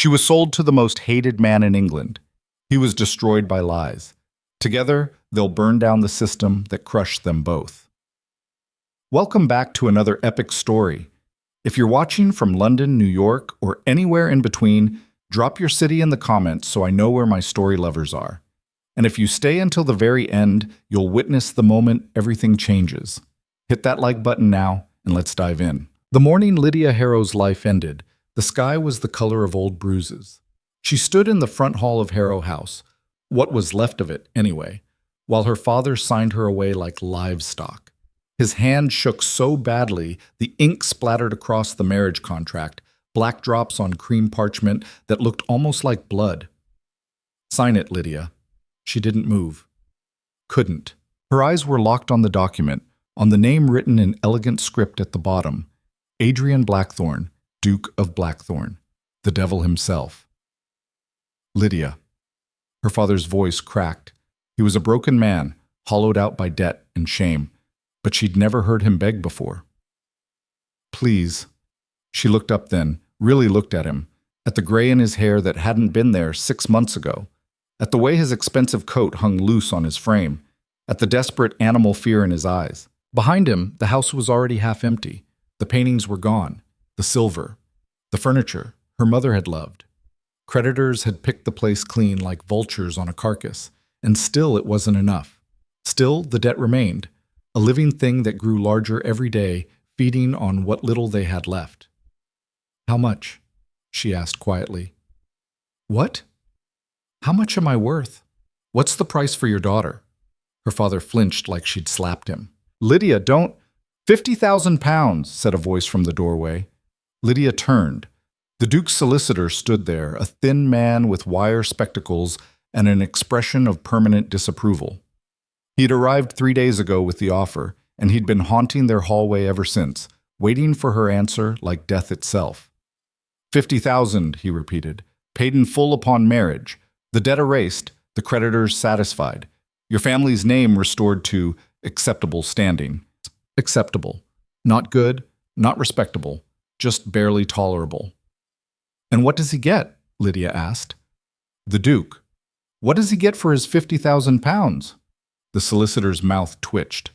She was sold to the most hated man in England. He was destroyed by lies. Together, they'll burn down the system that crushed them both. Welcome back to another epic story. If you're watching from London, New York, or anywhere in between, drop your city in the comments so I know where my story lovers are. And if you stay until the very end, you'll witness the moment everything changes. Hit that like button now, and let's dive in. The morning Lydia Harrow's life ended, the sky was the color of old bruises. She stood in the front hall of Harrow House, what was left of it anyway, while her father signed her away like livestock. His hand shook so badly, the ink splattered across the marriage contract, black drops on cream parchment that looked almost like blood. "Sign it, Lydia." She didn't move. Couldn't. Her eyes were locked on the document, on the name written in elegant script at the bottom. Adrian Blackthorne, Duke of Blackthorne, the devil himself. Lydia. Her father's voice cracked. He was a broken man, hollowed out by debt and shame, but she'd never heard him beg before. "Please." She looked up then, really looked at him, at the gray in his hair that hadn't been there 6 months ago, at the way his expensive coat hung loose on his frame, at the desperate animal fear in his eyes. Behind him, the house was already half empty. The paintings were gone, the silver, the furniture her mother had loved. Creditors had picked the place clean like vultures on a carcass, and still it wasn't enough. Still, the debt remained, a living thing that grew larger every day, feeding on what little they had left. "How much?" she asked quietly. "What? How much am I worth? What's the price for your daughter?" Her father flinched like she'd slapped him. "Lydia, don't—" £50,000, said a voice from the doorway. Lydia turned. The Duke's solicitor stood there, a thin man with wire spectacles and an expression of permanent disapproval. He'd arrived 3 days ago with the offer, and he'd been haunting their hallway ever since, waiting for her answer like death itself. 50,000, he repeated, paid in full upon marriage, the debt erased, the creditors satisfied, your family's name restored to acceptable standing. Acceptable. Not good, not respectable, just barely tolerable. "And what does he get?" Lydia asked. "The Duke. What does he get for his £50,000? The solicitor's mouth twitched.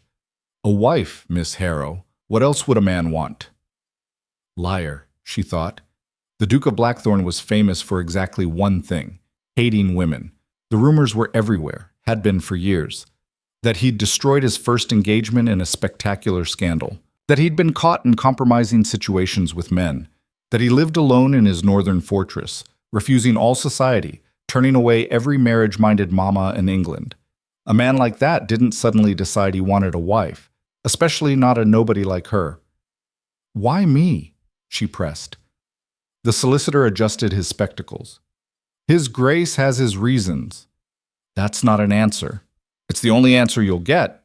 "A wife, Miss Harrow. What else would a man want?" Liar, she thought. The Duke of Blackthorne was famous for exactly one thing, hating women. The rumors were everywhere, had been for years. That he'd destroyed his first engagement in a spectacular scandal. That he'd been caught in compromising situations with men. That he lived alone in his northern fortress, refusing all society, turning away every marriage-minded mama in England. A man like that didn't suddenly decide he wanted a wife, especially not a nobody like her. "Why me?" she pressed. The solicitor adjusted his spectacles. "His Grace has his reasons." "That's not an answer. It's the only answer you'll get."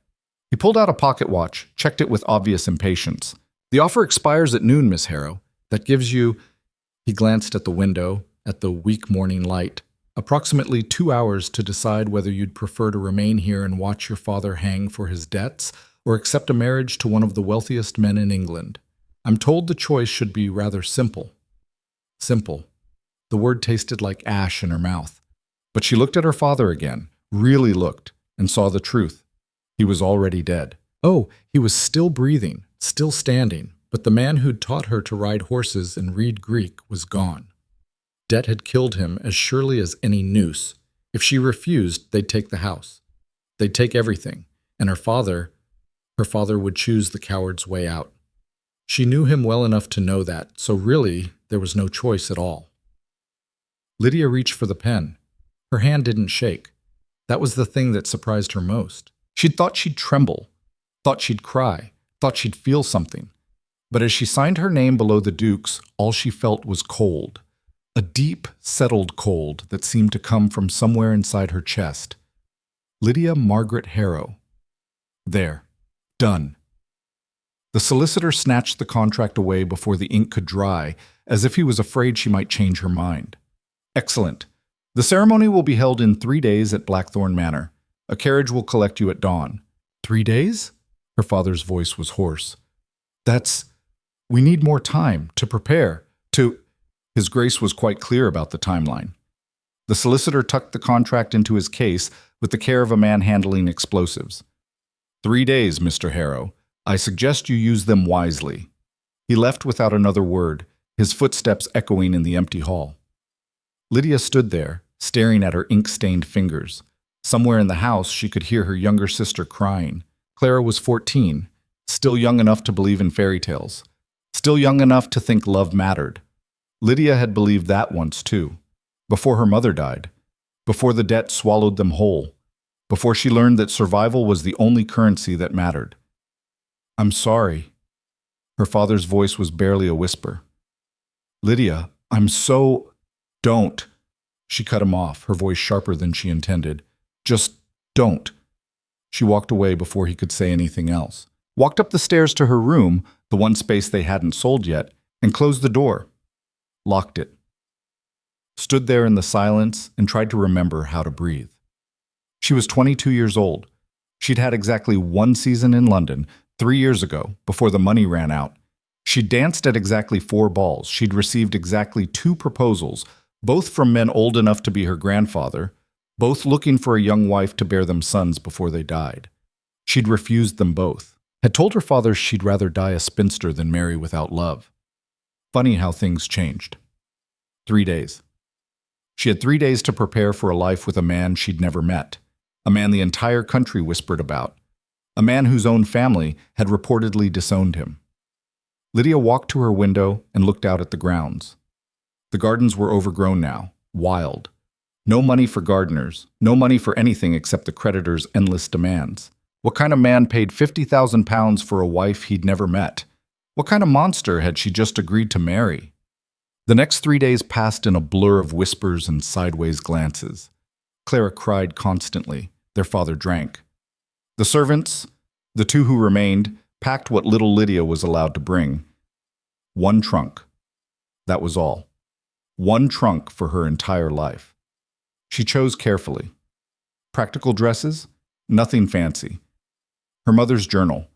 He pulled out a pocket watch, checked it with obvious impatience. "The offer expires at noon, Miss Harrow. That gives you—" He glanced at the window, at the weak morning light. "Approximately 2 hours to decide whether you'd prefer to remain here and watch your father hang for his debts or accept a marriage to one of the wealthiest men in England. I'm told the choice should be rather simple." Simple. The word tasted like ash in her mouth. But she looked at her father again, really looked, and saw the truth. He was already dead. Oh, he was still breathing, still standing, but the man who'd taught her to ride horses and read Greek was gone. Debt had killed him as surely as any noose. If she refused, they'd take the house. They'd take everything, and her father would choose the coward's way out. She knew him well enough to know that, so really, there was no choice at all. Lydia reached for the pen. Her hand didn't shake. That was the thing that surprised her most. She'd thought she'd tremble, thought she'd cry, thought she'd feel something. But as she signed her name below the Duke's, all she felt was cold. A deep, settled cold that seemed to come from somewhere inside her chest. Lydia Margaret Harrow. There. Done. The solicitor snatched the contract away before the ink could dry, as if he was afraid she might change her mind. "Excellent. The ceremony will be held in 3 days at Blackthorne Manor. A carriage will collect you at dawn." 3 days? Her father's voice was hoarse. We need more time to prepare, to—" His Grace was quite clear about the timeline. The solicitor tucked the contract into his case with the care of a man handling explosives. 3 days, Mr. Harrow. I suggest you use them wisely. He left without another word, his footsteps echoing in the empty hall. Lydia stood there, staring at her ink-stained fingers. Somewhere in the house, she could hear her younger sister crying. Clara was 14, still young enough to believe in fairy tales, still young enough to think love mattered. Lydia had believed that once, too, before her mother died, before the debt swallowed them whole, before she learned that survival was the only currency that mattered. I'm sorry. Her father's voice was barely a whisper. Lydia, I'm so... Don't. She cut him off, her voice sharper than she intended. Just don't. She walked away before he could say anything else. Walked up the stairs to her room, the one space they hadn't sold yet, and closed the door. Locked it. Stood there in the silence and tried to remember how to breathe. She was 22 years old. She'd had exactly one season in London, 3 years ago, before the money ran out. She'd danced at exactly 4 balls. She'd received exactly 2 proposals, both from men old enough to be her grandfather, both looking for a young wife to bear them sons before they died. She'd refused them both. Had told her father she'd rather die a spinster than marry without love. Funny how things changed. 3 days. She had 3 days to prepare for a life with a man she'd never met, a man the entire country whispered about, a man whose own family had reportedly disowned him. Lydia walked to her window and looked out at the grounds. The gardens were overgrown now, wild. No money for gardeners, no money for anything except the creditor's endless demands. What kind of man paid £50,000 for a wife he'd never met? What kind of monster had she just agreed to marry? The next 3 days passed in a blur of whispers and sideways glances. Clara cried constantly. Their father drank. The servants, the 2 who remained, packed what little Lydia was allowed to bring. 1 trunk. That was all. 1 trunk for her entire life. She chose carefully. Practical dresses? Nothing fancy. Her mother's journal.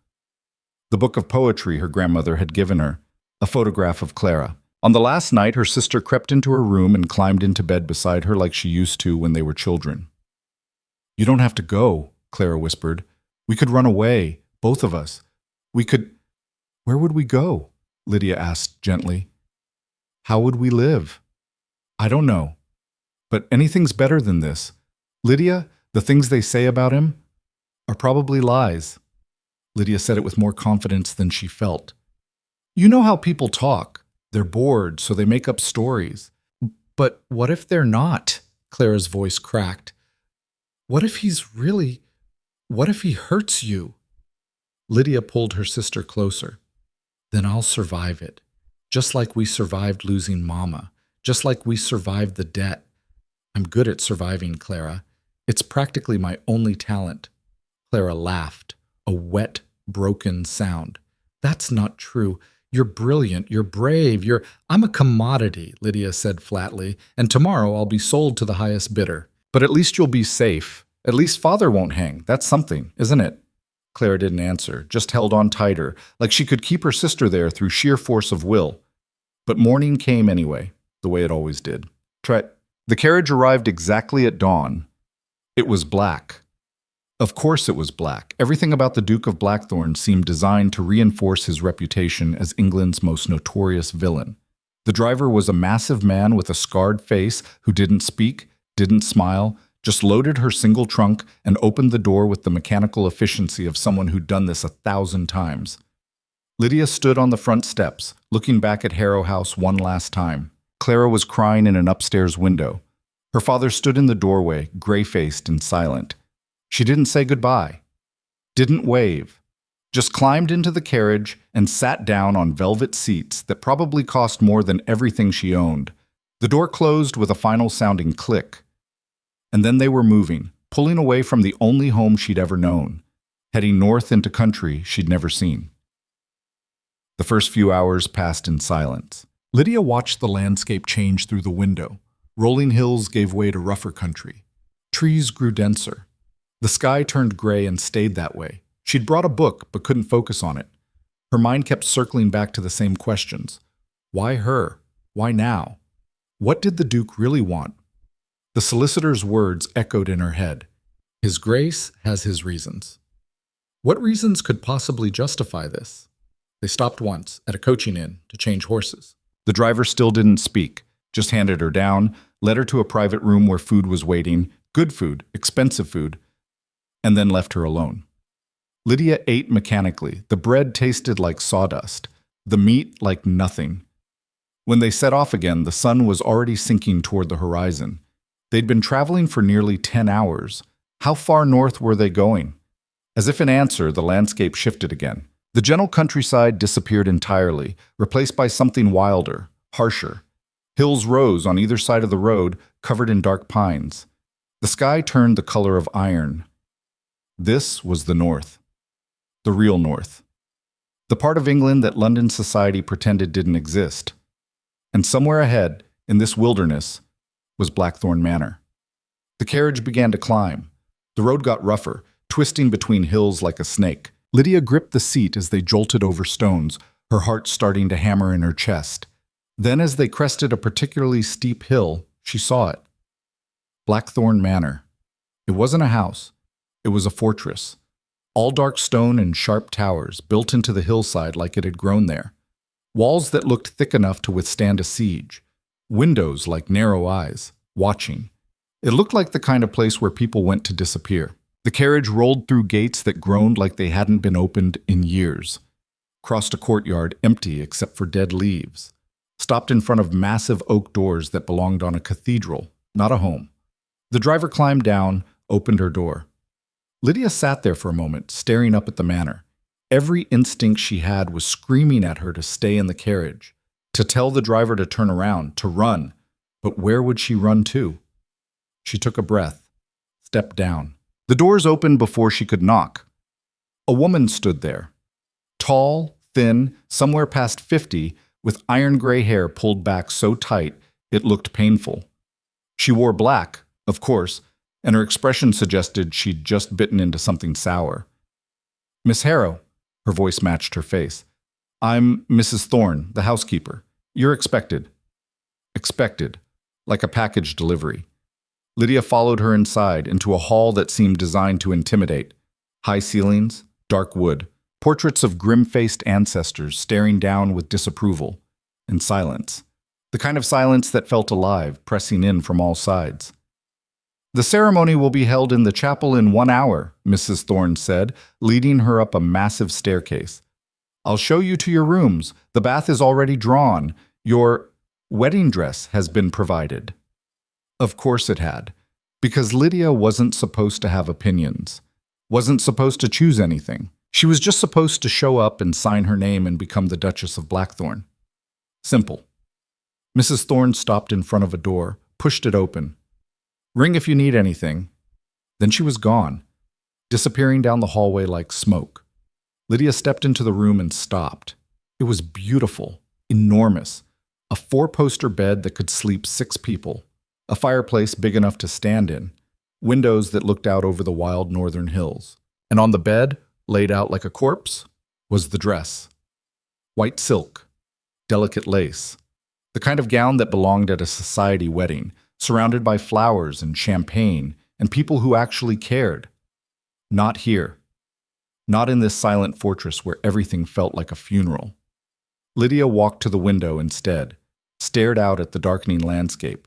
The book of poetry her grandmother had given her. A photograph of Clara. On the last night, her sister crept into her room and climbed into bed beside her like she used to when they were children. You don't have to go, Clara whispered. We could run away, both of us. We could... Where would we go? Lydia asked gently. How would we live? I don't know. But anything's better than this. Lydia, the things they say about him are probably lies. Lydia said it with more confidence than she felt. You know how people talk. They're bored, so they make up stories. But what if they're not? Clara's voice cracked. What if he hurts you? Lydia pulled her sister closer. Then I'll survive it. Just like we survived losing Mama. Just like we survived the debt. I'm good at surviving, Clara. It's practically my only talent. Clara laughed, a wet, broken sound. That's not true. You're brilliant, you're brave, I'm a commodity, Lydia said flatly, and tomorrow I'll be sold to the highest bidder. But at least you'll be safe. At least Father won't hang. That's something, isn't it? Clara didn't answer, just held on tighter, like she could keep her sister there through sheer force of will. But morning came anyway, the way it always did. The carriage arrived exactly at dawn. It was black. Of course it was black. Everything about the Duke of Blackthorn seemed designed to reinforce his reputation as England's most notorious villain. The driver was a massive man with a scarred face who didn't speak, didn't smile, just loaded her single trunk and opened the door with the mechanical efficiency of someone who'd done this 1,000 times. Lydia stood on the front steps, looking back at Harrow House one last time. Clara was crying in an upstairs window. Her father stood in the doorway, gray-faced and silent. She didn't say goodbye, didn't wave, just climbed into the carriage and sat down on velvet seats that probably cost more than everything she owned. The door closed with a final sounding click. And then they were moving, pulling away from the only home she'd ever known, heading north into country she'd never seen. The first few hours passed in silence. Lydia watched the landscape change through the window. Rolling hills gave way to rougher country. Trees grew denser. The sky turned gray and stayed that way. She'd brought a book but couldn't focus on it. Her mind kept circling back to the same questions. Why her? Why now? What did the Duke really want? The solicitor's words echoed in her head. His Grace has his reasons. What reasons could possibly justify this? They stopped once, at a coaching inn, to change horses. The driver still didn't speak, just handed her down, led her to a private room where food was waiting, good food, expensive food, and then left her alone. Lydia ate mechanically. The bread tasted like sawdust, the meat like nothing. When they set off again, the sun was already sinking toward the horizon. They'd been traveling for nearly 10 hours. How far north were they going? As if in answer, the landscape shifted again. The gentle countryside disappeared entirely, replaced by something wilder, harsher. Hills rose on either side of the road, covered in dark pines. The sky turned the color of iron. This was the north. The real north. The part of England that London society pretended didn't exist. And somewhere ahead, in this wilderness, was Blackthorn Manor. The carriage began to climb. The road got rougher, twisting between hills like a snake. Lydia gripped the seat as they jolted over stones, her heart starting to hammer in her chest. Then as they crested a particularly steep hill, she saw it. Blackthorn Manor. It wasn't a house. It was a fortress. All dark stone and sharp towers built into the hillside like it had grown there. Walls that looked thick enough to withstand a siege. Windows like narrow eyes, watching. It looked like the kind of place where people went to disappear. The carriage rolled through gates that groaned like they hadn't been opened in years. Crossed a courtyard empty except for dead leaves. Stopped in front of massive oak doors that belonged on a cathedral, not a home. The driver climbed down, opened her door. Lydia sat there for a moment, staring up at the manor. Every instinct she had was screaming at her to stay in the carriage, to tell the driver to turn around, to run. But where would she run to? She took a breath, stepped down. The doors opened before she could knock. A woman stood there. Tall, thin, somewhere past 50, with iron gray hair pulled back so tight it looked painful. She wore black, of course, and her expression suggested she'd just bitten into something sour. "Miss Harrow," her voice matched her face. "I'm Mrs. Thorne, the housekeeper. You're expected." Expected, like a package delivery. Lydia followed her inside, into a hall that seemed designed to intimidate. High ceilings, dark wood, portraits of grim-faced ancestors staring down with disapproval, and silence. The kind of silence that felt alive, pressing in from all sides. "The ceremony will be held in the chapel in 1 hour," Mrs. Thorne said, leading her up a massive staircase. "I'll show you to your rooms. The bath is already drawn. Your wedding dress has been provided." Of course it had, because Lydia wasn't supposed to have opinions, wasn't supposed to choose anything. She was just supposed to show up and sign her name and become the Duchess of Blackthorn. Simple. Mrs. Thorne stopped in front of a door, pushed it open. "Ring if you need anything." Then she was gone, disappearing down the hallway like smoke. Lydia stepped into the room and stopped. It was beautiful, enormous. A 4-poster bed that could sleep 6 people. A fireplace big enough to stand in. Windows that looked out over the wild northern hills. And on the bed, laid out like a corpse, was the dress. White silk, delicate lace. The kind of gown that belonged at a society wedding, surrounded by flowers and champagne and people who actually cared. Not here. Not in this silent fortress where everything felt like a funeral. Lydia walked to the window instead, stared out at the darkening landscape.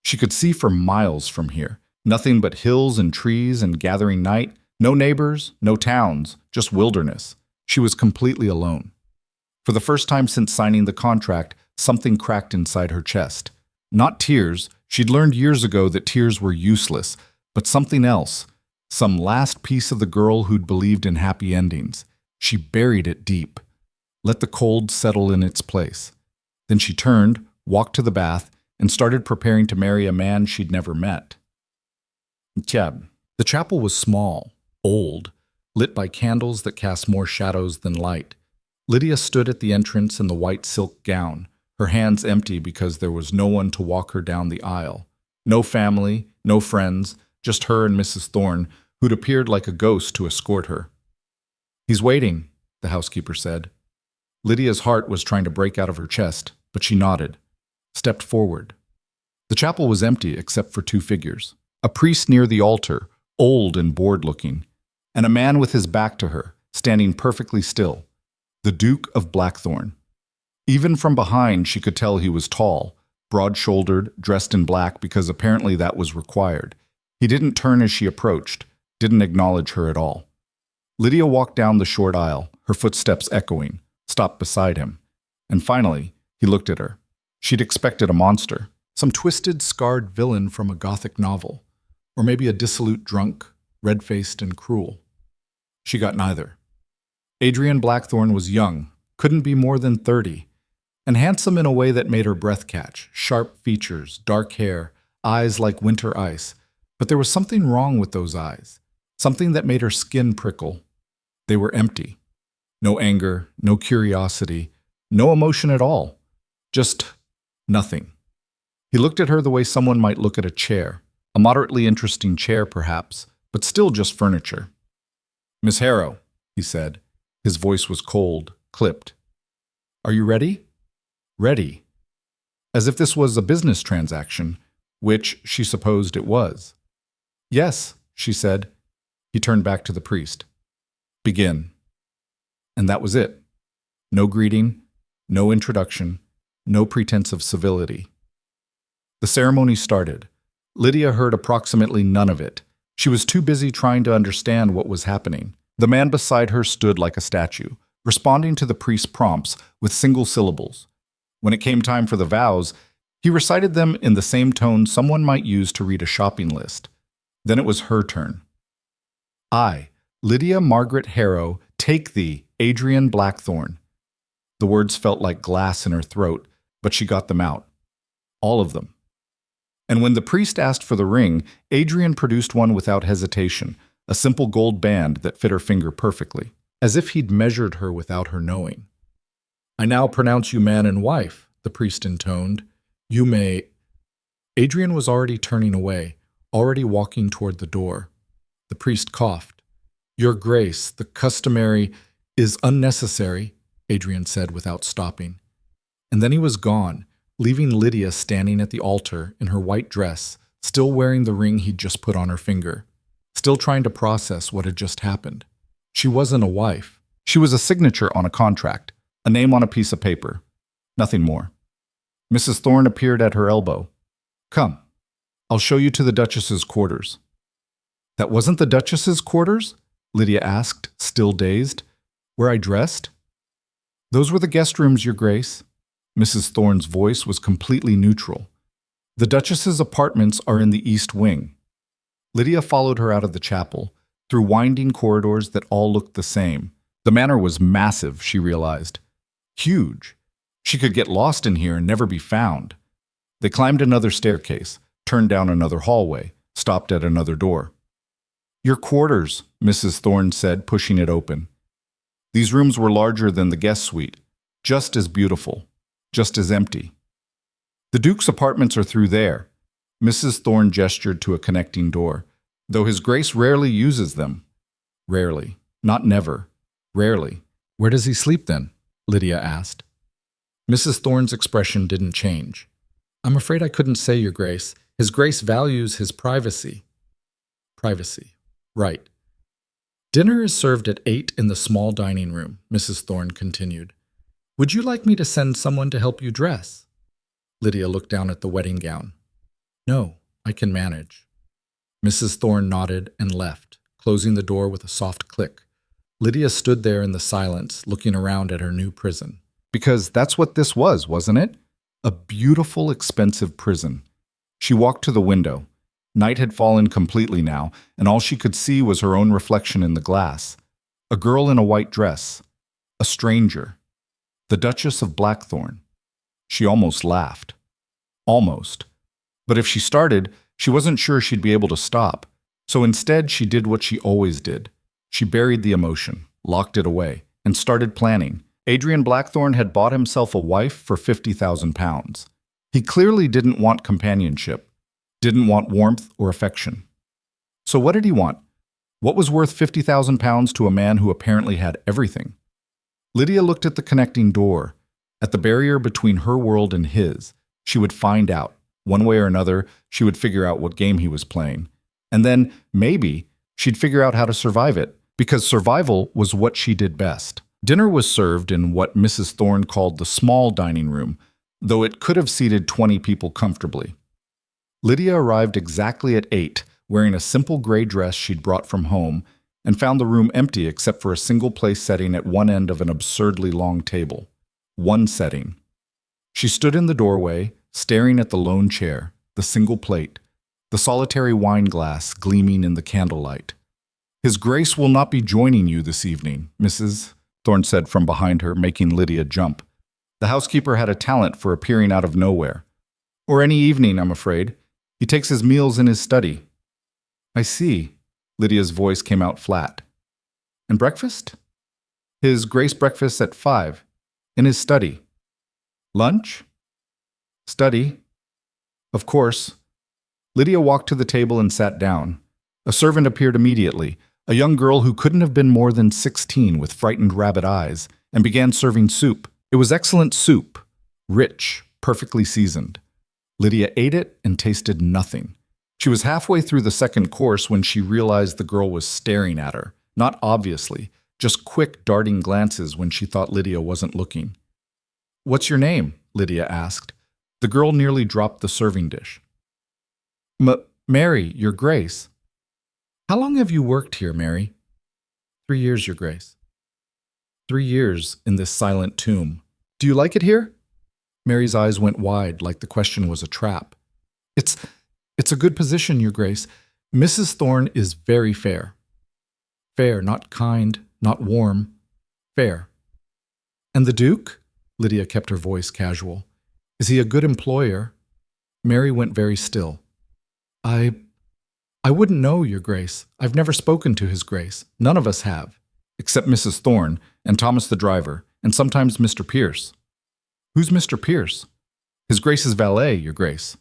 She could see for miles from here. Nothing but hills and trees and gathering night. No neighbors, no towns, just wilderness. She was completely alone. For the first time since signing the contract, something cracked inside her chest. Not tears. She'd learned years ago that tears were useless, but something else. Some last piece of the girl who'd believed in happy endings. She buried it deep. Let the cold settle in its place. Then she turned, walked to the bath, and started preparing to marry a man she'd never met. The chapel was small, old, lit by candles that cast more shadows than light. Lydia stood at the entrance in the white silk gown, her hands empty because there was no one to walk her down the aisle. No family, no friends, just her and Mrs. Thorne, who'd appeared like a ghost to escort her. "He's waiting," the housekeeper said. Lydia's heart was trying to break out of her chest, but she nodded, stepped forward. The chapel was empty except for two figures. A priest near the altar, old and bored-looking, and a man with his back to her, standing perfectly still, the Duke of Blackthorn. Even from behind, she could tell he was tall, broad-shouldered, dressed in black because apparently that was required. He didn't turn as she approached, didn't acknowledge her at all. Lydia walked down the short aisle, her footsteps echoing, stopped beside him, and finally, he looked at her. She'd expected a monster, some twisted, scarred villain from a Gothic novel, or maybe a dissolute drunk, red-faced and cruel. She got neither. Adrian Blackthorn was young, couldn't be more than 30, and handsome in a way that made her breath catch, sharp features, dark hair, eyes like winter ice. But there was something wrong with those eyes, something that made her skin prickle. They were empty. No anger, no curiosity, no emotion at all. Just nothing. He looked at her the way someone might look at a chair, a moderately interesting chair perhaps, but still just furniture. "Miss Harrow," he said. His voice was cold, clipped. "Are you ready?" Ready. As if this was a business transaction, which she supposed it was. "Yes," she said. He turned back to the priest. "Begin." And that was it. No greeting, no introduction, no pretense of civility. The ceremony started. Lydia heard approximately none of it. She was too busy trying to understand what was happening. The man beside her stood like a statue, responding to the priest's prompts with single syllables. When it came time for the vows, he recited them in the same tone someone might use to read a shopping list. Then it was her turn. "I, Lydia Margaret Harrow, take thee, Adrian Blackthorn." The words felt like glass in her throat, but she got them out. All of them. And when the priest asked for the ring, Adrian produced one without hesitation, a simple gold band that fit her finger perfectly, as if he'd measured her without her knowing. "I now pronounce you man and wife," the priest intoned. "You may—" Adrian was already turning away, already walking toward the door. The priest coughed. "Your Grace, the customary is unnecessary," Adrian said without stopping. And then he was gone, leaving Lydia standing at the altar in her white dress, still wearing the ring he'd just put on her finger, still trying to process what had just happened. She wasn't a wife. She was a signature on a contract, a name on a piece of paper. Nothing more. Mrs. Thorne appeared at her elbow. "Come, I'll show you to the Duchess's quarters." "That wasn't the Duchess's quarters?" Lydia asked, still dazed. "Where I dressed?" "Those were the guest rooms, Your Grace." Mrs. Thorne's voice was completely neutral. "The Duchess's apartments are in the East Wing." Lydia followed her out of the chapel, through winding corridors that all looked the same. The manor was massive, she realized. Huge. She could get lost in here and never be found. They climbed another staircase, turned down another hallway, stopped at another door. "Your quarters," Mrs. Thorne said, pushing it open. These rooms were larger than the guest suite, just as beautiful, just as empty. "The Duke's apartments are through there." Mrs. Thorne gestured to a connecting door, though His Grace rarely uses them. Rarely. Not never. Rarely. "Where does he sleep then?" Lydia asked. Mrs. Thorne's expression didn't change. "I'm afraid I couldn't say, Your Grace. His Grace values his privacy." Privacy. Right. "Dinner is served at 8 in the small dining room," Mrs. Thorne continued. "Would you like me to send someone to help you dress?" Lydia looked down at the wedding gown. "No, I can manage." Mrs. Thorne nodded and left, closing the door with a soft click. Lydia stood there in the silence, looking around at her new prison. Because that's what this was, wasn't it? A beautiful, expensive prison. She walked to the window. Night had fallen completely now, and all she could see was her own reflection in the glass. A girl in a white dress. A stranger. The Duchess of Blackthorn. She almost laughed. Almost. But if she started, she wasn't sure she'd be able to stop. So instead, she did what she always did. She buried the emotion, locked it away, and started planning. Adrian Blackthorn had bought himself a wife for £50,000. He clearly didn't want companionship, didn't want warmth or affection. So what did he want? What was worth £50,000 to a man who apparently had everything? Lydia looked at the connecting door, at the barrier between her world and his. She would find out. One way or another, she would figure out what game he was playing. And then, maybe, she'd figure out how to survive it, because survival was what she did best. Dinner was served in what Mrs. Thorne called the small dining room, though it could have seated 20 people comfortably. Lydia arrived exactly at 8, wearing a simple gray dress she'd brought from home, and found the room empty except for a single-place setting at one end of an absurdly long table. One setting. She stood in the doorway, staring at the lone chair, the single plate, the solitary wine glass gleaming in the candlelight. "His Grace will not be joining you this evening, Mrs." Thorne said from behind her, making Lydia jump. The housekeeper had a talent for appearing out of nowhere. "Or any evening, I'm afraid. He takes his meals in his study." "I see." Lydia's voice came out flat. "And breakfast?" "His Grace breakfasts at 5, in his study." "Lunch?" "Study." "Of course." Lydia walked to the table and sat down. A servant appeared immediately, a young girl who couldn't have been more than 16 with frightened rabbit eyes, and began serving soup. It was excellent soup, rich, perfectly seasoned. Lydia ate it and tasted nothing. She was halfway through the second course when she realized the girl was staring at her, not obviously, just quick, darting glances when she thought Lydia wasn't looking. "What's your name?" Lydia asked. The girl nearly dropped the serving dish. Mary, Your Grace." "How long have you worked here, Mary?" 3 years, Your Grace." 3 years in this silent tomb. "Do you like it here?" Mary's eyes went wide, like the question was a trap. It's a good position, Your Grace. Mrs. Thorne is very fair." "Fair, not kind, not warm. Fair." "And the Duke?" Lydia kept her voice casual. "Is he a good employer?" Mary went very still. I wouldn't know, Your Grace. I've never spoken to His Grace. None of us have, except Mrs. Thorne and Thomas the driver, and sometimes Mr. Pierce." "Who's Mr. Pierce?" "His Grace's valet, Your Grace."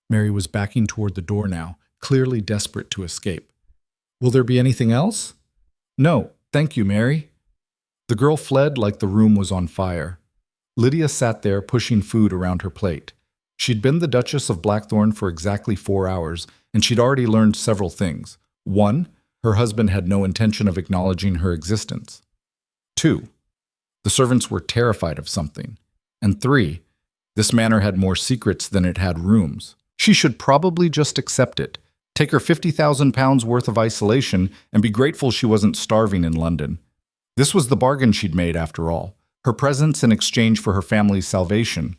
Mary was backing toward the door now, clearly desperate to escape. "Will there be anything else?" "No, thank you, Mary." The girl fled like the room was on fire. Lydia sat there pushing food around her plate. She'd been the Duchess of Blackthorn for exactly 4 hours, and she'd already learned several things. 1, her husband had no intention of acknowledging her existence. 2, the servants were terrified of something. And 3, this manor had more secrets than it had rooms. She should probably just accept it, take her £50,000 worth of isolation, and be grateful she wasn't starving in London. This was the bargain she'd made, after all, her presence in exchange for her family's salvation.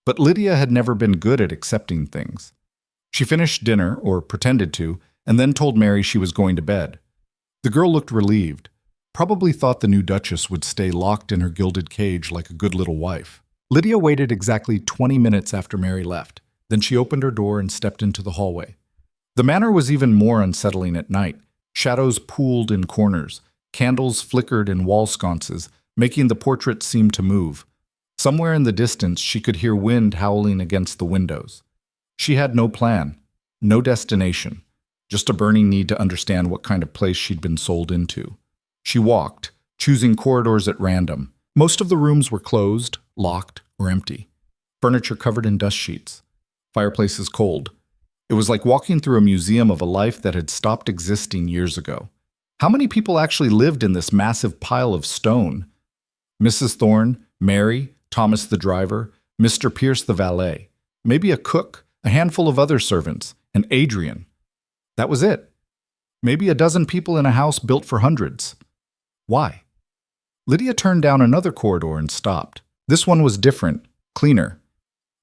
But Lydia had never been good at accepting things. She finished dinner, or pretended to, and then told Mary she was going to bed. The girl looked relieved, probably thought the new Duchess would stay locked in her gilded cage like a good little wife. Lydia waited exactly 20 minutes after Mary left. Then she opened her door and stepped into the hallway. The manor was even more unsettling at night. Shadows pooled in corners. Candles flickered in wall sconces, making the portrait seem to move. Somewhere in the distance, she could hear wind howling against the windows. She had no plan, no destination, just a burning need to understand what kind of place she'd been sold into. She walked, choosing corridors at random. Most of the rooms were closed, locked, or empty. Furniture covered in dust sheets. Fireplaces cold. It was like walking through a museum of a life that had stopped existing years ago. How many people actually lived in this massive pile of stone? Mrs. Thorne, Mary, Thomas the driver, Mr. Pierce the valet, maybe a cook, a handful of other servants, and Adrian. That was it. Maybe a dozen people in a house built for hundreds. Why? Lydia turned down another corridor and stopped. This one was different, cleaner.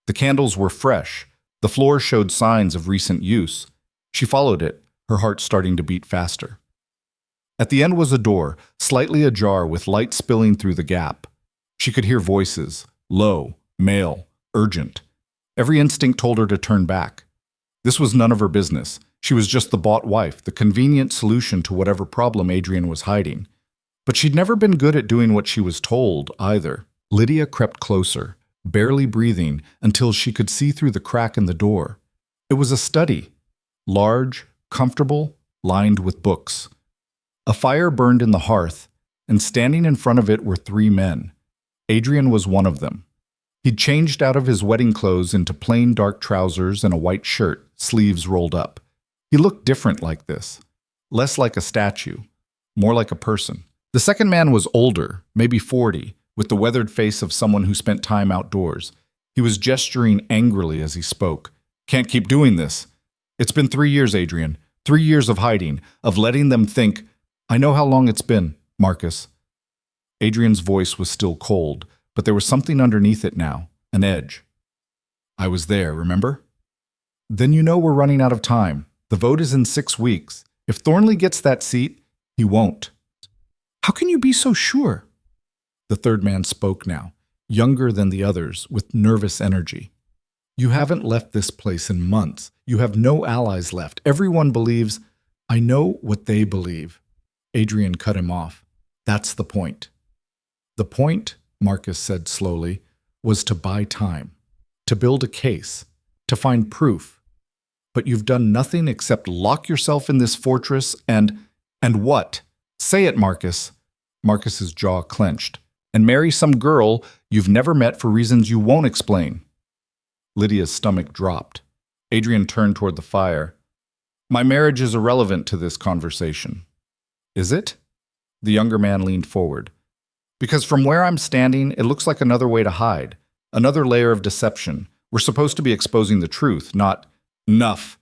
The candles were fresh. The floor showed signs of recent use. She followed it, her heart starting to beat faster. At the end was a door, slightly ajar with light spilling through the gap. She could hear voices, low, male, urgent. Every instinct told her to turn back. This was none of her business. She was just the bought wife, the convenient solution to whatever problem Adrian was hiding. But she'd never been good at doing what she was told, either. Lydia crept closer, barely breathing, until she could see through the crack in the door. It was a study. Large, comfortable, lined with books. A fire burned in the hearth, and standing in front of it were 3 men. Adrian was one of them. He'd changed out of his wedding clothes into plain dark trousers and a white shirt, sleeves rolled up. He looked different like this. Less like a statue, more like a person. The second man was older, maybe 40, with the weathered face of someone who spent time outdoors. He was gesturing angrily as he spoke. Can't keep doing this. It's been 3 years, Adrian. 3 years of hiding, of letting them think. I know how long it's been, Marcus. Adrian's voice was still cold, but there was something underneath it now, an edge. I was there, remember? Then you know we're running out of time. The vote is in 6 weeks. If Thornley gets that seat, he won't. How can you be so sure? The third man spoke now, younger than the others, with nervous energy. You haven't left this place in months. You have no allies left. Everyone believes. I know what they believe. Adrian cut him off. That's the point. The point, Marcus said slowly, was to buy time, to build a case, to find proof. But you've done nothing except lock yourself in this fortress and what? Say it, Marcus. Marcus's jaw clenched. And marry some girl you've never met for reasons you won't explain. Lydia's stomach dropped. Adrian turned toward the fire. My marriage is irrelevant to this conversation. Is it? The younger man leaned forward. Because from where I'm standing, it looks like another way to hide, another layer of deception. We're supposed to be exposing the truth, not enough.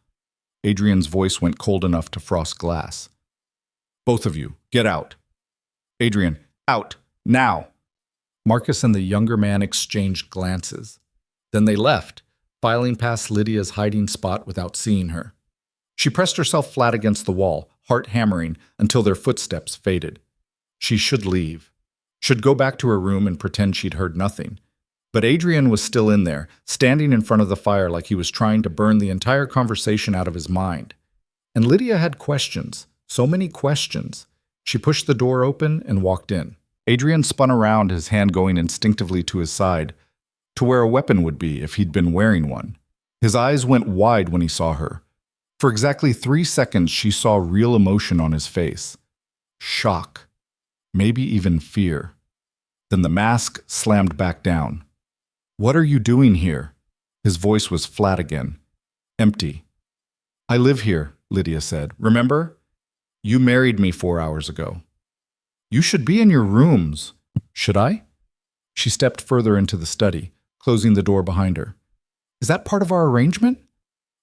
Adrian's voice went cold enough to frost glass. Both of you, get out. Adrian, out, now. Marcus and the younger man exchanged glances. Then they left, filing past Lydia's hiding spot without seeing her. She pressed herself flat against the wall, heart hammering, until their footsteps faded. She should leave. Should go back to her room and pretend she'd heard nothing. But Adrian was still in there, standing in front of the fire like he was trying to burn the entire conversation out of his mind. And Lydia had questions, so many questions. She pushed the door open and walked in. Adrian spun around, his hand going instinctively to his side, to where a weapon would be if he'd been wearing one. His eyes went wide when he saw her. For exactly 3 seconds, she saw real emotion on his face. Shock. Maybe even fear. Then the mask slammed back down. What are you doing here? His voice was flat again. Empty. I live here, Lydia said. Remember? You married me 4 hours ago. You should be in your rooms. Should I? She stepped further into the study, closing the door behind her. Is that part of our arrangement?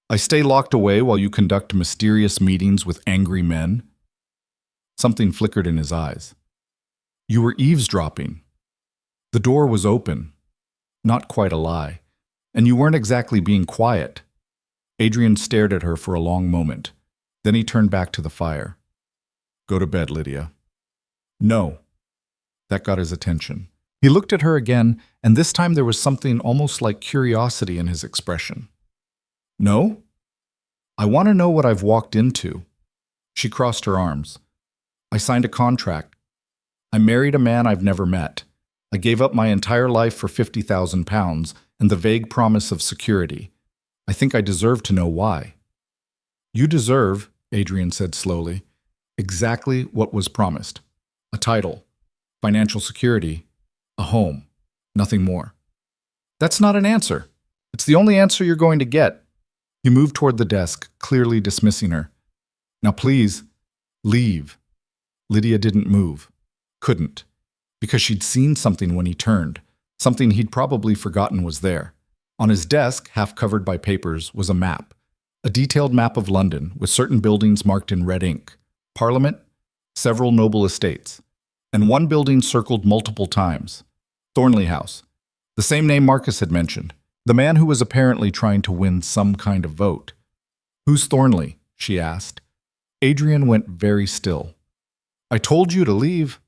I stay locked away while you conduct mysterious meetings with angry men? Something flickered in his eyes. You were eavesdropping. The door was open. Not quite a lie. And you weren't exactly being quiet. Adrian stared at her for a long moment. Then he turned back to the fire. Go to bed, Lydia. No. That got his attention. He looked at her again, and this time there was something almost like curiosity in his expression. No? I want to know what I've walked into. She crossed her arms. I signed a contract. I married a man I've never met. I gave up my entire life for £50,000 and the vague promise of security. I think I deserve to know why. You deserve, Adrian said slowly, exactly what was promised. A title, financial security, a home, nothing more. That's not an answer. It's the only answer you're going to get. He moved toward the desk, clearly dismissing her. Now please, leave. Lydia didn't move. Couldn't. Because she'd seen something when he turned, something he'd probably forgotten was there. On his desk, half covered by papers, was a map. A detailed map of London, with certain buildings marked in red ink. Parliament, several noble estates, and one building circled multiple times. Thornley House, the same name Marcus had mentioned, the man who was apparently trying to win some kind of vote. Who's Thornley? She asked. Adrian went very still. I told you to leave.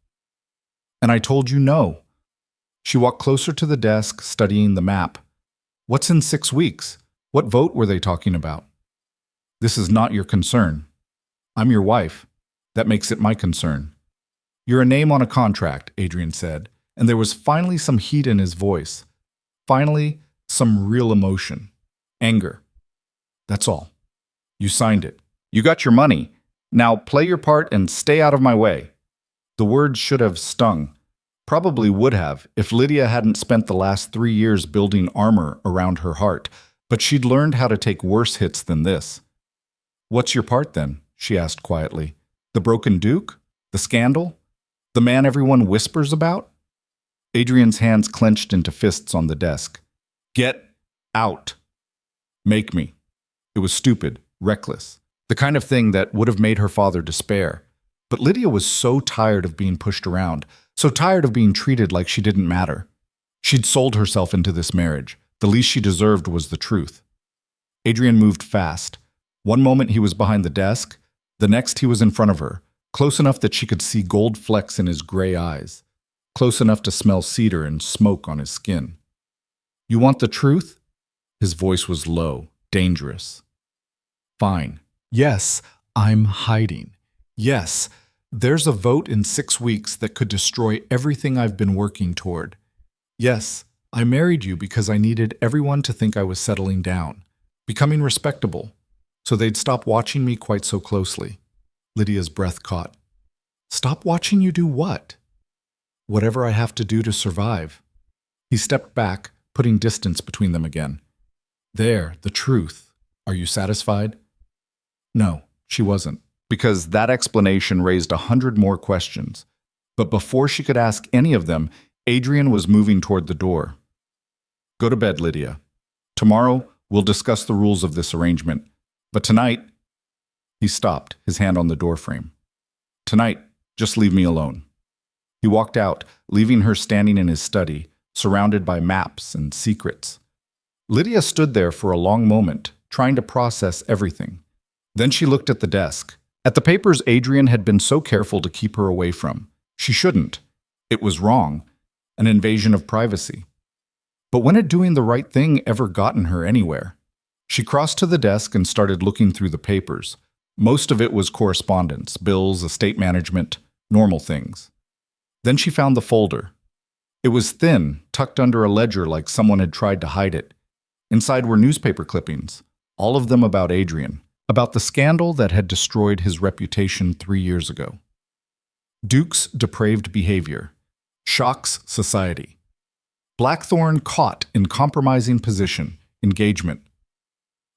And I told you no. She walked closer to the desk, studying the map. What's in 6 weeks? What vote were they talking about? This is not your concern. I'm your wife. That makes it my concern. You're a name on a contract, Adrian said, and there was finally some heat in his voice. Finally, some real emotion. Anger. That's all. You signed it. You got your money. Now play your part and stay out of my way. The words should have stung. Probably would have if Lydia hadn't spent the last 3 years building armor around her heart, but she'd learned how to take worse hits than this. "What's your part then?" she asked quietly. "The broken Duke? The scandal? The man everyone whispers about?" Adrian's hands clenched into fists on the desk. "Get out. Make me." It was stupid, reckless, the kind of thing that would have made her father despair. But Lydia was so tired of being pushed around, so tired of being treated like she didn't matter. She'd sold herself into this marriage. The least she deserved was the truth. Adrian moved fast. One moment he was behind the desk, the next he was in front of her, close enough that she could see gold flecks in his gray eyes, close enough to smell cedar and smoke on his skin. "You want the truth?" His voice was low, dangerous. "Fine. Yes, I'm hiding. Yes, there's a vote in 6 weeks that could destroy everything I've been working toward. Yes, I married you because I needed everyone to think I was settling down, becoming respectable, so they'd stop watching me quite so closely." Lydia's breath caught. "Stop watching you do what?" "Whatever I have to do to survive." He stepped back, putting distance between them again. "There, the truth. Are you satisfied?" No, she wasn't, because that explanation raised 100 more questions. But before she could ask any of them, Adrian was moving toward the door. "Go to bed, Lydia. Tomorrow, we'll discuss the rules of this arrangement. But tonight—" He stopped, his hand on the doorframe. "Tonight, just leave me alone." He walked out, leaving her standing in his study, surrounded by maps and secrets. Lydia stood there for a long moment, trying to process everything. Then she looked at the desk, at the papers Adrian had been so careful to keep her away from. She shouldn't. It was wrong, an invasion of privacy. But when had doing the right thing ever gotten her anywhere? She crossed to the desk and started looking through the papers. Most of it was correspondence, bills, estate management, normal things. Then she found the folder. It was thin, tucked under a ledger like someone had tried to hide it. Inside were newspaper clippings, all of them about Adrian, about the scandal that had destroyed his reputation 3 years ago. Duke's depraved behavior. Shocks society. Blackthorn caught in compromising position, engagement.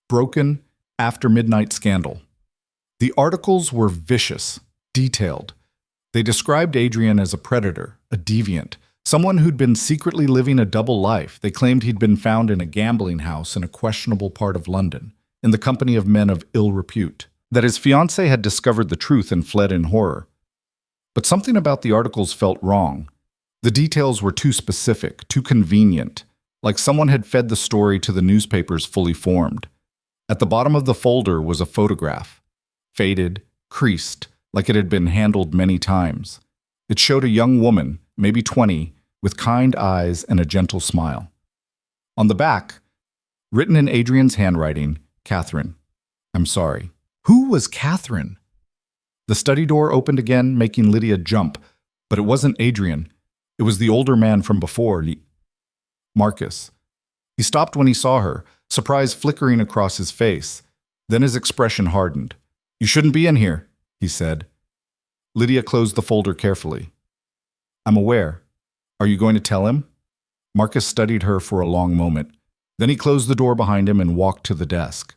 Broken after midnight scandal. The articles were vicious, detailed. They described Adrian as a predator, a deviant, someone who'd been secretly living a double life. They claimed he'd been found in a gambling house in a questionable part of London, in the company of men of ill repute, that his fiancée had discovered the truth and fled in horror. But something about the articles felt wrong. The details were too specific, too convenient, like someone had fed the story to the newspapers fully formed. At the bottom of the folder was a photograph, faded, creased, like it had been handled many times. It showed a young woman, maybe 20, with kind eyes and a gentle smile. On the back, written in Adrian's handwriting, "Catherine, I'm sorry." Who was Catherine? The study door opened again, making Lydia jump, but it wasn't Adrian. It was the older man from before, Marcus. He stopped when he saw her, surprise flickering across his face. Then his expression hardened. "You shouldn't be in here," he said. Lydia closed the folder carefully. "I'm aware. Are you going to tell him?" Marcus studied her for a long moment. Then he closed the door behind him and walked to the desk.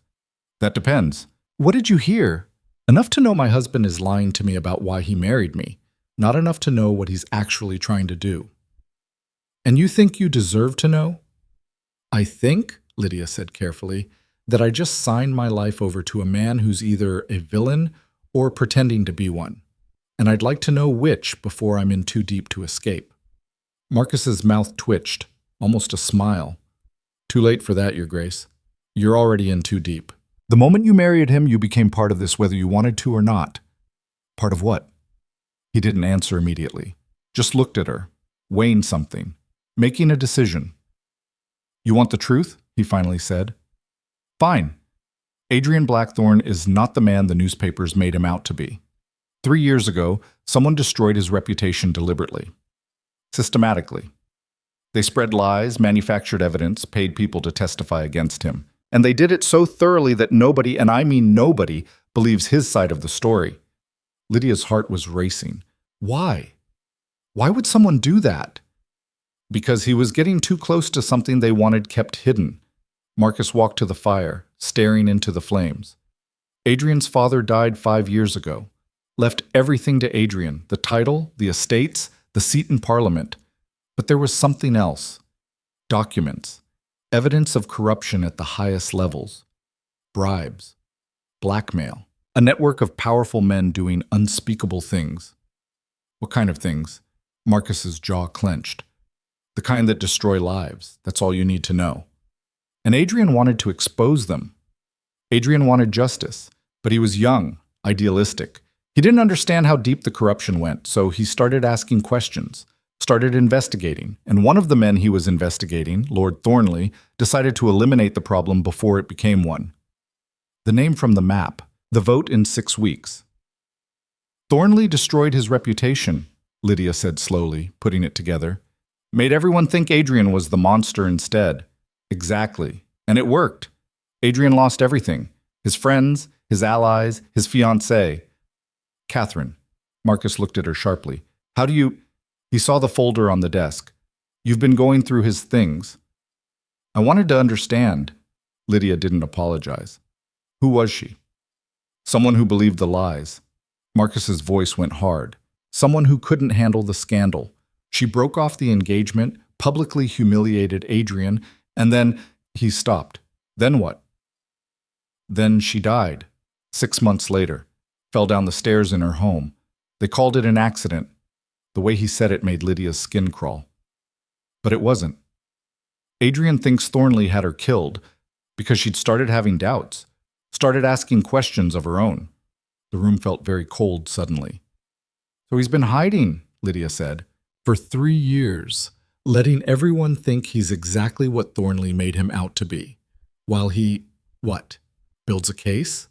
"That depends. What did you hear?" "Enough to know my husband is lying to me about why he married me. Not enough to know what he's actually trying to do." "And you think you deserve to know?" "I think," Lydia said carefully, "that I just signed my life over to a man who's either a villain or pretending to be one. And I'd like to know which before I'm in too deep to escape." Marcus's mouth twitched, almost a smile. "Too late for that, Your Grace. You're already in too deep. The moment you married him, you became part of this whether you wanted to or not." "Part of what?" He didn't answer immediately, just looked at her, weighing something, making a decision. "You want the truth?" he finally said. "Fine. Adrian Blackthorn is not the man the newspapers made him out to be. 3 years ago, someone destroyed his reputation deliberately. Systematically. They spread lies, manufactured evidence, paid people to testify against him. And they did it so thoroughly that nobody, and I mean nobody, believes his side of the story." Lydia's heart was racing. Why? Why would someone do that? Because he was getting too close to something they wanted kept hidden. Marcus walked to the fire, staring into the flames. Adrian's father died 5 years ago. Left everything to Adrian, the title, the estates, the seat in Parliament. But there was something else. Documents. Evidence of corruption at the highest levels. Bribes. Blackmail. A network of powerful men doing unspeakable things. What kind of things? Marcus's jaw clenched. The kind that destroy lives. That's all you need to know. And Adrian wanted to expose them. Adrian wanted justice, but he was young, idealistic. He didn't understand how deep the corruption went, so he started asking questions, started investigating, and one of the men he was investigating, Lord Thornley, decided to eliminate the problem before it became one. The name from the map, the vote in 6 weeks. Thornley destroyed his reputation, Lydia said slowly, putting it together. Made everyone think Adrian was the monster instead. Exactly. And it worked. Adrian lost everything. His friends, his allies, his fiancée. Catherine. Marcus looked at her sharply. How do you... He saw the folder on the desk. You've been going through his things. I wanted to understand. Lydia didn't apologize. Who was she? Someone who believed the lies. Marcus's voice went hard. Someone who couldn't handle the scandal. She broke off the engagement, publicly humiliated Adrian, and then he stopped. Then what? Then she died. 6 months later. Fell down the stairs in her home. They called it an accident. The way he said it made Lydia's skin crawl. But it wasn't. Adrian thinks Thornley had her killed because she'd started having doubts, started asking questions of her own. The room felt very cold suddenly. So he's been hiding, Lydia said, for 3 years, letting everyone think he's exactly what Thornley made him out to be. While he, what, builds a case?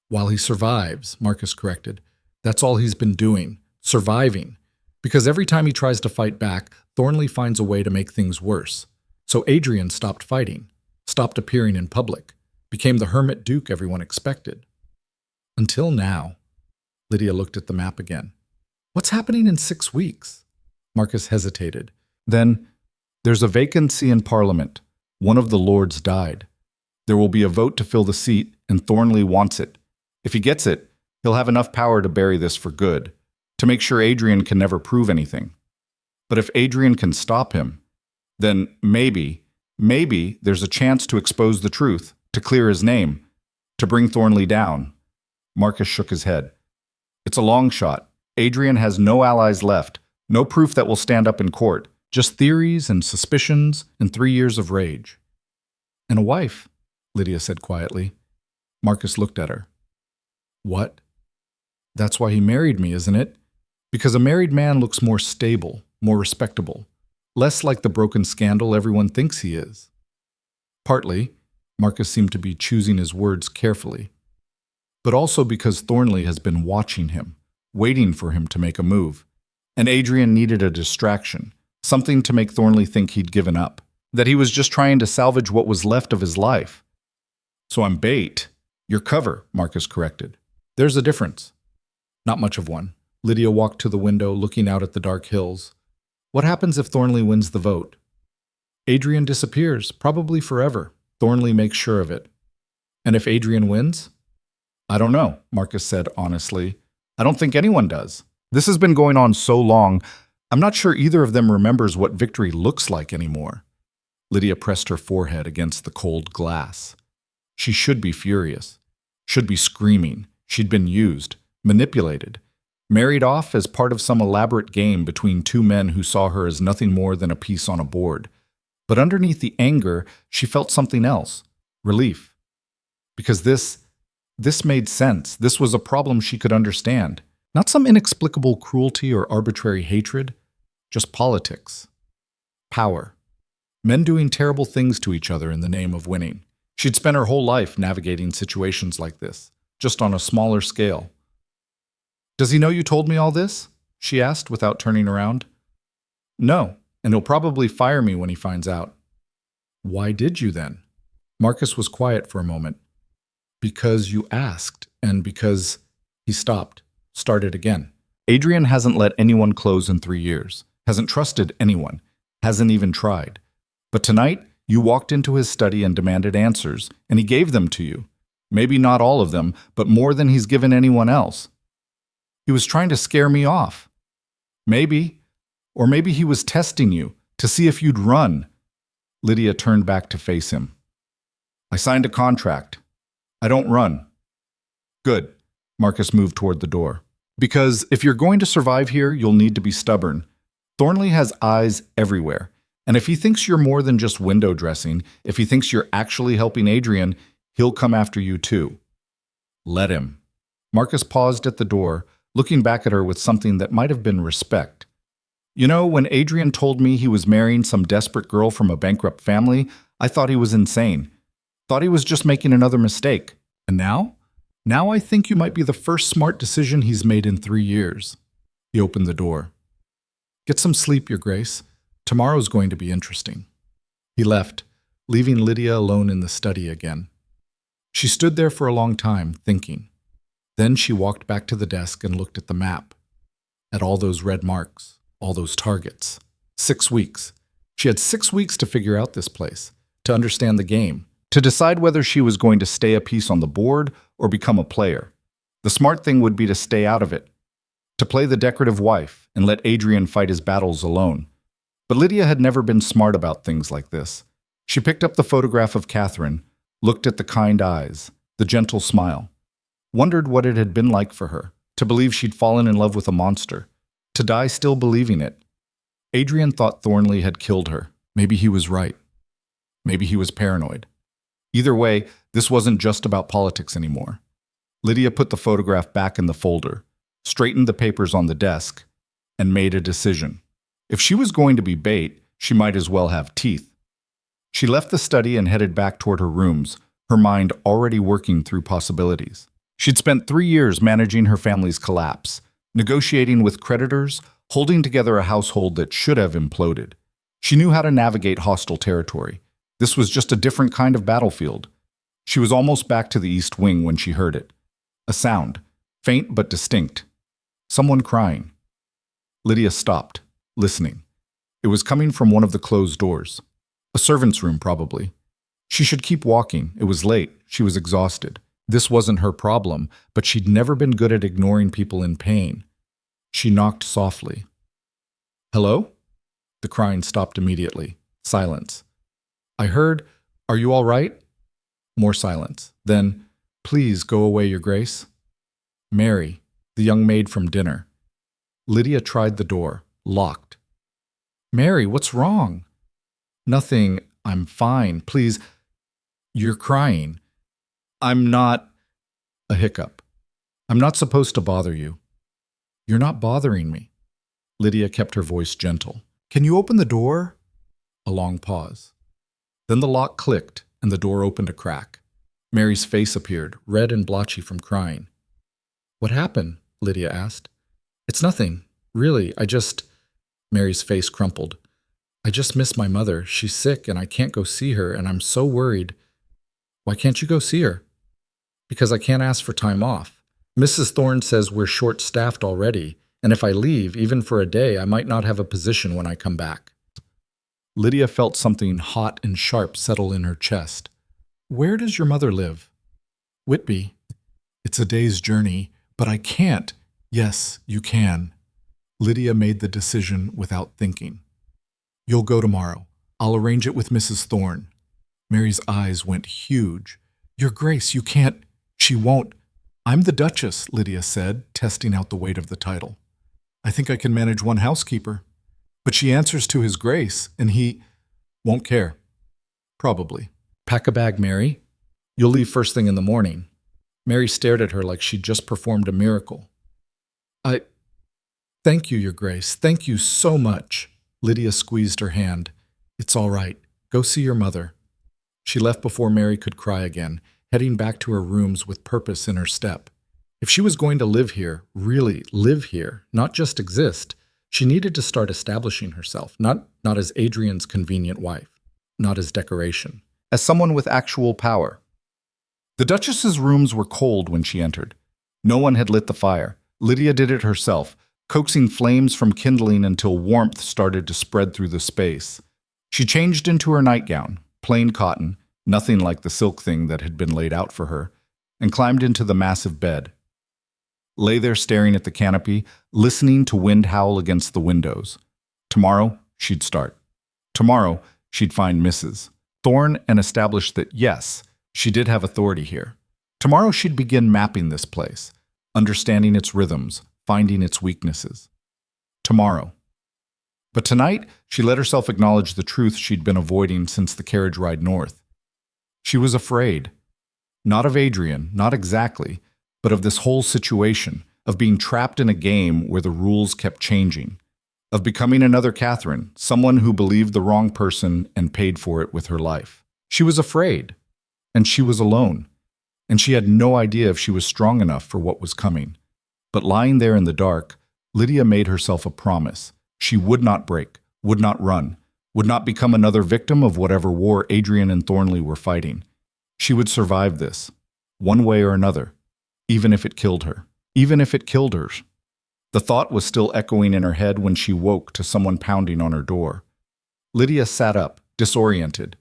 While he survives, Marcus corrected. That's all he's been doing, surviving. Because every time he tries to fight back, Thornley finds a way to make things worse. So Adrian stopped fighting, stopped appearing in public, became the hermit duke everyone expected. Until now. Lydia looked at the map again. What's happening in 6 weeks? Marcus hesitated. Then, there's a vacancy in Parliament. One of the lords died. There will be a vote to fill the seat, and Thornley wants it. If he gets it, he'll have enough power to bury this for good, to make sure Adrian can never prove anything. But if Adrian can stop him, then maybe there's a chance to expose the truth, to clear his name, to bring Thornley down. Marcus shook his head. It's a long shot. Adrian has no allies left, no proof that will stand up in court, just theories and suspicions and 3 years of rage. And a wife, Lydia said quietly. Marcus looked at her. What? That's why he married me, isn't it? Because a married man looks more stable, more respectable, less like the broken scandal everyone thinks he is. Partly, Marcus seemed to be choosing his words carefully, but also because Thornley has been watching him, waiting for him to make a move, and Adrian needed a distraction, something to make Thornley think he'd given up, that he was just trying to salvage what was left of his life. So I'm bait. You're cover, Marcus corrected. There's a difference. Not much of one. Lydia walked to the window, looking out at the dark hills. What happens if Thornley wins the vote? Adrian disappears, probably forever. Thornley makes sure of it. And if Adrian wins? I don't know, Marcus said honestly. I don't think anyone does. This has been going on so long, I'm not sure either of them remembers what victory looks like anymore. Lydia pressed her forehead against the cold glass. She should be furious, should be screaming. She'd been used, manipulated, married off as part of some elaborate game between two men who saw her as nothing more than a piece on a board. But underneath the anger, she felt something else, relief. Because this made sense. This was a problem she could understand. Not some inexplicable cruelty or arbitrary hatred, just politics. Power. Men doing terrible things to each other in the name of winning. She'd spent her whole life navigating situations like this, just on a smaller scale. Does he know you told me all this? She asked without turning around. No, and he'll probably fire me when he finds out. Why did you then? Marcus was quiet for a moment. Because you asked, and because... He stopped, started again. Adrian hasn't let anyone close in 3 years, hasn't trusted anyone, hasn't even tried. But tonight, you walked into his study and demanded answers, and he gave them to you. Maybe not all of them, but more than he's given anyone else. He was trying to scare me off. Maybe, or maybe he was testing you to see if you'd run. Lydia turned back to face him. I signed a contract. I don't run. Good. Marcus moved toward the door. Because if you're going to survive here, you'll need to be stubborn. Thornley has eyes everywhere. And if he thinks you're more than just window dressing, if he thinks you're actually helping Adrian, he'll come after you too. Let him. Marcus paused at the door, looking back at her with something that might have been respect. You know, when Adrian told me he was marrying some desperate girl from a bankrupt family, I thought he was insane. Thought he was just making another mistake. And now? Now I think you might be the first smart decision he's made in 3 years. He opened the door. Get some sleep, Your Grace. Tomorrow's going to be interesting. He left, leaving Lydia alone in the study again. She stood there for a long time, thinking. Then she walked back to the desk and looked at the map, at all those red marks, all those targets. 6 weeks. She had 6 weeks to figure out this place, to understand the game, to decide whether she was going to stay a piece on the board or become a player. The smart thing would be to stay out of it, to play the decorative wife and let Adrian fight his battles alone. But Lydia had never been smart about things like this. She picked up the photograph of Catherine, looked at the kind eyes, the gentle smile, wondered what it had been like for her, to believe she'd fallen in love with a monster, to die still believing it. Adrian thought Thornley had killed her. Maybe he was right. Maybe he was paranoid. Either way, this wasn't just about politics anymore. Lydia put the photograph back in the folder, straightened the papers on the desk, and made a decision. If she was going to be bait, she might as well have teeth. She left the study and headed back toward her rooms, her mind already working through possibilities. She'd spent 3 years managing her family's collapse, negotiating with creditors, holding together a household that should have imploded. She knew how to navigate hostile territory. This was just a different kind of battlefield. She was almost back to the East Wing when she heard it. A sound, faint but distinct. Someone crying. Lydia stopped, listening. It was coming from one of the closed doors. A servant's room, probably. She should keep walking. It was late. She was exhausted. This wasn't her problem, but she'd never been good at ignoring people in pain. She knocked softly. Hello? The crying stopped immediately. Silence. I heard, are you all right? More silence. Then, please go away, Your Grace. Mary, the young maid from dinner. Lydia tried the door, locked. Mary, what's wrong? Nothing, I'm fine, please. You're crying. I'm not. A hiccup. I'm not supposed to bother you. You're not bothering me. Lydia kept her voice gentle. Can you open the door? A long pause. Then the lock clicked, and the door opened a crack. Mary's face appeared, red and blotchy from crying. What happened? Lydia asked. It's nothing. Really, Mary's face crumpled. I just miss my mother. She's sick, and I can't go see her, and I'm so worried. Why can't you go see her? Because I can't ask for time off. Mrs. Thorne says we're short-staffed already, and if I leave, even for a day, I might not have a position when I come back. Lydia felt something hot and sharp settle in her chest. Where does your mother live? Whitby. It's a day's journey, but I can't. Yes, you can. Lydia made the decision without thinking. You'll go tomorrow. I'll arrange it with Mrs. Thorne. Mary's eyes went huge. Your Grace, you can't. She won't. I'm the Duchess, Lydia said, testing out the weight of the title. I think I can manage one housekeeper. But she answers to His Grace, and he won't care. Probably. Pack a bag, Mary. You'll leave first thing in the morning. Mary stared at her like she'd just performed a miracle. Thank you, Your Grace. Thank you so much. Lydia squeezed her hand. It's all right. Go see your mother. She left before Mary could cry again, heading back to her rooms with purpose in her step. If she was going to live here, really live here, not just exist, she needed to start establishing herself, not as Adrian's convenient wife, not as decoration, as someone with actual power. The Duchess's rooms were cold when she entered. No one had lit the fire. Lydia did it herself, coaxing flames from kindling until warmth started to spread through the space. She changed into her nightgown, plain cotton, nothing like the silk thing that had been laid out for her, and climbed into the massive bed. Lay there staring at the canopy, listening to wind howl against the windows. Tomorrow, she'd start. Tomorrow, she'd find Mrs. Thorne and establish that, yes, she did have authority here. Tomorrow she'd begin mapping this place, understanding its rhythms, finding its weaknesses. Tomorrow. But tonight, she let herself acknowledge the truth she'd been avoiding since the carriage ride north. She was afraid. Not of Adrian, not exactly, but of this whole situation, of being trapped in a game where the rules kept changing, of becoming another Catherine, someone who believed the wrong person and paid for it with her life. She was afraid, and she was alone, and she had no idea if she was strong enough for what was coming. But lying there in the dark, Lydia made herself a promise. She would not break, would not run, would not become another victim of whatever war Adrian and Thornley were fighting. She would survive this, one way or another, even if it killed her. Even if it killed her. The thought was still echoing in her head when she woke to someone pounding on her door. Lydia sat up, disoriented.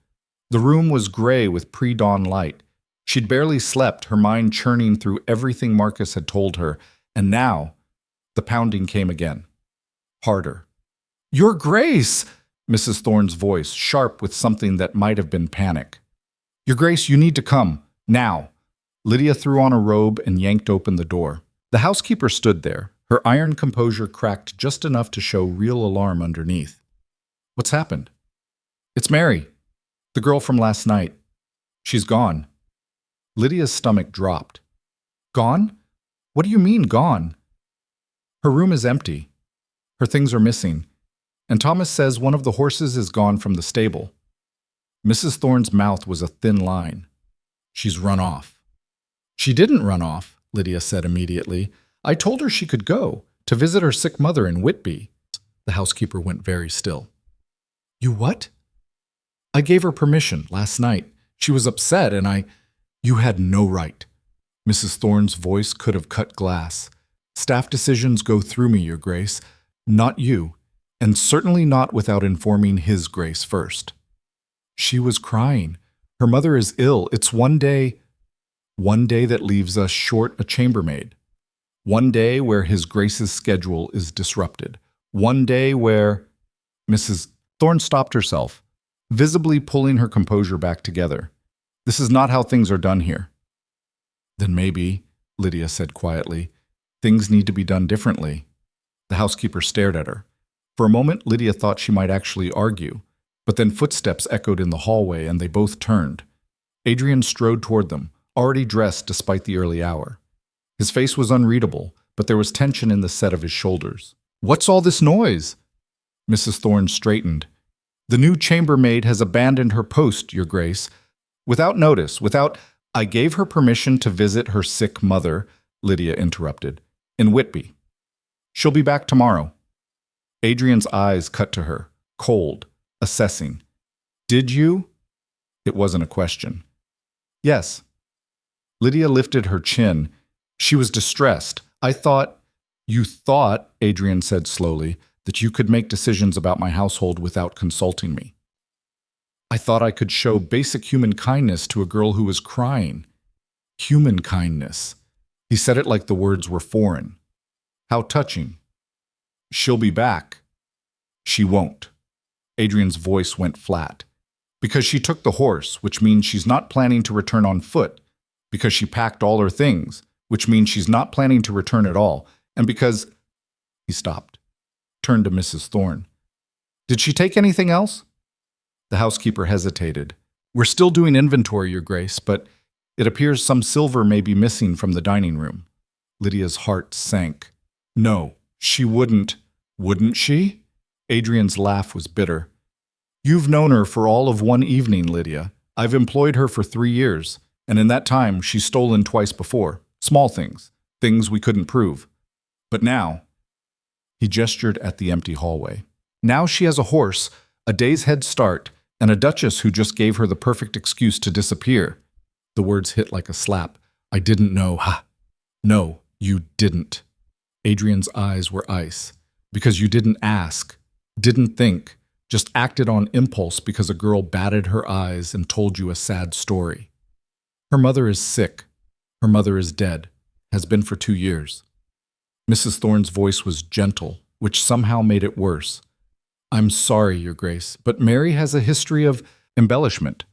The room was gray with pre-dawn light. She'd barely slept, her mind churning through everything Marcus had told her, and now the pounding came again. Harder. "Your Grace!" Mrs. Thorne's voice, sharp with something that might have been panic. "Your Grace, you need to come. Now." Lydia threw on a robe and yanked open the door. The housekeeper stood there, her iron composure cracked just enough to show real alarm underneath. "What's happened?" "It's Mary, the girl from last night. She's gone." Lydia's stomach dropped. "Gone? What do you mean, gone?" "Her room is empty. Her things are missing. And Thomas says one of the horses is gone from the stable." Mrs. Thorne's mouth was a thin line. "She's run off." "She didn't run off," Lydia said immediately. "I told her she could go, to visit her sick mother in Whitby." The housekeeper went very still. "You what?" "I gave her permission last night. She was upset and You had no right." Mrs. Thorne's voice could have cut glass. "Staff decisions go through me, Your Grace, not you, and certainly not without informing His Grace first." She was crying. "Her mother is ill. It's one day that leaves us short a chambermaid. One day where His Grace's schedule is disrupted. One day where—" Mrs. Thorne stopped herself, visibly pulling her composure back together. "This is not how things are done here." "Then maybe," Lydia said quietly, "things need to be done differently." The housekeeper stared at her. For a moment, Lydia thought she might actually argue, but then footsteps echoed in the hallway and they both turned. Adrian strode toward them, already dressed despite the early hour. His face was unreadable, but there was tension in the set of his shoulders. "What's all this noise?" Mrs. Thorne straightened. "The new chambermaid has abandoned her post, Your Grace. Without notice, I gave her permission to visit her sick mother," Lydia interrupted, "in Whitby. She'll be back tomorrow." Adrian's eyes cut to her, cold, assessing. "Did you?" It wasn't a question. "Yes." Lydia lifted her chin. She was distressed. You thought, Adrian said slowly, "that you could make decisions about my household without consulting me." "I thought I could show basic human kindness to a girl who was crying." Human kindness. He said it like the words were foreign. "How touching." "She'll be back." "She won't." Adrian's voice went flat. "Because she took the horse, which means she's not planning to return on foot. Because she packed all her things, which means she's not planning to return at all. And because—" He stopped, turned to Mrs. Thorne. "Did she take anything else?" The housekeeper hesitated. "We're still doing inventory, Your Grace, but it appears some silver may be missing from the dining room." Lydia's heart sank. "No, she wouldn't." "Wouldn't she?" Adrian's laugh was bitter. "You've known her for all of one evening, Lydia. I've employed her for 3 years, and in that time she's stolen twice before. Small things, things we couldn't prove. But now—" He gestured at the empty hallway. "Now she has a horse, a day's head start, and a duchess who just gave her the perfect excuse to disappear." The words hit like a slap. "I didn't know." "Ha! No, you didn't." Adrian's eyes were ice. Because you didn't ask, didn't think, just acted on impulse because a girl batted her eyes and told you a sad story. Her mother is sick. Her mother is dead. Has been for 2 years. Mrs. Thorne's voice was gentle, which somehow made it worse. I'm sorry, Your Grace, but Mary has a history of embellishment.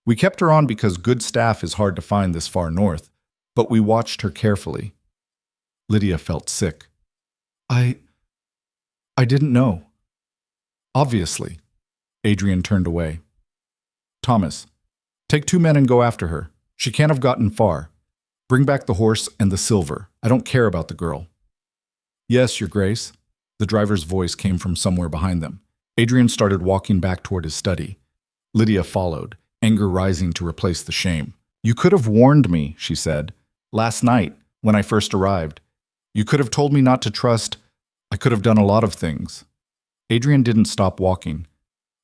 We kept her on because good staff is hard to find this far north, but we watched her carefully. Lydia felt sick. I didn't know. Obviously. Adrian turned away. Thomas, take 2 men and go after her. She can't have gotten far. Bring back the horse and the silver. I don't care about the girl. Yes, Your Grace. The driver's voice came from somewhere behind them. Adrian started walking back toward his study. Lydia followed, anger rising to replace the shame. You could have warned me, she said. Last night, when I first arrived. You could have told me not to trust. I could have done a lot of things. Adrian didn't stop walking.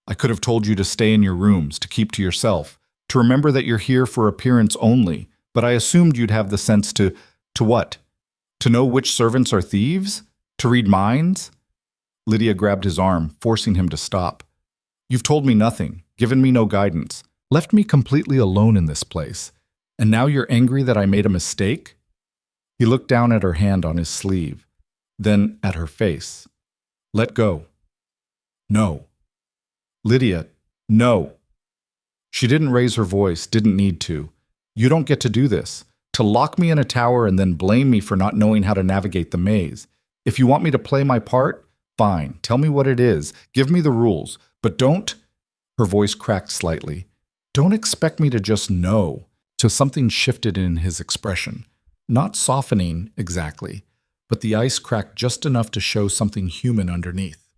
I could have told you to stay in your rooms, to keep to yourself, to remember that you're here for appearance only, but I assumed you'd have the sense to what? To know which servants are thieves? To read minds? Lydia grabbed his arm, forcing him to stop. You've told me nothing, given me no guidance, left me completely alone in this place, and now you're angry that I made a mistake? He looked down at her hand on his sleeve, then at her face. Let go. No. Lydia, no. She didn't raise her voice, didn't need to. You don't get to do this, to lock me in a tower and then blame me for not knowing how to navigate the maze. If you want me to play my part, fine, tell me what it is, give me the rules, but don't, her voice cracked slightly, don't expect me to just know. So something shifted in his expression, not softening exactly, but the ice cracked just enough to show something human underneath.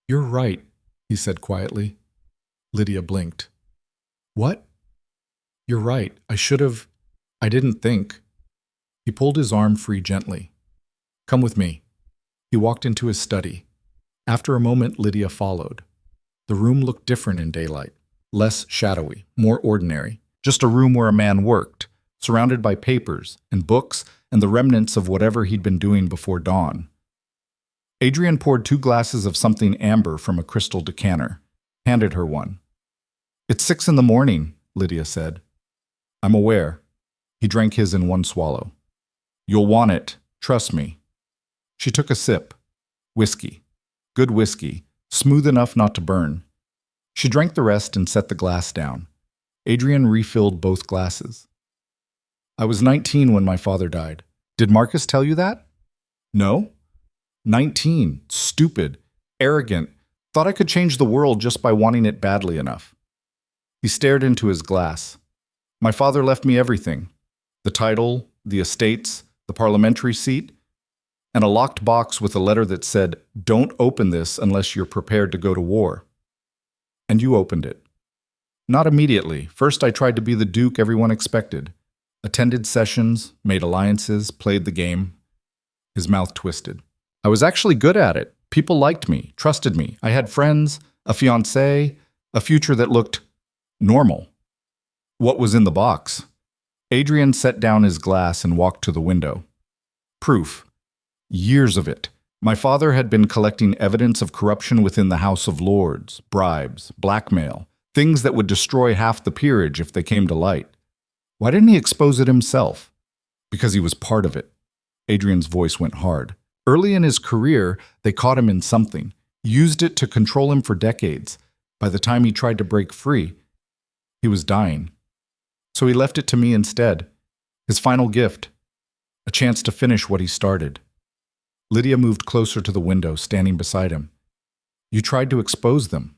You're right, he said quietly. Lydia blinked. What? You're right, I didn't think. He pulled his arm free gently. Come with me. He walked into his study. After a moment, Lydia followed. The room looked different in daylight, less shadowy, more ordinary. Just a room where a man worked, surrounded by papers and books and the remnants of whatever he'd been doing before dawn. Adrian poured 2 glasses of something amber from a crystal decanter, handed her one. It's 6 a.m, Lydia said. I'm aware. He drank his in one swallow. You'll want it, trust me. She took a sip. Whiskey. Good whiskey, smooth enough not to burn. She drank the rest and set the glass down. Adrian refilled both glasses. I was 19 when my father died. Did Marcus tell you that? No? 19, stupid, arrogant, thought I could change the world just by wanting it badly enough. He stared into his glass. My father left me everything. The title, the estates, the parliamentary seat, and a locked box with a letter that said, don't open this unless you're prepared to go to war. And you opened it. Not immediately. First I tried to be the duke everyone expected. Attended sessions, made alliances, played the game. His mouth twisted. I was actually good at it. People liked me, trusted me. I had friends, a fiancé, a future that looked normal. What was in the box? Adrian set down his glass and walked to the window. Proof. Years of it. My father had been collecting evidence of corruption within the House of Lords, bribes, blackmail, things that would destroy half the peerage if they came to light. Why didn't he expose it himself? Because he was part of it. Adrian's voice went hard. Early in his career, they caught him in something, used it to control him for decades. By the time he tried to break free, he was dying. So he left it to me instead. His final gift. A chance to finish what he started. Lydia moved closer to the window, standing beside him. You tried to expose them.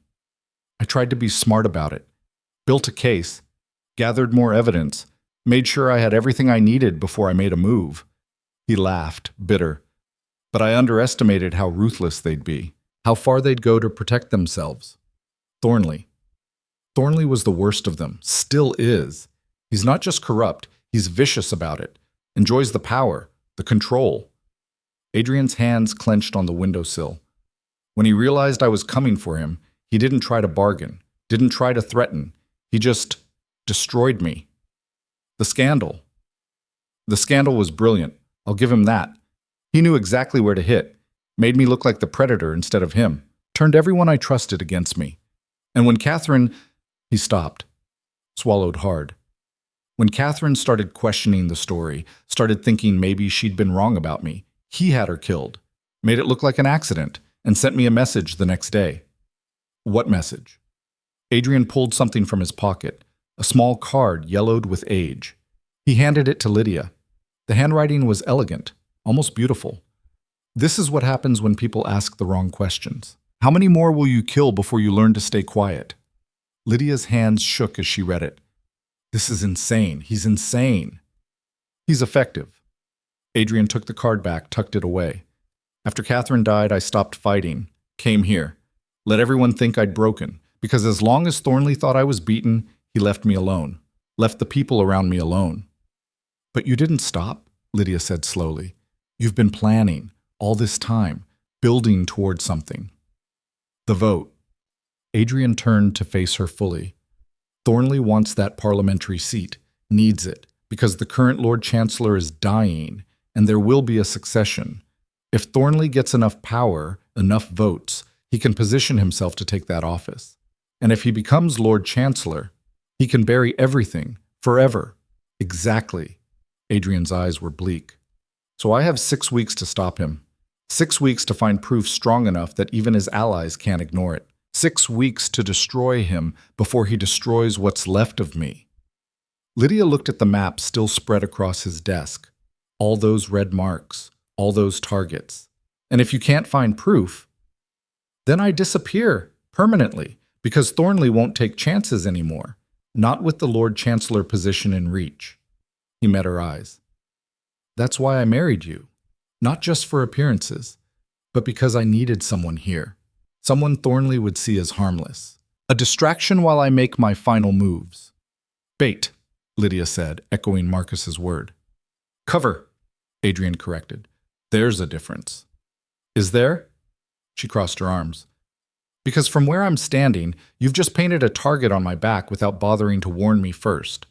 I tried to be smart about it. Built a case. Gathered more evidence. Made sure I had everything I needed before I made a move. He laughed, bitter. But I underestimated how ruthless they'd be. How far they'd go to protect themselves. Thornley. Thornley was the worst of them. Still is. He's not just corrupt. He's vicious about it. Enjoys the power. The control. Adrian's hands clenched on the windowsill. When he realized I was coming for him, he didn't try to bargain, didn't try to threaten. He just destroyed me. The scandal. The scandal was brilliant. I'll give him that. He knew exactly where to hit, made me look like the predator instead of him, turned everyone I trusted against me. And when Catherine... He stopped, swallowed hard. When Catherine started questioning the story, started thinking maybe she'd been wrong about me, he had her killed, made it look like an accident, and sent me a message the next day. What message? Adrian pulled something from his pocket, a small card yellowed with age. He handed it to Lydia. The handwriting was elegant, almost beautiful. This is what happens when people ask the wrong questions. How many more will you kill before you learn to stay quiet? Lydia's hands shook as she read it. This is insane. He's insane. He's effective. Adrian took the card back, tucked it away. After Catherine died, I stopped fighting, came here, let everyone think I'd broken, because as long as Thornley thought I was beaten, he left me alone, left the people around me alone. But you didn't stop, Lydia said slowly. You've been planning, all this time, building toward something. The vote. Adrian turned to face her fully. Thornley wants that parliamentary seat, needs it, because the current Lord Chancellor is dying, and there will be a succession. If Thornley gets enough power, enough votes, he can position himself to take that office. And if he becomes Lord Chancellor, he can bury everything, forever. Exactly. Adrian's eyes were bleak. So I have 6 weeks to stop him. 6 weeks to find proof strong enough that even his allies can't ignore it. 6 weeks to destroy him before he destroys what's left of me. Lydia looked at the map still spread across his desk. All those red marks, all those targets. And if you can't find proof, then I disappear permanently, because Thornley won't take chances anymore, not with the Lord Chancellor position in reach. He met her eyes. That's why I married you, not just for appearances, but because I needed someone here. Someone Thornley would see as harmless. A distraction while I make my final moves. Bait, Lydia said, echoing Marcus's word. Cover, Adrian corrected. There's a difference. Is there? She crossed her arms. Because from where I'm standing, you've just painted a target on my back without bothering to warn me first.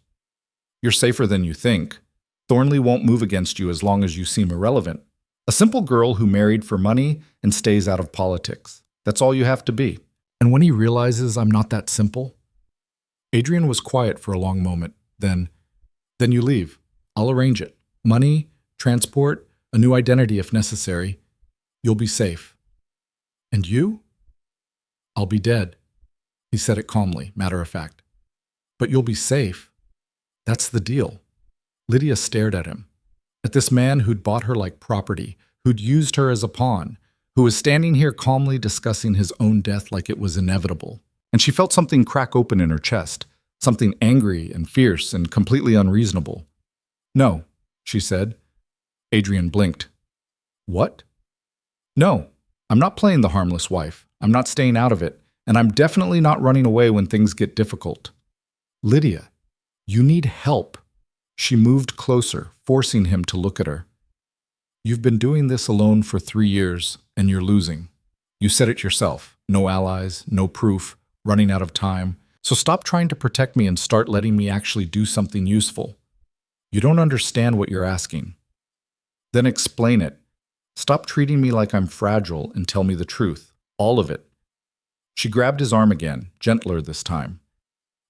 You're safer than you think. Thornley won't move against you as long as you seem irrelevant. A simple girl who married for money and stays out of politics. That's all you have to be. And when he realizes I'm not that simple? Adrian was quiet for a long moment. Then you leave. I'll arrange it. Money, transport, a new identity if necessary. You'll be safe. And you? I'll be dead. He said it calmly, matter of fact. But you'll be safe. That's the deal. Lydia stared at him. At this man who'd bought her like property, who'd used her as a pawn, who was standing here calmly discussing his own death like it was inevitable. And she felt something crack open in her chest, something angry and fierce and completely unreasonable. No, she said. Adrian blinked. What? No, I'm not playing the harmless wife. I'm not staying out of it, and I'm definitely not running away when things get difficult. Lydia, you need help. She moved closer, forcing him to look at her. You've been doing this alone for 3 years, and you're losing. You said it yourself. No allies, no proof, running out of time. So stop trying to protect me and start letting me actually do something useful. You don't understand what you're asking. Then explain it. Stop treating me like I'm fragile and tell me the truth. All of it. She grabbed his arm again, gentler this time.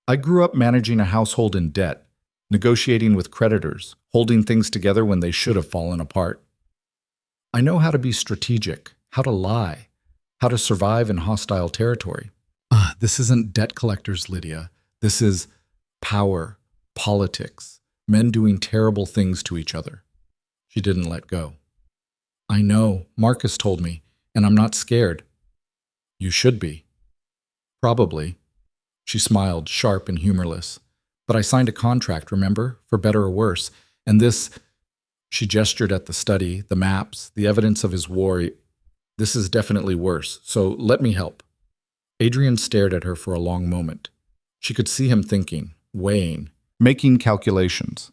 I grew up managing a household in debt, negotiating with creditors, holding things together when they should have fallen apart. I know how to be strategic, how to lie, how to survive in hostile territory. This isn't debt collectors, Lydia. This is power, politics, men doing terrible things to each other. She didn't let go. I know, Marcus told me, and I'm not scared. You should be. Probably. She smiled, sharp and humorless. But I signed a contract, remember? For better or worse. And this... She gestured at the study, the maps, the evidence of his war. This is definitely worse, so let me help. Adrian stared at her for a long moment. She could see him thinking, weighing, making calculations.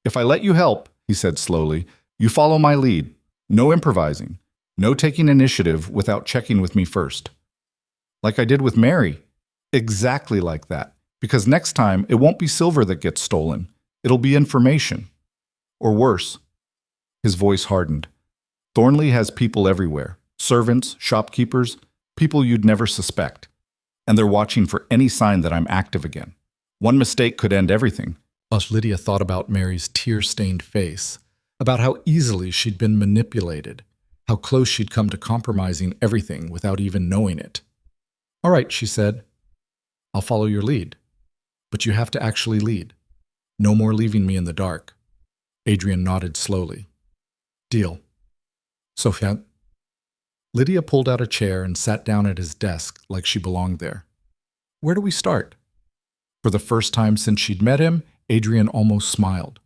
If I let you help, he said slowly, you follow my lead. No improvising. No taking initiative without checking with me first. Like I did with Mary. Exactly like that. Because next time, it won't be silver that gets stolen. It'll be information. Or worse. His voice hardened. Thornley has people everywhere. Servants, shopkeepers, people you'd never suspect. And they're watching for any sign that I'm active again. One mistake could end everything. As Lydia thought about Mary's tear-stained face, about how easily she'd been manipulated, how close she'd come to compromising everything without even knowing it. "All right," she said. "I'll follow your lead. But you have to actually lead. No more leaving me in the dark." Adrian nodded slowly. "Deal." "Sophia." Lydia pulled out a chair and sat down at his desk like she belonged there. "Where do we start?" For the first time since she'd met him, Adrian almost smiled.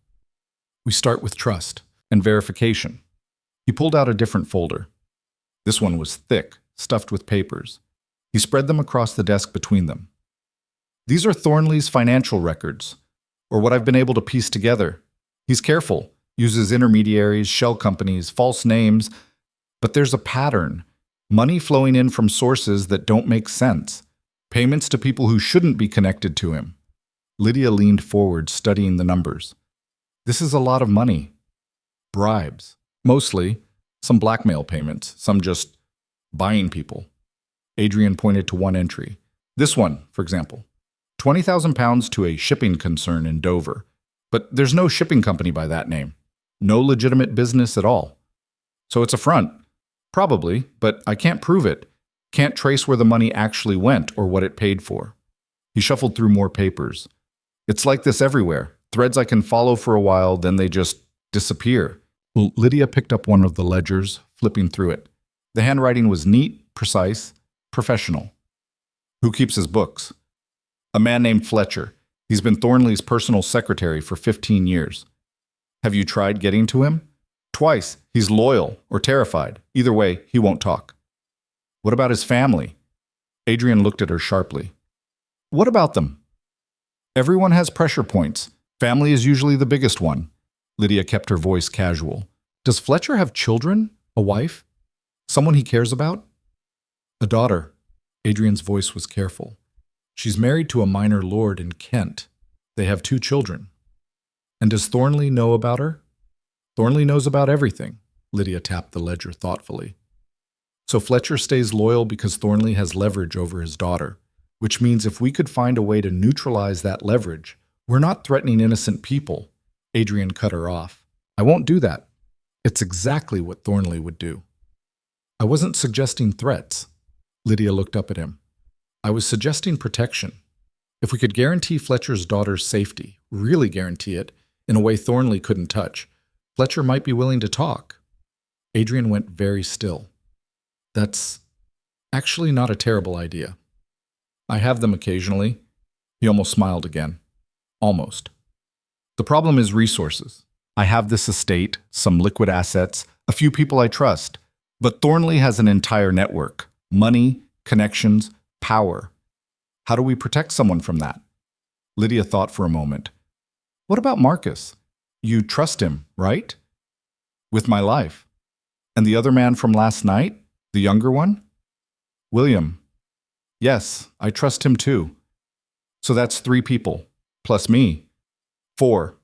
"We start with trust and verification." He pulled out a different folder. This one was thick, stuffed with papers. He spread them across the desk between them. "These are Thornley's financial records, or what I've been able to piece together. He's careful, uses intermediaries, shell companies, false names, but there's a pattern. Money flowing in from sources that don't make sense. Payments to people who shouldn't be connected to him." Lydia leaned forward, studying the numbers. "This is a lot of money. Bribes. Mostly. Some blackmail payments. Some just buying people." Adrian pointed to one entry. "This one, for example. £20,000 to a shipping concern in Dover. But there's no shipping company by that name. No legitimate business at all. So it's a front. Probably, but I can't prove it. Can't trace where the money actually went or what it paid for." He shuffled through more papers. "It's like this everywhere. Threads I can follow for a while, then they just disappear." Lydia picked up one of the ledgers, flipping through it. The handwriting was neat, precise, professional. "Who keeps his books?" "A man named Fletcher. He's been Thornley's personal secretary for 15 years. "Have you tried getting to him?" "Twice. He's loyal or terrified. Either way, he won't talk." "What about his family?" Adrian looked at her sharply. "What about them?" "Everyone has pressure points. Family is usually the biggest one." Lydia kept her voice casual. "Does Fletcher have children? A wife? Someone he cares about?" "A daughter." Adrian's voice was careful. "She's married to a minor lord in Kent. They have 2 children." "And does Thornley know about her?" "Thornley knows about everything." Lydia tapped the ledger thoughtfully. "So Fletcher stays loyal because Thornley has leverage over his daughter, which means if we could find a way to neutralize that leverage, we're not threatening innocent people." Adrian cut her off. "I won't do that. It's exactly what Thornley would do." "I wasn't suggesting threats." Lydia looked up at him. "I was suggesting protection. If we could guarantee Fletcher's daughter's safety, really guarantee it, in a way Thornley couldn't touch, Fletcher might be willing to talk." Adrian went very still. "That's actually not a terrible idea. I have them occasionally." He almost smiled again. "Almost. The problem is resources. I have this estate, some liquid assets, a few people I trust, but Thornley has an entire network. Money, connections, power. How do we protect someone from that?" Lydia thought for a moment. "What about Marcus? You trust him, right?" "With my life." "And the other man from last night? The younger one?" "William." "Yes, I trust him too." "So that's 3 people, plus me. 4.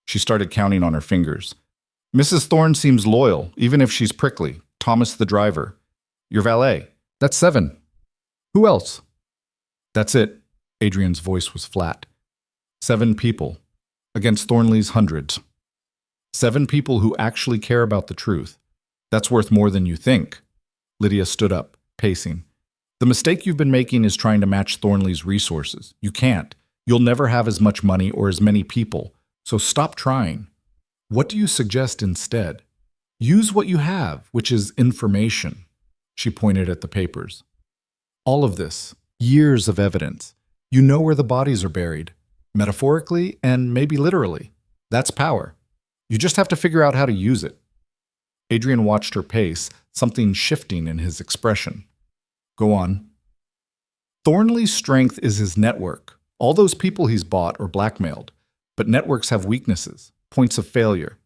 She started counting on her fingers. "Mrs. Thorne seems loyal, even if she's prickly. Thomas the driver. Your valet. That's 7. Who else?" "That's it." Adrian's voice was flat. 7 people. Against Thornley's hundreds. 7 people who actually care about the truth. That's worth more than you think." Lydia stood up, pacing. "The mistake you've been making is trying to match Thornley's resources. You can't. You'll never have as much money or as many people. So stop trying. What do you suggest instead? Use what you have, which is information." She pointed at the papers. "All of this. Years of evidence. You know where the bodies are buried. Metaphorically and maybe literally. That's power. You just have to figure out how to use it." Adrian watched her pace, something shifting in his expression. "Go on." "Thornley's strength is his network. All those people he's bought or blackmailed. But networks have weaknesses, points of failure.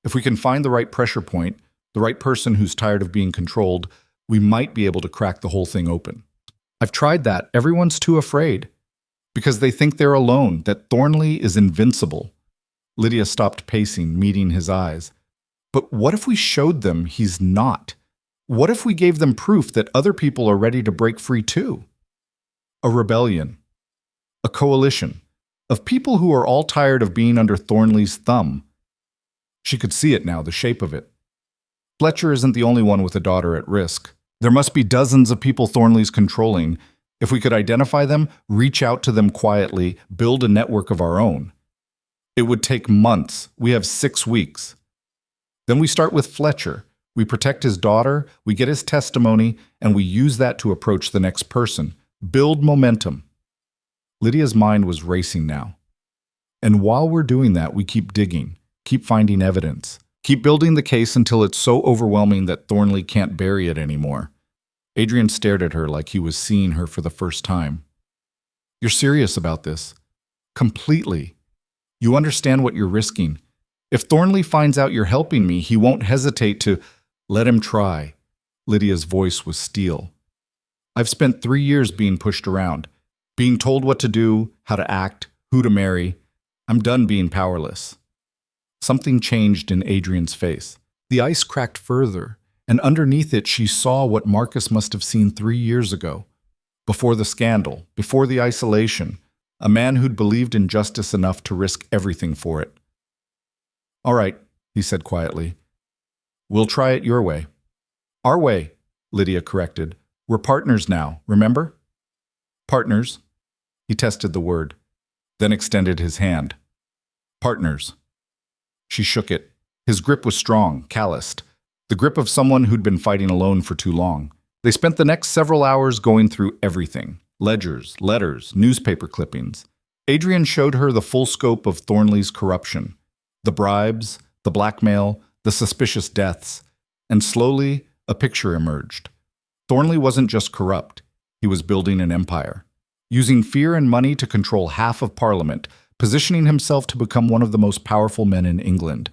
If we can find the right pressure point, the right person who's tired of being controlled, we might be able to crack the whole thing open. I've tried that. Everyone's too afraid. Because they think they're alone, that Thornley is invincible." Lydia stopped pacing, meeting his eyes. But what if we showed them he's not? What if we gave them proof that other people are ready to break free too? A rebellion, a coalition of people who are all tired of being under Thornley's thumb. She could see it now, the shape of it. Fletcher isn't the only one with a daughter at risk. There must be dozens of people Thornley's controlling. If we could identify them, reach out to them quietly, build a network of our own. It would take months. We have 6 weeks. Then we start with Fletcher. We protect his daughter, we get his testimony, and we use that to approach the next person. Build momentum. Lydia's mind was racing now. And while we're doing that, we keep digging, keep finding evidence, keep building the case until it's so overwhelming that Thornley can't bury it anymore. Adrian stared at her like he was seeing her for the first time. You're serious about this? Completely. You understand what you're risking. If Thornley finds out you're helping me, he won't hesitate to let him try. Lydia's voice was steel. I've spent 3 years being pushed around, being told what to do, how to act, who to marry. I'm done being powerless. Something changed in Adrian's face. The ice cracked further, and underneath it she saw what Marcus must have seen 3 years ago. Before the scandal, before the isolation, a man who'd believed in justice enough to risk everything for it. All right, he said quietly. We'll try it your way. Our way, Lydia corrected. We're partners now, remember? Partners. He tested the word, then extended his hand. Partners. She shook it. His grip was strong, calloused, the grip of someone who'd been fighting alone for too long. They spent the next several hours going through everything. Ledgers, letters, newspaper clippings. Adrian showed her the full scope of Thornley's corruption. The bribes, the blackmail, the suspicious deaths. And slowly, a picture emerged. Thornley wasn't just corrupt. He was building an empire. Using fear and money to control half of Parliament, positioning himself to become one of the most powerful men in England.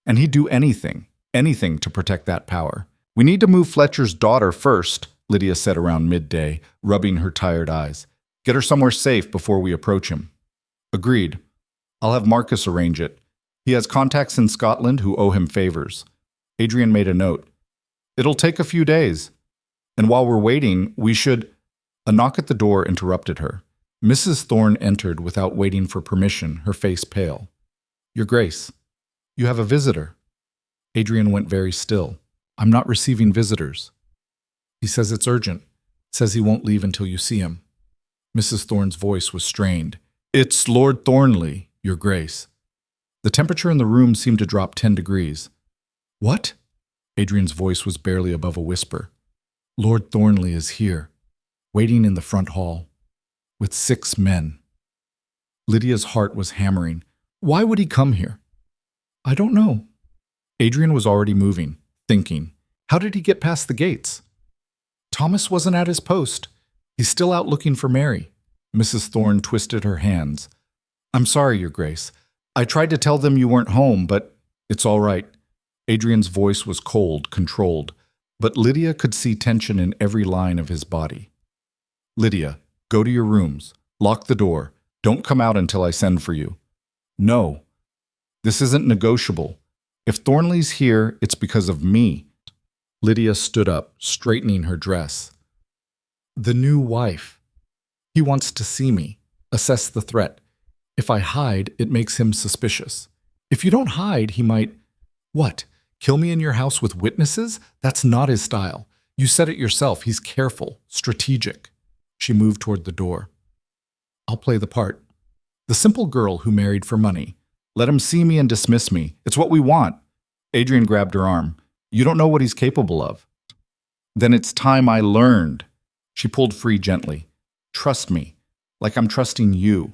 And he'd do anything to protect that power. We need to move Fletcher's daughter first, Lydia said around midday, rubbing her tired eyes. Get her somewhere safe before we approach him. Agreed. I'll have Marcus arrange it. He has contacts in Scotland who owe him favors. Adrian made a note. It'll take a few days. And while we're waiting, we should... A knock at the door interrupted her. Mrs. Thorne entered without waiting for permission, her face pale. Your Grace, you have a visitor. Adrian went very still. I'm not receiving visitors. He says it's urgent. Says he won't leave until you see him. Mrs. Thorne's voice was strained. It's Lord Thornley, Your Grace. The temperature in the room seemed to drop 10 degrees. What? Adrian's voice was barely above a whisper. Lord Thornley is here, waiting in the front hall, with 6 men. Lydia's heart was hammering. Why would he come here? I don't know. Adrian was already moving, thinking. How did he get past the gates? Thomas wasn't at his post. He's still out looking for Mary. Mrs. Thorne twisted her hands. I'm sorry, Your Grace. I tried to tell them you weren't home, but it's all right. Adrian's voice was cold, controlled, but Lydia could see tension in every line of his body. Lydia, go to your rooms. Lock the door. Don't come out until I send for you. No. This isn't negotiable. If Thornley's here, it's because of me. Lydia stood up, straightening her dress. The new wife. He wants to see me, assess the threat. If I hide, it makes him suspicious. If you don't hide, he might... What? Kill me in your house with witnesses? That's not his style. You said it yourself. He's careful, strategic. She moved toward the door. I'll play the part. The simple girl who married for money. Let him see me and dismiss me. It's what we want. Adrian grabbed her arm. You don't know what he's capable of. Then it's time I learned. She pulled free gently. Trust me, like I'm trusting you.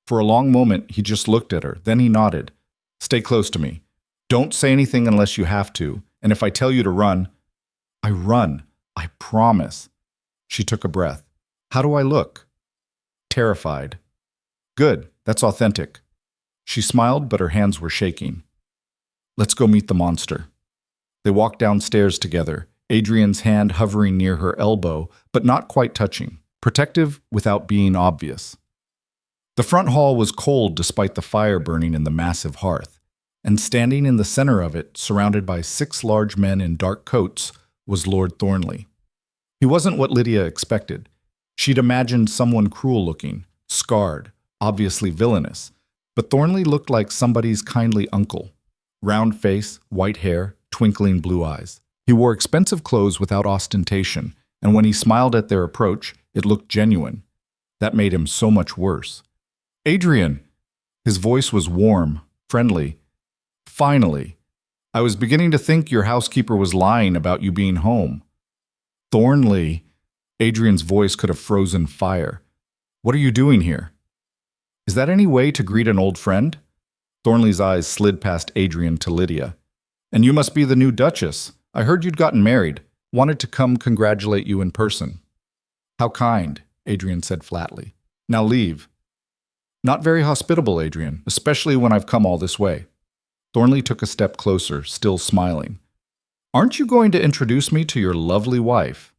For a long moment, he just looked at her. Then he nodded. Stay close to me. Don't say anything unless you have to. And if I tell you to run, I run. I promise. She took a breath. How do I look? Terrified. Good. That's authentic. She smiled, but her hands were shaking. Let's go meet the monster. They walked downstairs together, Adrian's hand hovering near her elbow, but not quite touching, protective without being obvious. The front hall was cold despite the fire burning in the massive hearth. and standing in the center of it, surrounded by 6 large men in dark coats, was Lord Thornley. He wasn't what Lydia expected. She'd imagined someone cruel-looking, scarred, obviously villainous, but Thornley looked like somebody's kindly uncle. Round face, white hair, twinkling blue eyes. He wore expensive clothes without ostentation, and when he smiled at their approach, it looked genuine. That made him so much worse. "Adrian!" His voice was warm, friendly. "Finally! I was beginning to think your housekeeper was lying about you being home." "Thornley!" Adrian's voice could have frozen fire. "What are you doing here?" "Is that any way to greet an old friend?" Thornley's eyes slid past Adrian to Lydia. "And you must be the new Duchess. I heard you'd gotten married. Wanted to come congratulate you in person." "How kind," Adrian said flatly. "Now leave." "Not very hospitable, Adrian, especially when I've come all this way." Thornley took a step closer, still smiling. "Aren't you going to introduce me to your lovely wife?"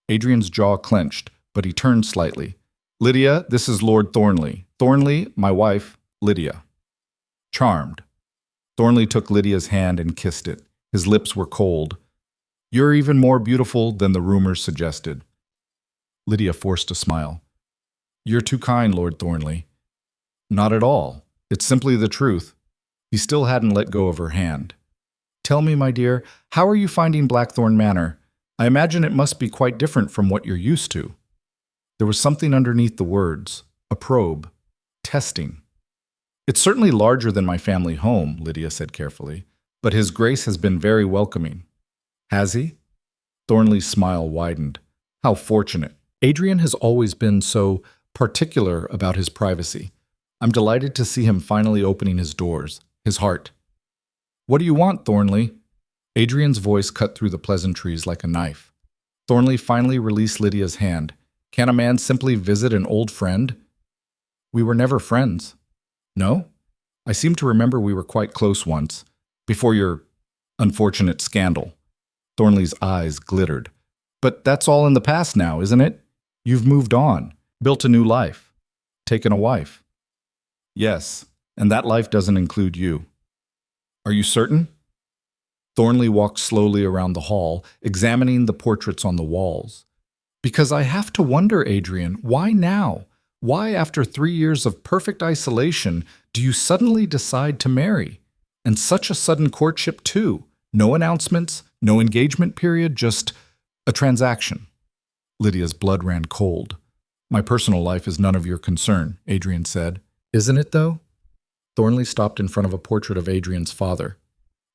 Adrian's jaw clenched, but he turned slightly. "Lydia, this is Lord Thornley. Thornley, my wife, Lydia." "Charmed." Thornley took Lydia's hand and kissed it. His lips were cold. "You're even more beautiful than the rumors suggested." Lydia forced a smile. "You're too kind, Lord Thornley." "Not at all. It's simply the truth." He still hadn't let go of her hand. "Tell me, my dear, how are you finding Blackthorn Manor? I imagine it must be quite different from what you're used to." There was something underneath the words, a probe, testing. "It's certainly larger than my family home," Lydia said carefully, "but His Grace has been very welcoming." "Has he?" Thornley's smile widened. "How fortunate. Adrian has always been so particular about his privacy. I'm delighted to see him finally opening his doors, his heart." "What do you want, Thornley?" Adrian's voice cut through the pleasantries like a knife. Thornley finally released Lydia's hand. "Can a man simply visit an old friend?" "We were never friends." "No? I seem to remember we were quite close once, before your unfortunate scandal." Thornley's eyes glittered. "But that's all in the past now, isn't it? You've moved on, built a new life, taken a wife." "Yes, and that life doesn't include you." "Are you certain?" Thornley walked slowly around the hall, examining the portraits on the walls. "Because I have to wonder, Adrian, why now? Why, after 3 years of perfect isolation, do you suddenly decide to marry? And such a sudden courtship, too. No announcements, no engagement period, just a transaction." Lydia's blood ran cold. "My personal life is none of your concern," Adrian said. "Isn't it, though?" Thornley stopped in front of a portrait of Adrian's father.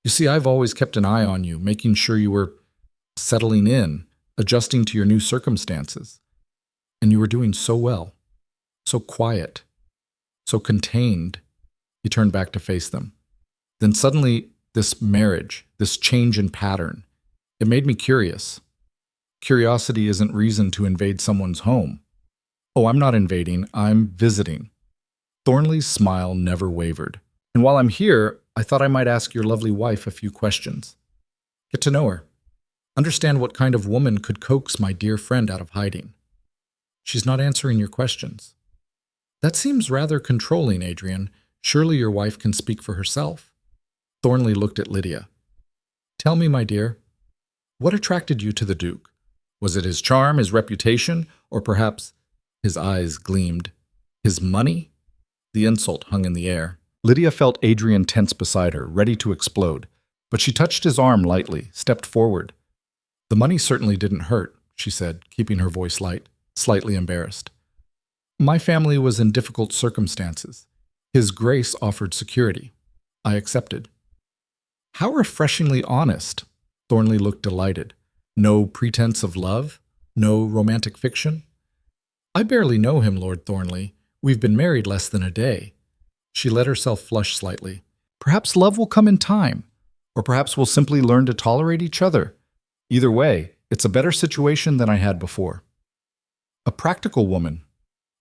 "You see, I've always kept an eye on you, making sure you were settling in, adjusting to your new circumstances. And you were doing so well, so quiet, so contained." He turned back to face them. "Then suddenly, this marriage, this change in pattern, it made me curious. Curiosity isn't reason to invade someone's home." "Oh, I'm not invading, I'm visiting." Thornley's smile never wavered. "And while I'm here, I thought I might ask your lovely wife a few questions. Get to know her. Understand what kind of woman could coax my dear friend out of hiding." "She's not answering your questions." "That seems rather controlling, Adrian. Surely your wife can speak for herself." Thornley looked at Lydia. "Tell me, my dear, what attracted you to the Duke? Was it his charm, his reputation, or perhaps," his eyes gleamed, "his money?" The insult hung in the air. Lydia felt Adrian tense beside her, ready to explode, but she touched his arm lightly, stepped forward. "The money certainly didn't hurt," she said, keeping her voice light, slightly embarrassed. "My family was in difficult circumstances. His Grace offered security. I accepted." "How refreshingly honest." Thornley looked delighted. "No pretense of love? No romantic fiction?" "I barely know him, Lord Thornley. We've been married less than a day." She let herself flush slightly. "Perhaps love will come in time, or perhaps we'll simply learn to tolerate each other. Either way, it's a better situation than I had before." "A practical woman.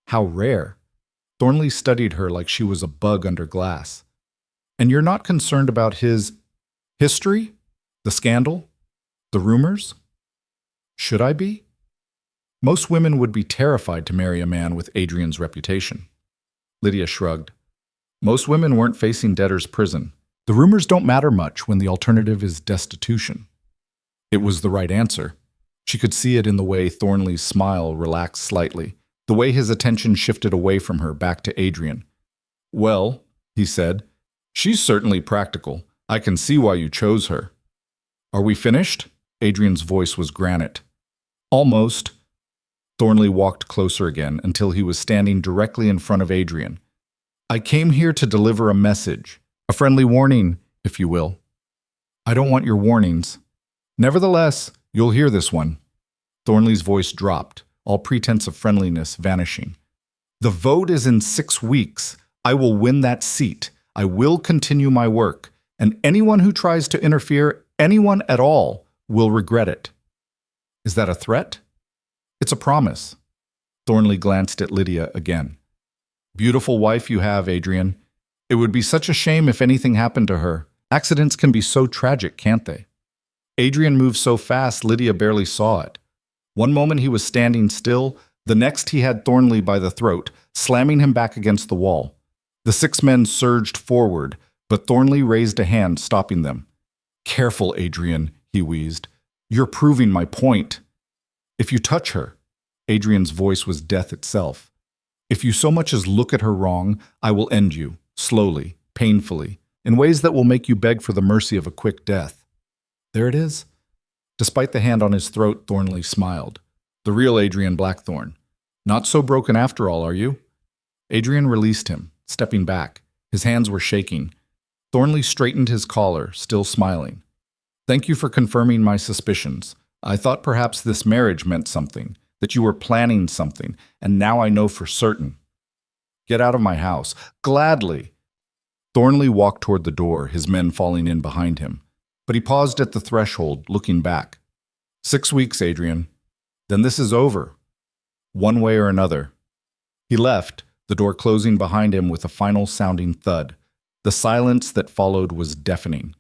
How rare." Thornley studied her like she was a bug under glass. "And you're not concerned about his history? The scandal? The rumors?" "Should I be?" "Most women would be terrified to marry a man with Adrian's reputation." Lydia shrugged. "Most women weren't facing debtor's prison. The rumors don't matter much when the alternative is destitution. It was the right answer. She could see it in the way Thornley's smile relaxed slightly, the way his attention shifted away from her back to Adrian. "Well," he said, "she's certainly practical. I can see why you chose her." "Are we finished?" Adrian's voice was granite. "Almost." Thornley walked closer again until he was standing directly in front of Adrian. "I came here to deliver a message, a friendly warning, if you will." "I don't want your warnings." "Nevertheless, you'll hear this one." Thornley's voice dropped, all pretense of friendliness vanishing. "The vote is in 6 weeks. I will win that seat. I will continue my work, and anyone who tries to interfere, anyone at all, will regret it." "Is that a threat?" "It's a promise." Thornley glanced at Lydia again. "Beautiful wife you have, Adrian. It would be such a shame if anything happened to her. Accidents can be so tragic, can't they?" Adrian moved so fast Lydia barely saw it. One moment he was standing still, the next he had Thornley by the throat, slamming him back against the wall. The 6 men surged forward, but Thornley raised a hand, stopping them. "Careful, Adrian," he wheezed. "You're proving my point. If you touch her," Adrian's voice was death itself, "if you so much as look at her wrong, I will end you, slowly, painfully, in ways that will make you beg for the mercy of a quick death." "There it is." Despite the hand on his throat, Thornley smiled. The real Adrian Blackthorne. "Not so broken after all, are you?" Adrian released him, stepping back. His hands were shaking. Thornley straightened his collar, still smiling. "Thank you for confirming my suspicions. I thought perhaps this marriage meant something, that you were planning something, and now I know for certain." "Get out of my house." "Gladly." Thornley walked toward the door, his men falling in behind him. But he paused at the threshold, looking back. 6 weeks, Adrian. Then this is over. One way or another. He left, the door closing behind him with a final sounding thud. The silence that followed was deafening.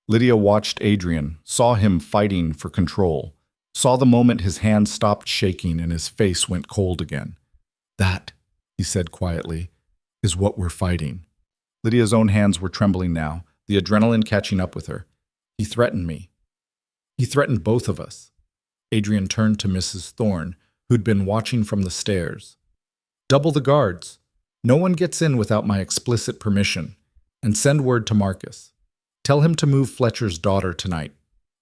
Lydia watched Adrian, saw him fighting for control, saw the moment his hands stopped shaking and his face went cold again. "That," he said quietly, "is what we're fighting." Lydia's own hands were trembling now, the adrenaline catching up with her. "He threatened me. He threatened both of us." Adrian turned to Mrs. Thorne, who'd been watching from the stairs. "Double the guards. No one gets in without my explicit permission. And send word to Marcus. Tell him to move Fletcher's daughter tonight.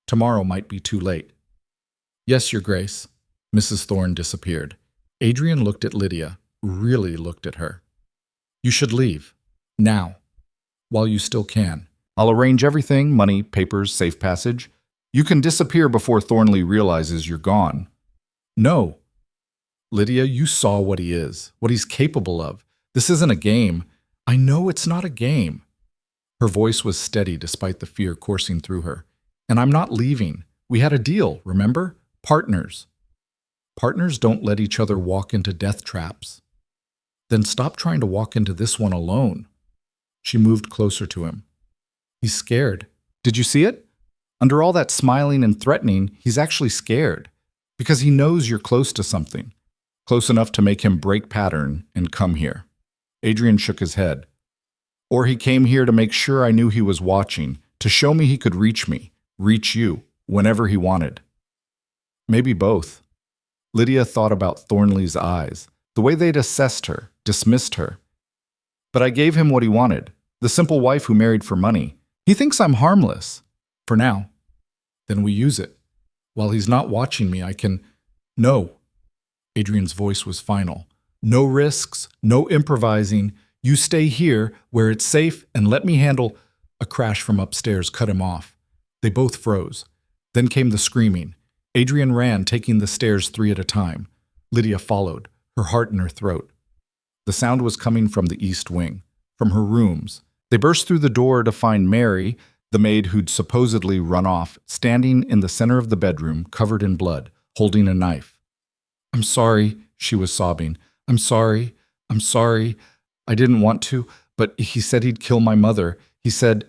Tomorrow might be too late." "Yes, Your Grace." Mrs. Thorne disappeared. Adrian looked at Lydia, really looked at her. "You should leave. Now. While you still can. I'll arrange everything, money, papers, safe passage. You can disappear before Thornley realizes you're gone." "No." "Lydia, you saw what he is, what he's capable of. This isn't a game. I know it's not a game." Her voice was steady despite the fear coursing through her. "And I'm not leaving. We had a deal, remember? Partners. Partners don't let each other walk into death traps." "Then stop trying to walk into this one alone." She moved closer to him. "He's scared. Did you see it? Under all that smiling and threatening, he's actually scared. Because he knows you're close to something. Close enough to make him break pattern and come here." Adrian shook his head. "Or he came here to make sure I knew he was watching, to show me he could reach me, reach you, whenever he wanted." "Maybe both." Lydia thought about Thornley's eyes, the way they'd assessed her, dismissed her. "But I gave him what he wanted, the simple wife who married for money. He thinks I'm harmless. For now. Then we use it. While he's not watching me, I can—" "No." Adrian's voice was final. "No risks, no improvising. You stay here, where it's safe, and let me handle—" A crash from upstairs cut him off. They both froze. Then came the screaming. Adrian ran, taking the stairs 3 at a time. Lydia followed, her heart in her throat. The sound was coming from the east wing, from her rooms. They burst through the door to find Mary, the maid who'd supposedly run off, standing in the center of the bedroom, covered in blood, holding a knife. "I'm sorry," she was sobbing. "I'm sorry. I'm sorry. I didn't want to, but he said he'd kill my mother. He said—"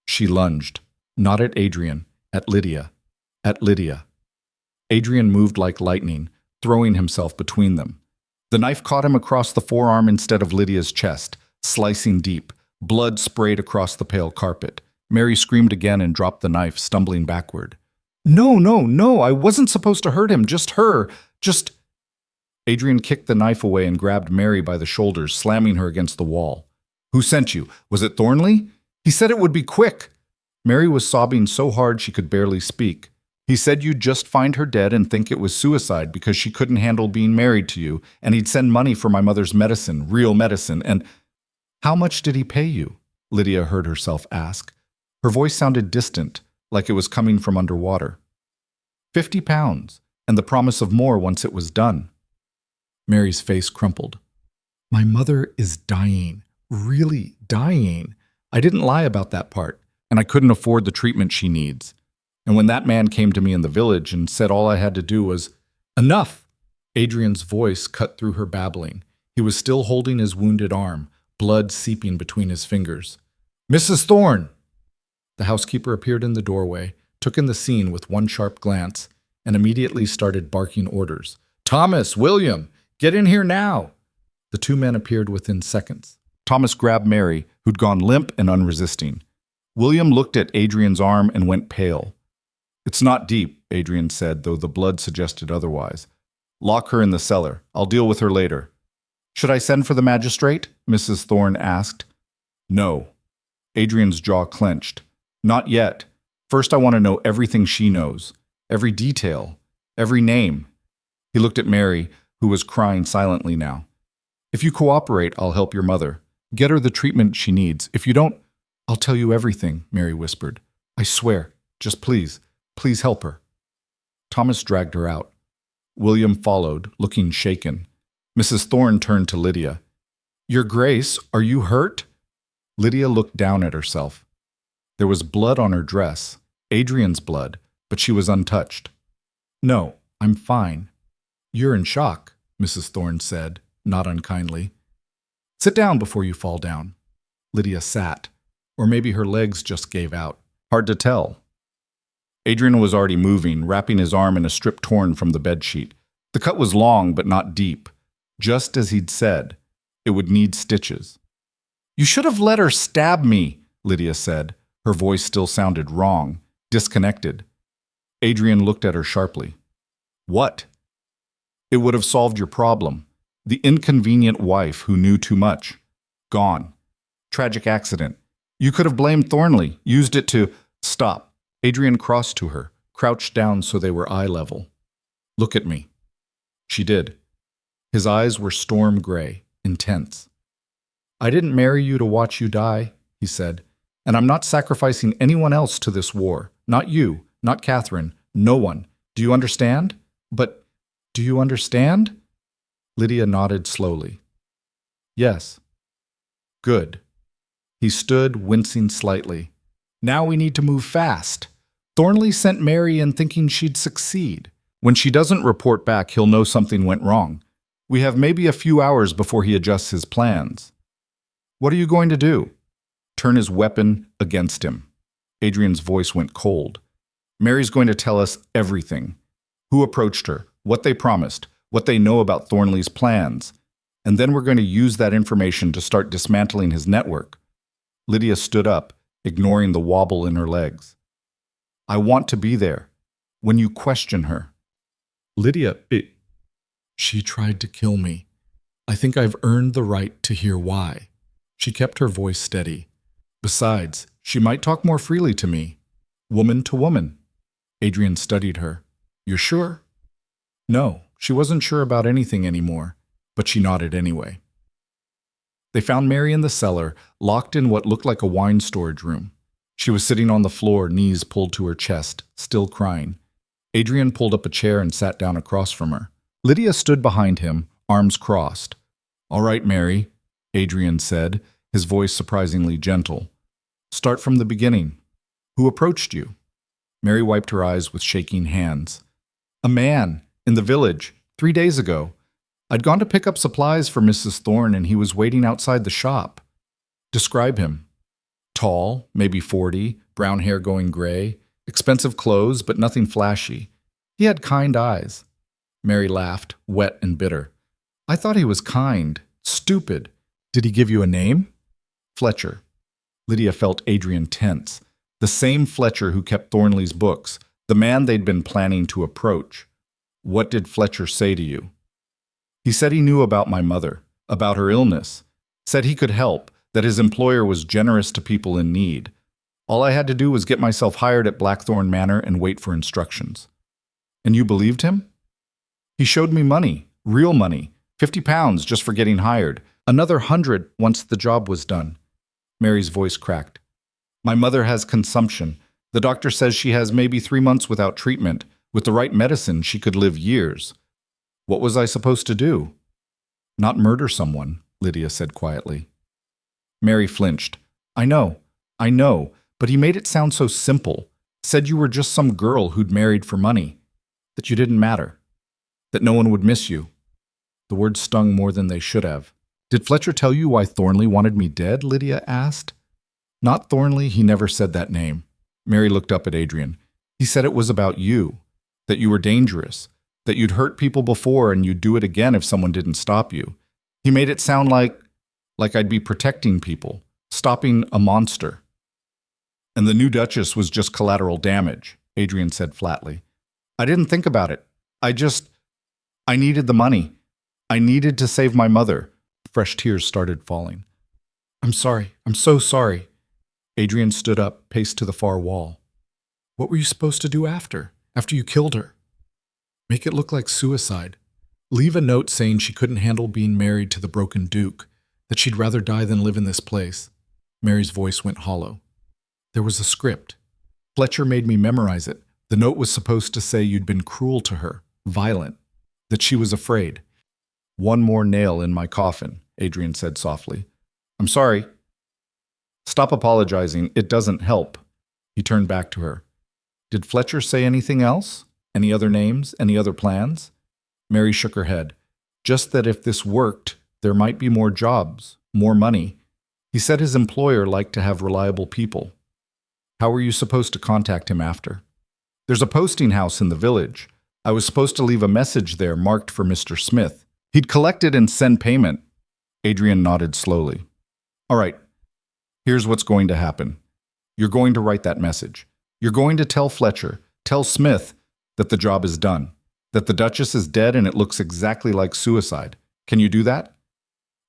She lunged, not at Adrian, at Lydia. At Lydia. Adrian moved like lightning, throwing himself between them. The knife caught him across the forearm instead of Lydia's chest, slicing deep. Blood sprayed across the pale carpet. Mary screamed again and dropped the knife, stumbling backward. No, no, no, I wasn't supposed to hurt him, just her, just... Adrian kicked the knife away and grabbed Mary by the shoulders, slamming her against the wall. Who sent you? Was it Thornley? He said it would be quick. Mary was sobbing so hard she could barely speak. He said you'd just find her dead and think it was suicide because she couldn't handle being married to you, and he'd send money for my mother's medicine, real medicine, and... How much did he pay you? Lydia heard herself ask. Her voice sounded distant, like it was coming from underwater. 50 pounds, and the promise of more once it was done. Mary's face crumpled. My mother is dying, really dying. I didn't lie about that part, and I couldn't afford the treatment she needs. And when that man came to me in the village and said all I had to do was, enough! Adrian's voice cut through her babbling. He was still holding his wounded arm, blood seeping between his fingers. Mrs. Thorne! The housekeeper appeared in the doorway, took in the scene with one sharp glance, and immediately started barking orders. Thomas, William, get in here now! The two men appeared within seconds. Thomas grabbed Mary, who'd gone limp and unresisting. William looked at Adrian's arm and went pale. It's not deep, Adrian said, though the blood suggested otherwise. Lock her in the cellar. I'll deal with her later. Should I send for the magistrate? Mrs. Thorne asked. No. Adrian's jaw clenched. Not yet. First I want to know everything she knows. Every detail. Every name. He looked at Mary, who was crying silently now. If you cooperate, I'll help your mother. Get her the treatment she needs. If you don't, I'll tell you everything, Mary whispered. I swear. Just please help her. Thomas dragged her out. William followed, looking shaken. Mrs. Thorne turned to Lydia. Your Grace, are you hurt? Lydia looked down at herself. There was blood on her dress, Adrian's blood, but she was untouched. No, I'm fine. You're in shock, Mrs. Thorne said, not unkindly. Sit down before you fall down. Lydia sat, or maybe her legs just gave out. Hard to tell. Adrian was already moving, wrapping his arm in a strip torn from the bedsheet. The cut was long but not deep. Just as he'd said, it would need stitches. You should have let her stab me, Lydia said. Her voice still sounded wrong, disconnected. Adrian looked at her sharply. What? It would have solved your problem. The inconvenient wife who knew too much. Gone. Tragic accident. You could have blamed Thornley, used it to... Stop. Adrian crossed to her, crouched down so they were eye level. Look at me. She did. His eyes were storm gray, intense. I didn't marry you to watch you die, he said, and I'm not sacrificing anyone else to this war. Not you, not Catherine, no one. Do you understand? But do you understand? Lydia nodded slowly. Yes. Good. He stood, wincing slightly. Now we need to move fast. Thornley sent Mary in thinking she'd succeed. When she doesn't report back, he'll know something went wrong. We have maybe a few hours before he adjusts his plans. What are you going to do? Turn his weapon against him. Adrian's voice went cold. Mary's going to tell us everything. Who approached her, what they promised, what they know about Thornley's plans. And then we're going to use that information to start dismantling his network. Lydia stood up, ignoring the wobble in her legs. I want to be there. When you question her. Lydia, She tried to kill me. I think I've earned the right to hear why. She kept her voice steady. Besides, she might talk more freely to me. Woman to woman. Adrian studied her. You're sure? No, she wasn't sure about anything anymore, but she nodded anyway. They found Mary in the cellar, locked in what looked like a wine storage room. She was sitting on the floor, knees pulled to her chest, still crying. Adrian pulled up a chair and sat down across from her. Lydia stood behind him, arms crossed. All right, Mary, Adrian said, his voice surprisingly gentle. Start from the beginning. Who approached you? Mary wiped her eyes with shaking hands. A man, in the village, 3 days ago. I'd gone to pick up supplies for Mrs. Thorne and he was waiting outside the shop. Describe him. Tall, maybe 40, brown hair going gray, expensive clothes, but nothing flashy. He had kind eyes. Mary laughed, wet and bitter. I thought he was kind, stupid. Did he give you a name? Fletcher. Lydia felt Adrian tense. The same Fletcher who kept Thornley's books, the man they'd been planning to approach. What did Fletcher say to you? He said he knew about my mother, about her illness, said he could help, that his employer was generous to people in need. All I had to do was get myself hired at Blackthorn Manor and wait for instructions. And you believed him? He showed me money, real money, £50 just for getting hired, another 100 once the job was done. Mary's voice cracked. My mother has consumption. The doctor says she has maybe 3 months without treatment. With the right medicine, she could live years. What was I supposed to do? Not murder someone, Lydia said quietly. Mary flinched. I know, but he made it sound so simple. Said you were just some girl who'd married for money. That you didn't matter. That no one would miss you. The words stung more than they should have. Did Fletcher tell you why Thornley wanted me dead? Lydia asked. Not Thornley, he never said that name. Mary looked up at Adrian. He said it was about you. That you were dangerous. That you'd hurt people before and you'd do it again if someone didn't stop you. He made it sound like I'd be protecting people, stopping a monster. And the new Duchess was just collateral damage, Adrian said flatly. I didn't think about it. I needed the money. I needed to save my mother. Fresh tears started falling. I'm sorry. I'm so sorry. Adrian stood up, paced to the far wall. What were you supposed to do after you killed her? Make it look like suicide. Leave a note saying she couldn't handle being married to the broken Duke, that she'd rather die than live in this place. Mary's voice went hollow. There was a script. Fletcher made me memorize it. The note was supposed to say you'd been cruel to her, violent, that she was afraid. One more nail in my coffin, Adrian said softly. I'm sorry. Stop apologizing. It doesn't help. He turned back to her. Did Fletcher say anything else? Any other names? Any other plans? Mary shook her head. Just that if this worked, there might be more jobs, more money. He said his employer liked to have reliable people. How were you supposed to contact him after? There's a posting house in the village. I was supposed to leave a message there marked for Mr. Smith. He'd collect it and send payment. Adrian nodded slowly. All right, here's what's going to happen. You're going to write that message. You're going to tell Fletcher, tell Smith, that the job is done, that the Duchess is dead and it looks exactly like suicide. Can you do that?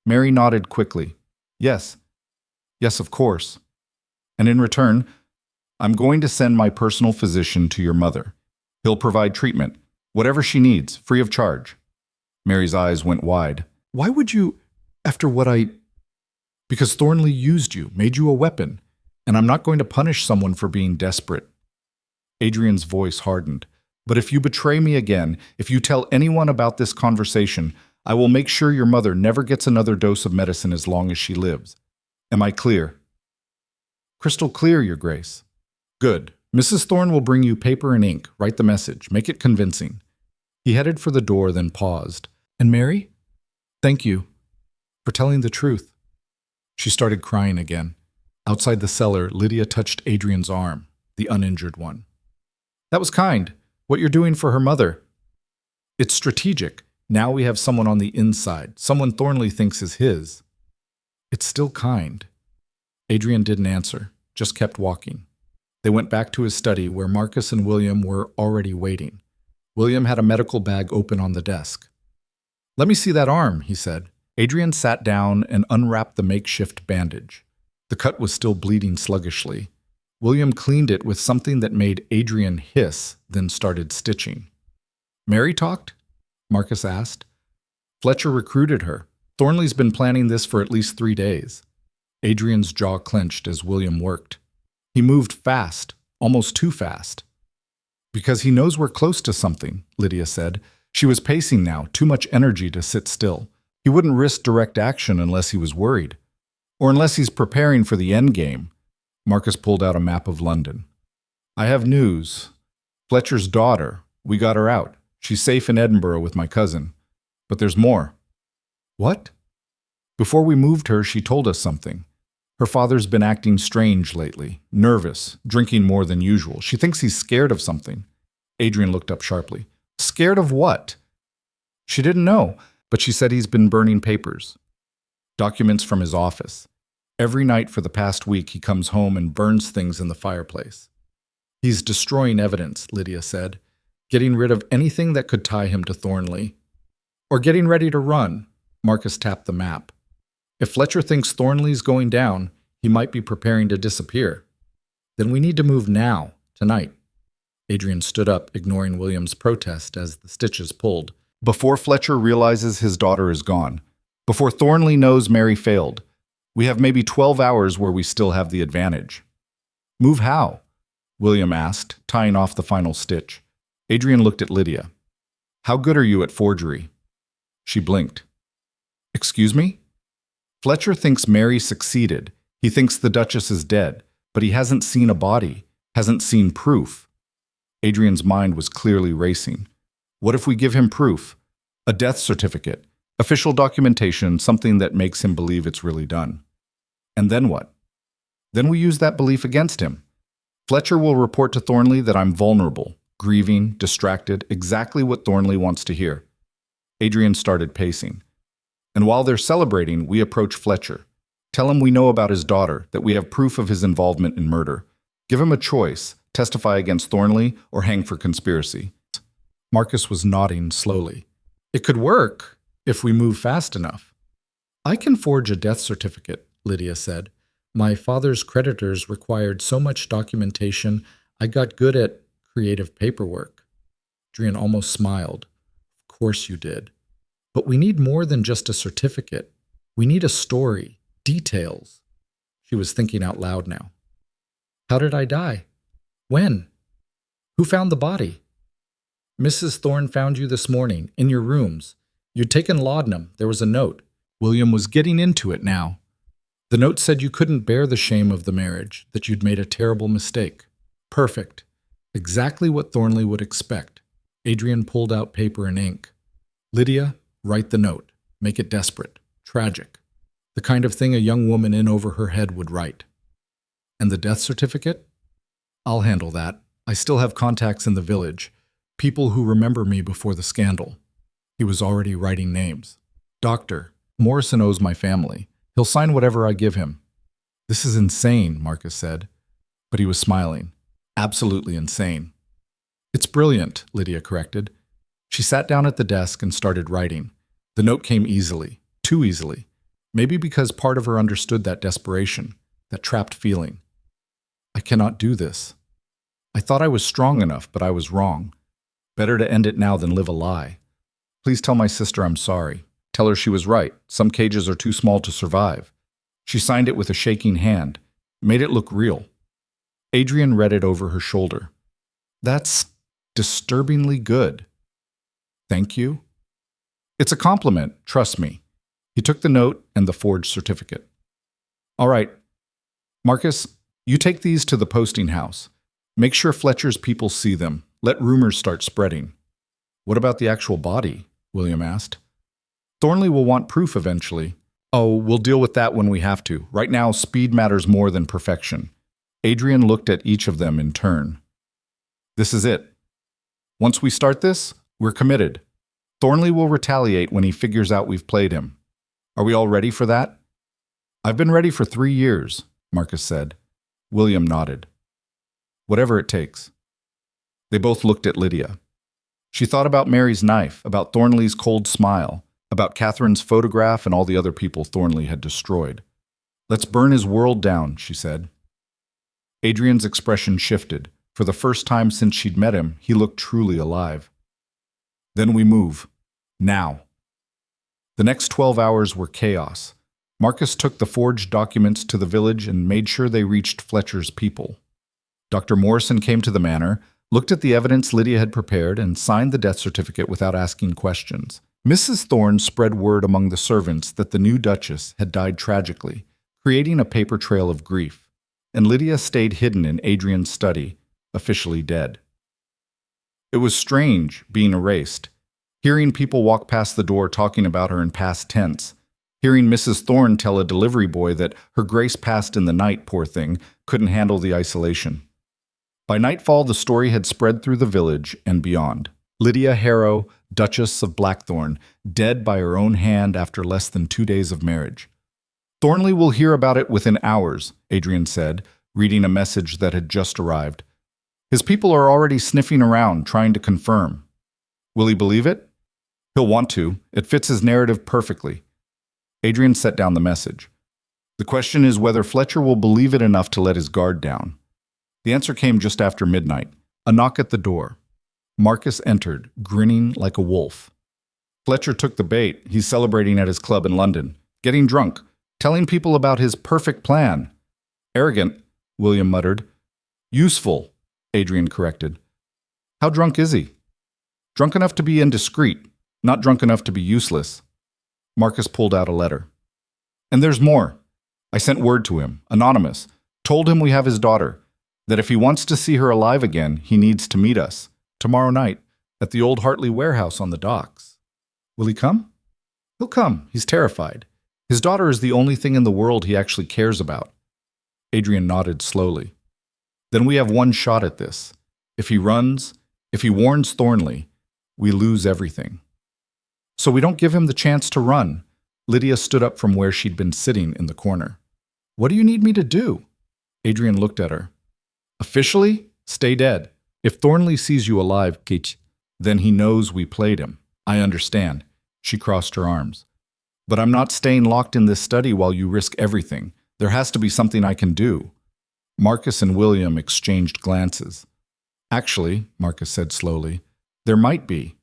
Mary nodded quickly. Yes. Yes, of course. And in return, I'm going to send my personal physician to your mother. He'll provide treatment, whatever she needs, free of charge. Mary's eyes went wide. Why would you, after what Because Thornley used you, made you a weapon, and I'm not going to punish someone for being desperate. Adrian's voice hardened. But if you betray me again, if you tell anyone about this conversation, I will make sure your mother never gets another dose of medicine as long as she lives. Am I clear? Crystal clear, Your Grace. Good. Mrs. Thorne will bring you paper and ink. Write the message. Make it convincing. He headed for the door, then paused. And Mary? Thank you for telling the truth. She started crying again. Outside the cellar, Lydia touched Adrian's arm, the uninjured one. That was kind. What you're doing for her mother. It's strategic. Now we have someone on the inside, someone Thornley thinks is his. It's still kind. Adrian didn't answer, just kept walking. They went back to his study where Marcus and William were already waiting. William had a medical bag open on the desk. Let me see that arm, he said. Adrian sat down and unwrapped the makeshift bandage. The cut was still bleeding sluggishly. William cleaned it with something that made Adrian hiss, then started stitching. Mary talked? Marcus asked. Fletcher recruited her. Thornley's been planning this for at least 3 days. Adrian's jaw clenched as William worked. He moved fast, almost too fast. Because he knows we're close to something, Lydia said. She was pacing now, too much energy to sit still. He wouldn't risk direct action unless he was worried. Or unless he's preparing for the end game. Marcus pulled out a map of London. I have news. Fletcher's daughter. We got her out. She's safe in Edinburgh with my cousin. But there's more. What? Before we moved her, she told us something. Her father's been acting strange lately, nervous, drinking more than usual. She thinks he's scared of something. Adrian looked up sharply. Scared of what? She didn't know, but she said he's been burning papers. Documents from his office. Every night for the past week, he comes home and burns things in the fireplace. He's destroying evidence, Lydia said, getting rid of anything that could tie him to Thornley. Or getting ready to run, Marcus tapped the map. If Fletcher thinks Thornley's going down, he might be preparing to disappear. Then we need to move now, tonight. Adrian stood up, ignoring William's protest as the stitches pulled. Before Fletcher realizes his daughter is gone, before Thornley knows Mary failed, we have maybe 12 hours where we still have the advantage. Move how? William asked, tying off the final stitch. Adrian looked at Lydia. How good are you at forgery? She blinked. Excuse me? Fletcher thinks Mary succeeded. He thinks the Duchess is dead, but he hasn't seen a body, hasn't seen proof. Adrian's mind was clearly racing. What if we give him proof? A death certificate, official documentation, something that makes him believe it's really done. And then what? Then we use that belief against him. Fletcher will report to Thornley that I'm vulnerable, grieving, distracted, exactly what Thornley wants to hear. Adrian started pacing. And while they're celebrating, we approach Fletcher. Tell him we know about his daughter, that we have proof of his involvement in murder. Give him a choice, testify against Thornley or hang for conspiracy. Marcus was nodding slowly. It could work if we move fast enough. I can forge a death certificate, Lydia said. My father's creditors required so much documentation, I got good at creative paperwork. Adrian almost smiled. Of course you did. But we need more than just a certificate. We need a story, details. She was thinking out loud now. How did I die? When? Who found the body? Mrs. Thorne found you this morning, in your rooms. You'd taken laudanum. There was a note. William was getting into it now. The note said you couldn't bear the shame of the marriage, that you'd made a terrible mistake. Perfect. Exactly what Thornley would expect. Adrian pulled out paper and ink. Lydia, write the note. Make it desperate, tragic. The kind of thing a young woman in over her head would write. And the death certificate? I'll handle that. I still have contacts in the village. People who remember me before the scandal. He was already writing names. Doctor, Morrison owes my family. He'll sign whatever I give him. This is insane, Marcus said. But he was smiling. Absolutely insane. It's brilliant, Lydia corrected. She sat down at the desk and started writing. The note came easily, too easily. Maybe because part of her understood that desperation, that trapped feeling. I cannot do this. I thought I was strong enough, but I was wrong. Better to end it now than live a lie. Please tell my sister I'm sorry. Tell her she was right. Some cages are too small to survive. She signed it with a shaking hand, made it look real. Adrian read it over her shoulder. That's disturbingly good. Thank you. It's a compliment, trust me. He took the note and the forged certificate. All right. Marcus, you take these to the posting house. Make sure Fletcher's people see them. Let rumors start spreading. What about the actual body? William asked. Thornley will want proof eventually. Oh, we'll deal with that when we have to. Right now, speed matters more than perfection. Adrian looked at each of them in turn. This is it. Once we start this, we're committed. Thornley will retaliate when he figures out we've played him. Are we all ready for that? I've been ready for 3 years, Marcus said. William nodded. Whatever it takes. They both looked at Lydia. She thought about Mary's knife, about Thornley's cold smile, about Catherine's photograph and all the other people Thornley had destroyed. Let's burn his world down, she said. Adrian's expression shifted. For the first time since she'd met him, he looked truly alive. Then we move. Now. The next 12 hours were chaos. Marcus took the forged documents to the village and made sure they reached Fletcher's people. Dr. Morrison came to the manor, looked at the evidence Lydia had prepared, and signed the death certificate without asking questions. Mrs. Thorne spread word among the servants that the new Duchess had died tragically, creating a paper trail of grief, and Lydia stayed hidden in Adrian's study, officially dead. It was strange, being erased, hearing people walk past the door talking about her in past tense, hearing Mrs. Thorne tell a delivery boy that her grace passed in the night, poor thing, couldn't handle the isolation. By nightfall, the story had spread through the village and beyond. Lydia Harrow, Duchess of Blackthorn, dead by her own hand after less than 2 days of marriage. Thornley will hear about it within hours, Adrian said, reading a message that had just arrived. His people are already sniffing around, trying to confirm. Will he believe it? He'll want to. It fits his narrative perfectly. Adrian set down the message. The question is whether Fletcher will believe it enough to let his guard down. The answer came just after midnight. A knock at the door. Marcus entered, grinning like a wolf. Fletcher took the bait. He's celebrating at his club in London, getting drunk, telling people about his perfect plan. Arrogant, William muttered. Useful, Adrian corrected. How drunk is he? Drunk enough to be indiscreet, not drunk enough to be useless. Marcus pulled out a letter. And there's more. I sent word to him, anonymous, told him we have his daughter, that if he wants to see her alive again, he needs to meet us, tomorrow night, at the old Hartley warehouse on the docks. Will he come? He'll come. He's terrified. His daughter is the only thing in the world he actually cares about. Adrian nodded slowly. Then we have one shot at this. If he runs, if he warns Thornley, we lose everything. So we don't give him the chance to run. Lydia stood up from where she'd been sitting in the corner. What do you need me to do? Adrian looked at her. Officially, stay dead. If Thornley sees you alive, Kate, then he knows we played him. I understand. She crossed her arms. But I'm not staying locked in this study while you risk everything. There has to be something I can do. Marcus and William exchanged glances. Actually, Marcus said slowly, there might be.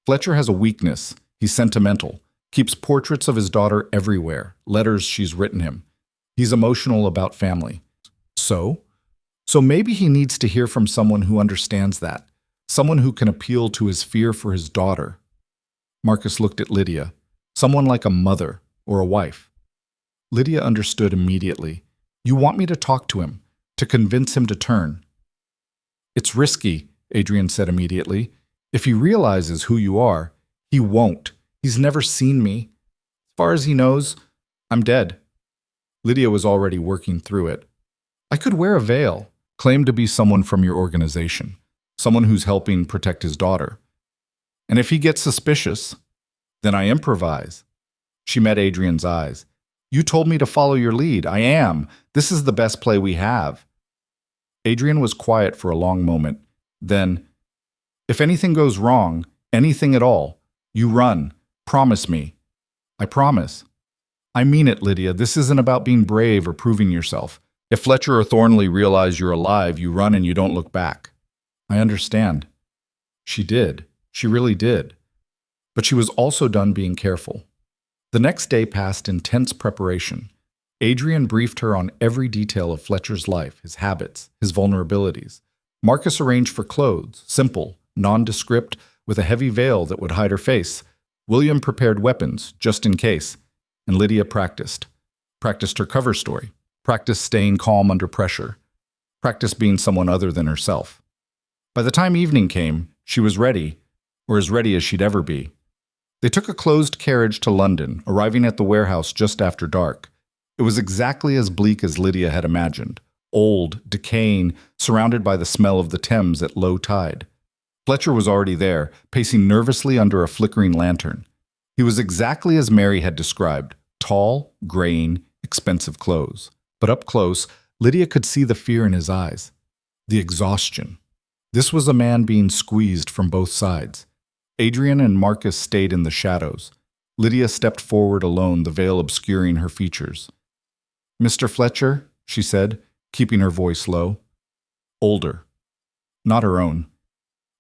Fletcher has a weakness. He's sentimental. Keeps portraits of his daughter everywhere, letters she's written him. He's emotional about family. So maybe he needs to hear from someone who understands that, someone who can appeal to his fear for his daughter. Marcus looked at Lydia, someone like a mother or a wife. Lydia understood immediately. You want me to talk to him, to convince him to turn. It's risky, Adrian said immediately. If he realizes who you are, he won't. He's never seen me. As far as he knows, I'm dead. Lydia was already working through it. I could wear a veil, claim to be someone from your organization, someone who's helping protect his daughter. And if he gets suspicious, then I improvise. She met Adrian's eyes. You told me to follow your lead. I am. This is the best play we have. Adrian was quiet for a long moment. Then, if anything goes wrong, anything at all, you run. Promise me. I promise. I mean it, Lydia. This isn't about being brave or proving yourself. If Fletcher or Thornley realize you're alive, you run and you don't look back. I understand. She did. She really did. But she was also done being careful. The next day passed in tense preparation. Adrian briefed her on every detail of Fletcher's life, his habits, his vulnerabilities. Marcus arranged for clothes, simple, nondescript, with a heavy veil that would hide her face. William prepared weapons, just in case. And Lydia practiced. Practiced her cover story. Practiced staying calm under pressure. Practiced being someone other than herself. By the time evening came, she was ready, or as ready as she'd ever be. They took a closed carriage to London, arriving at the warehouse just after dark. It was exactly as bleak as Lydia had imagined. Old, decaying, surrounded by the smell of the Thames at low tide. Fletcher was already there, pacing nervously under a flickering lantern. He was exactly as Mary had described, tall, graying, expensive clothes. But up close, Lydia could see the fear in his eyes, the exhaustion. This was a man being squeezed from both sides. Adrian and Marcus stayed in the shadows. Lydia stepped forward alone, the veil obscuring her features. Mr. Fletcher, she said, keeping her voice low. Older. Not her own.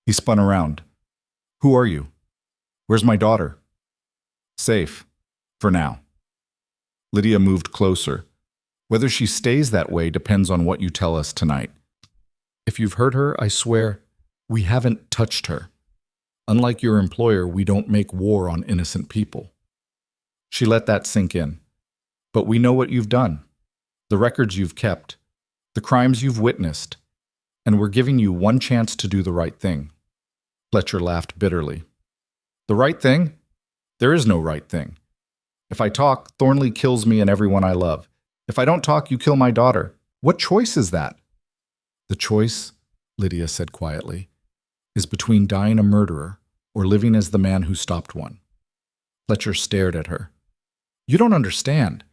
He spun around. Who are you? Where's my daughter? Safe. For now. Lydia moved closer. Whether she stays that way depends on what you tell us tonight. If you've heard her, I swear, we haven't touched her. Unlike your employer, we don't make war on innocent people. She let that sink in. But we know what you've done, the records you've kept, the crimes you've witnessed, and we're giving you one chance to do the right thing. Fletcher laughed bitterly. The right thing? There is no right thing. If I talk, Thornley kills me and everyone I love. If I don't talk, you kill my daughter. What choice is that? The choice, Lydia said quietly, is between dying a murderer or living as the man who stopped one. Fletcher stared at her. You don't understand.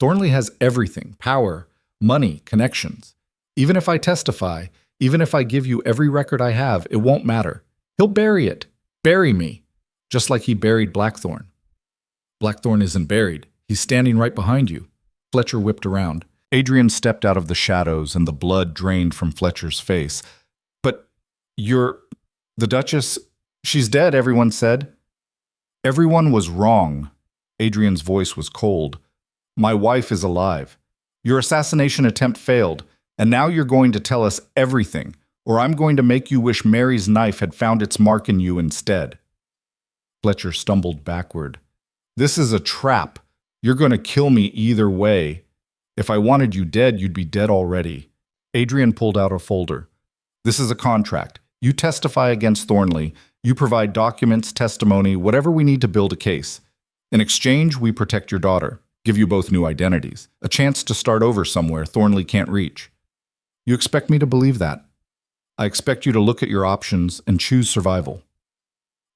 Thornley has everything: power, money, connections. Even if I testify, even if I give you every record I have, it won't matter. He'll bury it. Bury me. Just like he buried Blackthorn. Blackthorn isn't buried. He's standing right behind you. Fletcher whipped around. Adrian stepped out of the shadows and the blood drained from Fletcher's face. But the Duchess, she's dead, everyone said. Everyone was wrong. Adrian's voice was cold. My wife is alive. Your assassination attempt failed, and now you're going to tell us everything, or I'm going to make you wish Mary's knife had found its mark in you instead. Fletcher stumbled backward. This is a trap. You're going to kill me either way. If I wanted you dead, you'd be dead already. Adrian pulled out a folder. This is a contract. You testify against Thornley. You provide documents, testimony, whatever we need to build a case. In exchange, we protect your daughter, give you both new identities, a chance to start over somewhere Thornley can't reach. You expect me to believe that? I expect you to look at your options and choose survival.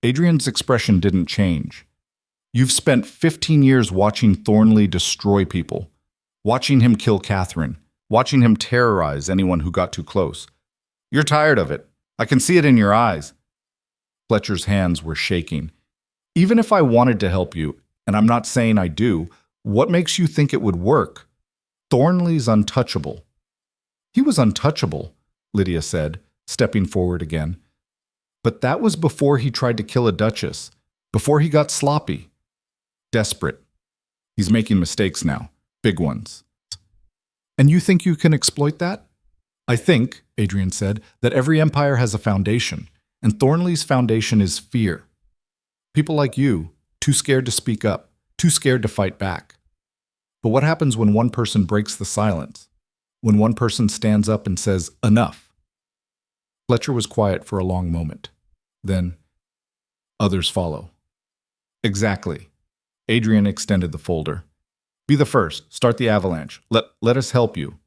Adrian's expression didn't change. You've spent 15 years watching Thornley destroy people, watching him kill Catherine, watching him terrorize anyone who got too close. You're tired of it. I can see it in your eyes. Fletcher's hands were shaking. Even if I wanted to help you, and I'm not saying I do, what makes you think it would work? Thornley's untouchable. He was untouchable, Lydia said, stepping forward again. But that was before he tried to kill a duchess, before he got sloppy. Desperate. He's making mistakes now, big ones. And you think you can exploit that? I think, Adrian said, that every empire has a foundation, and Thornley's foundation is fear. People like you, too scared to speak up, too scared to fight back. But what happens when one person breaks the silence? When one person stands up and says, enough? Fletcher was quiet for a long moment. Then, others follow. Exactly. Adrian extended the folder. Be the first. Start the avalanche. Let us help you.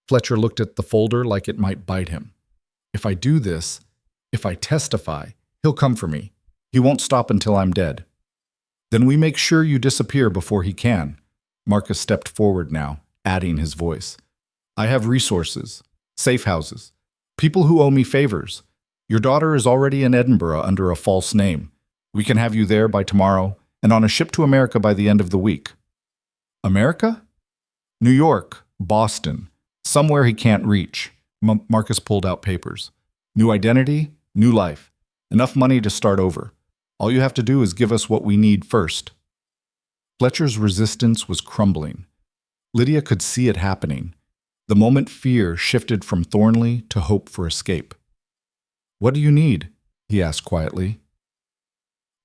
Fletcher looked at the folder like it might bite him. If I do this, if I testify, he'll come for me. He won't stop until I'm dead. Then we make sure you disappear before he can. Marcus stepped forward now, adding his voice. I have resources, safe houses, people who owe me favors. Your daughter is already in Edinburgh under a false name. We can have you there by tomorrow and on a ship to America by the end of the week. America? New York, Boston, somewhere he can't reach. Marcus pulled out papers. New identity, new life. Enough money to start over. All you have to do is give us what we need first. Fletcher's resistance was crumbling. Lydia could see it happening. The moment fear shifted from Thornley to hope for escape. What do you need? He asked quietly.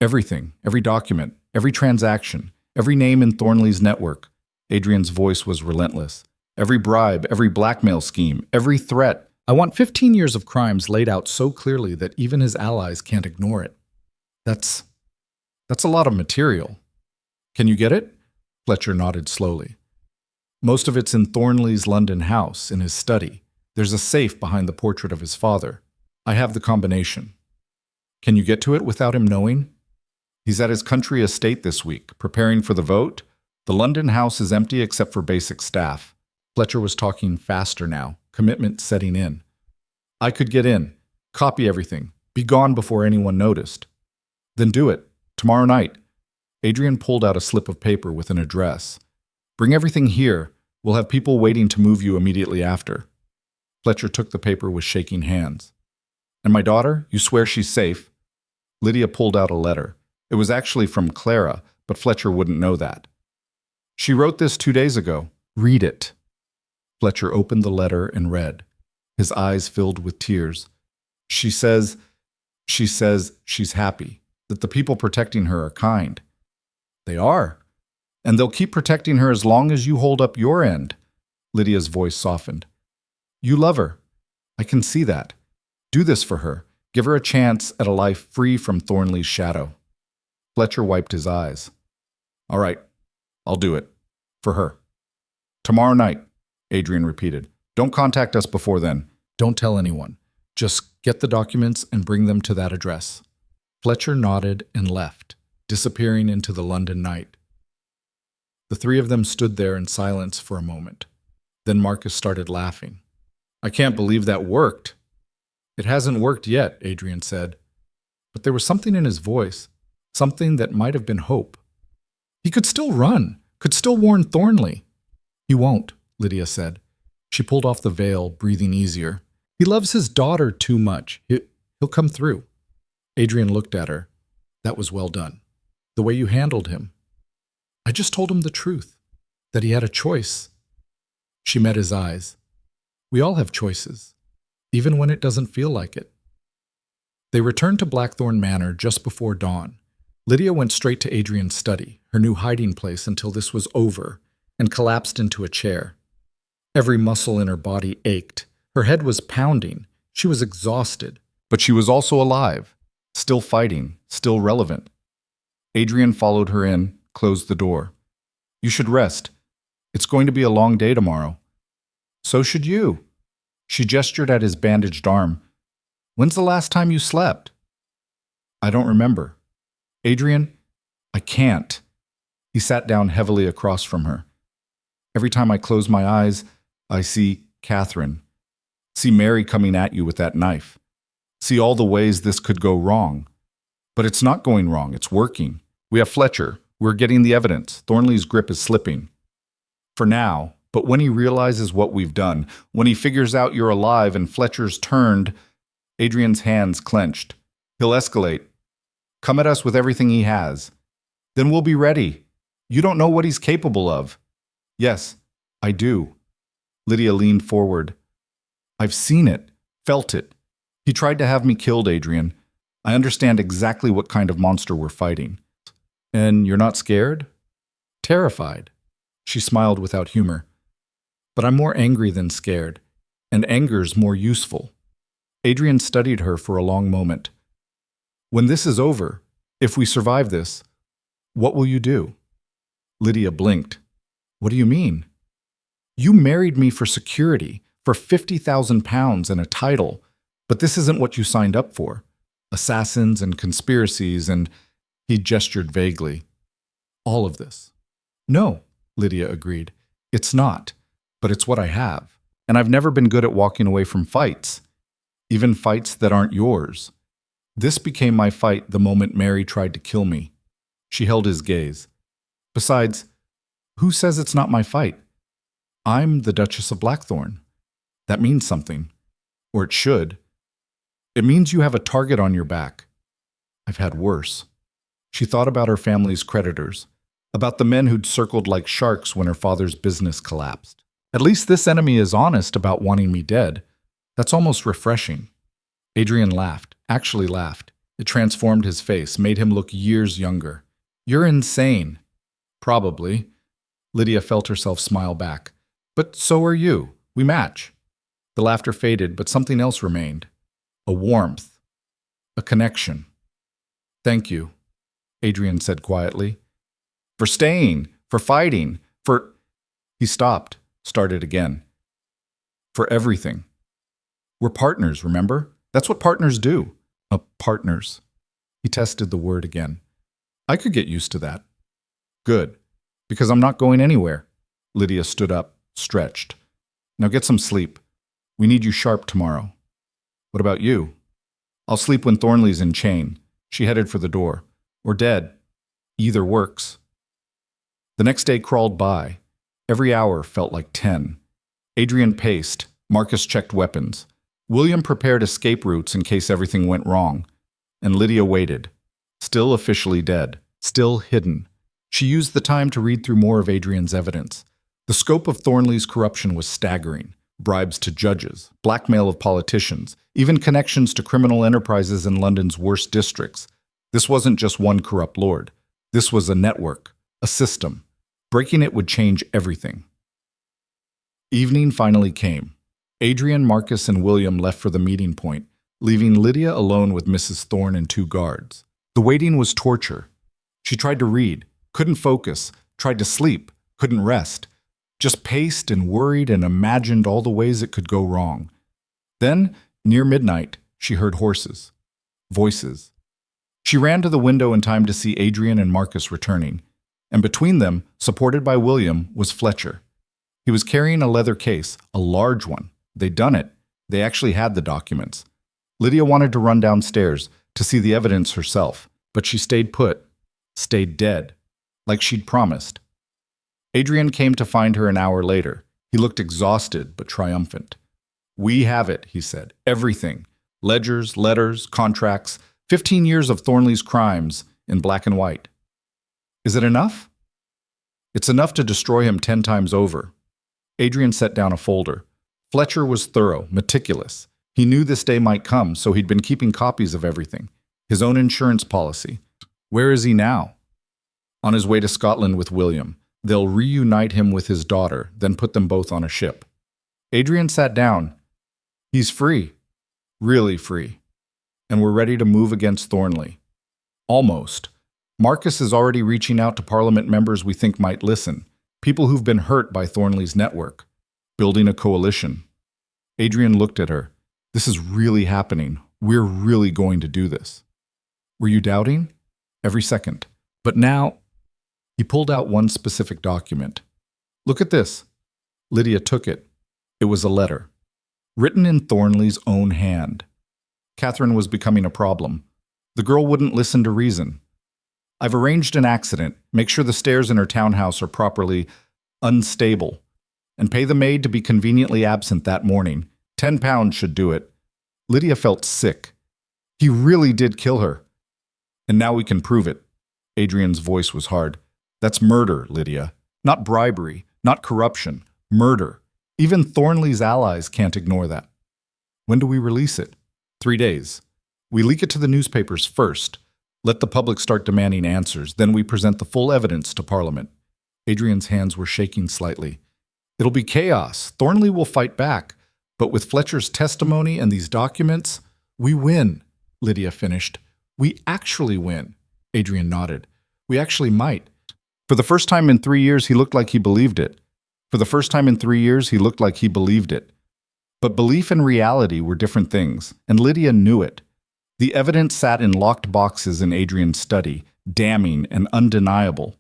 Everything, every document, every transaction, every name in Thornley's network. Adrian's voice was relentless. Every bribe, every blackmail scheme, every threat. I want 15 years of crimes laid out so clearly that even his allies can't ignore it. That's a lot of material. Can you get it? Fletcher nodded slowly. Most of it's in Thornley's London house, in his study. There's a safe behind the portrait of his father. I have the combination. Can you get to it without him knowing? He's at his country estate this week, preparing for the vote. The London house is empty except for basic staff. Fletcher was talking faster now, commitment setting in. I could get in, copy everything, be gone before anyone noticed. Then do it, tomorrow night. Adrian pulled out a slip of paper with an address. Bring everything here. We'll have people waiting to move you immediately after. Fletcher took the paper with shaking hands. And my daughter, you swear she's safe? Lydia pulled out a letter. It was actually from Clara, but Fletcher wouldn't know that. She wrote this 2 days ago. Read it. Fletcher opened the letter and read. His eyes filled with tears. She says she's happy, that the people protecting her are kind. They are. And they'll keep protecting her as long as you hold up your end. Lydia's voice softened. You love her. I can see that. Do this for her. Give her a chance at a life free from Thornley's shadow. Fletcher wiped his eyes. All right, I'll do it. For her. Tomorrow night, Adrian repeated. Don't contact us before then. Don't tell anyone. Just get the documents and bring them to that address. Fletcher nodded and left, disappearing into the London night. The three of them stood there in silence for a moment. Then Marcus started laughing. "I can't believe that worked." "It hasn't worked yet," Adrian said. But there was something in his voice, something that might have been hope. He could still run, could still warn Thornley. "He won't," Lydia said. She pulled off the veil, breathing easier. "He loves his daughter too much. He'll come through." Adrian looked at her. "That was well done. The way you handled him." "I just told him the truth, that he had a choice." She met his eyes. "We all have choices, even when it doesn't feel like it." They returned to Blackthorn Manor just before dawn. Lydia went straight to Adrian's study, her new hiding place until this was over, and collapsed into a chair. Every muscle in her body ached. Her head was pounding. She was exhausted. But she was also alive, still fighting, still relevant. Adrian followed her in, closed the door. "You should rest. It's going to be a long day tomorrow." "So should you." She gestured at his bandaged arm. "When's the last time you slept?" "I don't remember." "Adrian, I can't." He sat down heavily across from her. "Every time I close my eyes, I see Catherine. See Mary coming at you with that knife. See all the ways this could go wrong. But it's not going wrong, it's working. We have Fletcher. We're getting the evidence. Thornley's grip is slipping. For now, but when he realizes what we've done, when he figures out you're alive and Fletcher's turned," Adrian's hands clenched. "He'll escalate. Come at us with everything he has. Then we'll be ready. You don't know what he's capable of." "Yes, I do." Lydia leaned forward. "I've seen it, felt it. He tried to have me killed, Adrian. I understand exactly what kind of monster we're fighting." "And you're not scared?" "Terrified." She smiled without humor. "But I'm more angry than scared, and anger's more useful." Adrian studied her for a long moment. "When this is over, if we survive this, what will you do?" Lydia blinked. "What do you mean?" "You married me for security, for £50,000 and a title, but this isn't what you signed up for. Assassins and conspiracies and—" He gestured vaguely. "All of this." "No," Lydia agreed. "It's not, but it's what I have. And I've never been good at walking away from fights, even fights that aren't yours. This became my fight the moment Mary tried to kill me." She held his gaze. "Besides, who says it's not my fight? I'm the Duchess of Blackthorn. That means something. Or it should. It means you have a target on your back. I've had worse." She thought about her family's creditors, about the men who'd circled like sharks when her father's business collapsed. "At least this enemy is honest about wanting me dead. That's almost refreshing." Adrian laughed, actually laughed. It transformed his face, made him look years younger. "You're insane." "Probably." Lydia felt herself smile back. "But so are you. We match." The laughter faded, but something else remained. A warmth. A connection. "Thank you," Adrian said quietly. "For staying, for fighting, for—" He stopped, started again. "For everything. We're partners, remember? That's what partners do." Partners." He tested the word again. "I could get used to that." "Good, because I'm not going anywhere." Lydia stood up, stretched. "Now get some sleep. We need you sharp tomorrow." "What about you?" "I'll sleep when Thornley's in chain." She headed for the door. "Or dead. Either works." The next day crawled by. Every hour felt like 10. Adrian paced. Marcus checked weapons. William prepared escape routes in case everything went wrong. And Lydia waited. Still officially dead. Still hidden. She used the time to read through more of Adrian's evidence. The scope of Thornley's corruption was staggering. Bribes to judges, blackmail of politicians, even connections to criminal enterprises in London's worst districts. This wasn't just one corrupt lord. This was a network, a system. Breaking it would change everything. Evening finally came. Adrian, Marcus, and William left for the meeting point, leaving Lydia alone with Mrs. Thorne and 2 guards. The waiting was torture. She tried to read, couldn't focus, tried to sleep, couldn't rest. Just paced and worried and imagined all the ways it could go wrong. Then, near midnight, she heard horses. Voices. She ran to the window in time to see Adrian and Marcus returning. and between them, supported by William, was Fletcher. He was carrying a leather case, a large one. They'd done it. They actually had the documents. Lydia wanted to run downstairs to see the evidence herself, but she stayed put, stayed dead, like she'd promised. Adrian came to find her an hour later. He looked exhausted but triumphant. "We have it," he said. "Everything. Ledgers, letters, contracts, 15 years of Thornley's crimes in black and white." "Is it enough?" "It's enough to destroy him 10 times over." Adrian set down a folder. Fletcher was thorough, meticulous. He knew this day might come, so he'd been keeping copies of everything. His own insurance policy. Where is he now? On his way to Scotland with William. They'll reunite him with his daughter, then put them both on a ship. Adrian sat down. He's free. Really free. And we're ready to move against Thornley. Almost. Marcus is already reaching out to Parliament members we think might listen, people who've been hurt by Thornley's network, building a coalition. Adrian looked at her. This is really happening. We're really going to do this. Were you doubting? Every second. But now, he pulled out one specific document. Look at this. Lydia took it. It was a letter, written in Thornley's own hand. Catherine was becoming a problem. The girl wouldn't listen to reason. I've arranged an accident. Make sure the stairs in her townhouse are properly unstable. And pay the maid to be conveniently absent that morning. £10 should do it. Lydia felt sick. He really did kill her. And now we can prove it. Adrian's voice was hard. That's murder, Lydia. Not bribery, not corruption. Murder. Even Thornley's allies can't ignore that. When do we release it? 3 days. We leak it to the newspapers first. Let the public start demanding answers. Then we present the full evidence to Parliament. Adrian's hands were shaking slightly. It'll be chaos. Thornley will fight back. But with Fletcher's testimony and these documents, we win, Lydia finished. We actually win. Adrian nodded. We actually might. For the first time in 3 years, he looked like he believed it. For the first time in 3 years, he looked like he believed it. But belief and reality were different things, and Lydia knew it. The evidence sat in locked boxes in Adrian's study, damning and undeniable.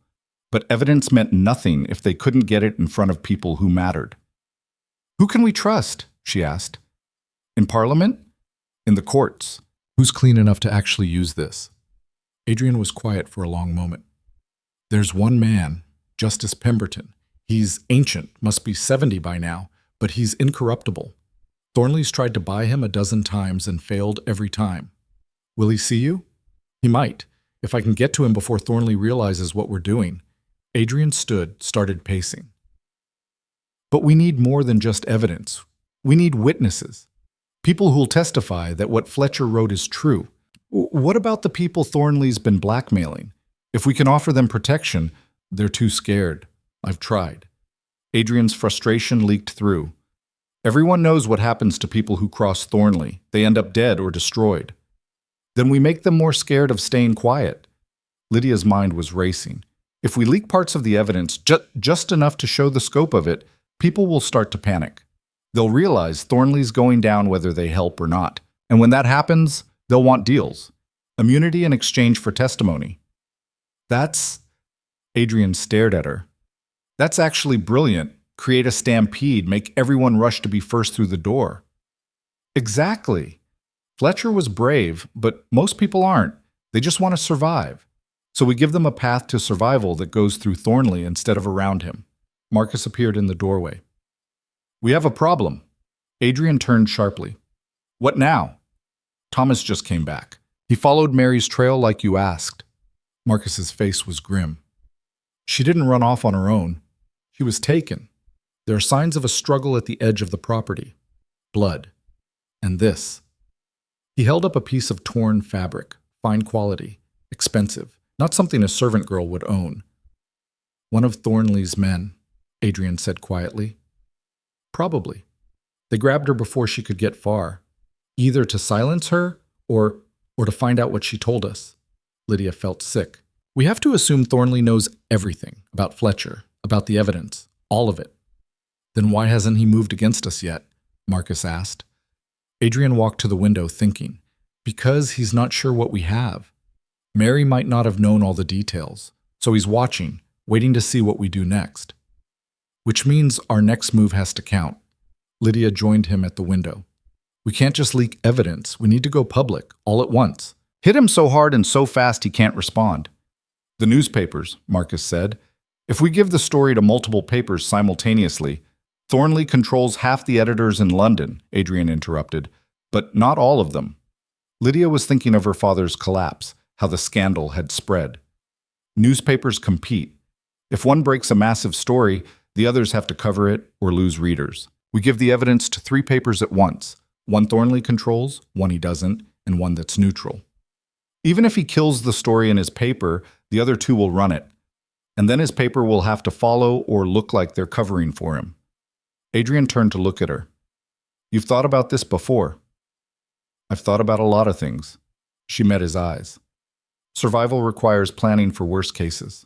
But evidence meant nothing if they couldn't get it in front of people who mattered. Who can we trust? She asked. In Parliament? In the courts. Who's clean enough to actually use this? Adrian was quiet for a long moment. There's one man, Justice Pemberton. He's ancient, must be 70 by now, but he's incorruptible. Thornley's tried to buy him 12 times and failed every time. Will he see you? He might, if I can get to him before Thornley realizes what we're doing. Adrian stood, started pacing. But we need more than just evidence. We need witnesses. People who'll testify that what Fletcher wrote is true. What about the people Thornley's been blackmailing? If we can offer them protection, they're too scared. I've tried. Adrian's frustration leaked through. Everyone knows what happens to people who cross Thornley. They end up dead or destroyed. Then we make them more scared of staying quiet. Lydia's mind was racing. If we leak parts of the evidence, just enough to show the scope of it, people will start to panic. They'll realize Thornley's going down whether they help or not. And when that happens, they'll want deals. Immunity in exchange for testimony. That's... Adrian stared at her. That's actually brilliant. Create a stampede, make everyone rush to be first through the door. Exactly. Fletcher was brave, but most people aren't. They just want to survive. So we give them a path to survival that goes through Thornley instead of around him. Marcus appeared in the doorway. We have a problem. Adrian turned sharply. What now? Thomas just came back. He followed Mary's trail like you asked. Marcus's face was grim. She didn't run off on her own. She was taken. There are signs of a struggle at the edge of the property. Blood. And this. He held up a piece of torn fabric, fine quality, expensive, not something a servant girl would own. One of Thornley's men, Adrian said quietly. Probably. They grabbed her before she could get far, either to silence her or to find out what she told us. Lydia felt sick. We have to assume Thornley knows everything about Fletcher, about the evidence, all of it. Then why hasn't he moved against us yet? Marcus asked. Adrian walked to the window thinking, because he's not sure what we have. Mary might not have known all the details, so he's watching, waiting to see what we do next. Which means our next move has to count. Lydia joined him at the window. We can't just leak evidence. We need to go public, all at once. Hit him so hard and so fast he can't respond. The newspapers, Marcus said. If we give the story to multiple papers simultaneously, Thornley controls half the editors in London, Adrian interrupted, but not all of them. Lydia was thinking of her father's collapse, how the scandal had spread. Newspapers compete. If one breaks a massive story, the others have to cover it or lose readers. We give the evidence to 3 papers at once. One Thornley controls, one he doesn't, and one that's neutral. Even if he kills the story in his paper, the other 2 will run it. And then his paper will have to follow or look like they're covering for him. Adrian turned to look at her. You've thought about this before. I've thought about a lot of things. She met his eyes. Survival requires planning for worst cases.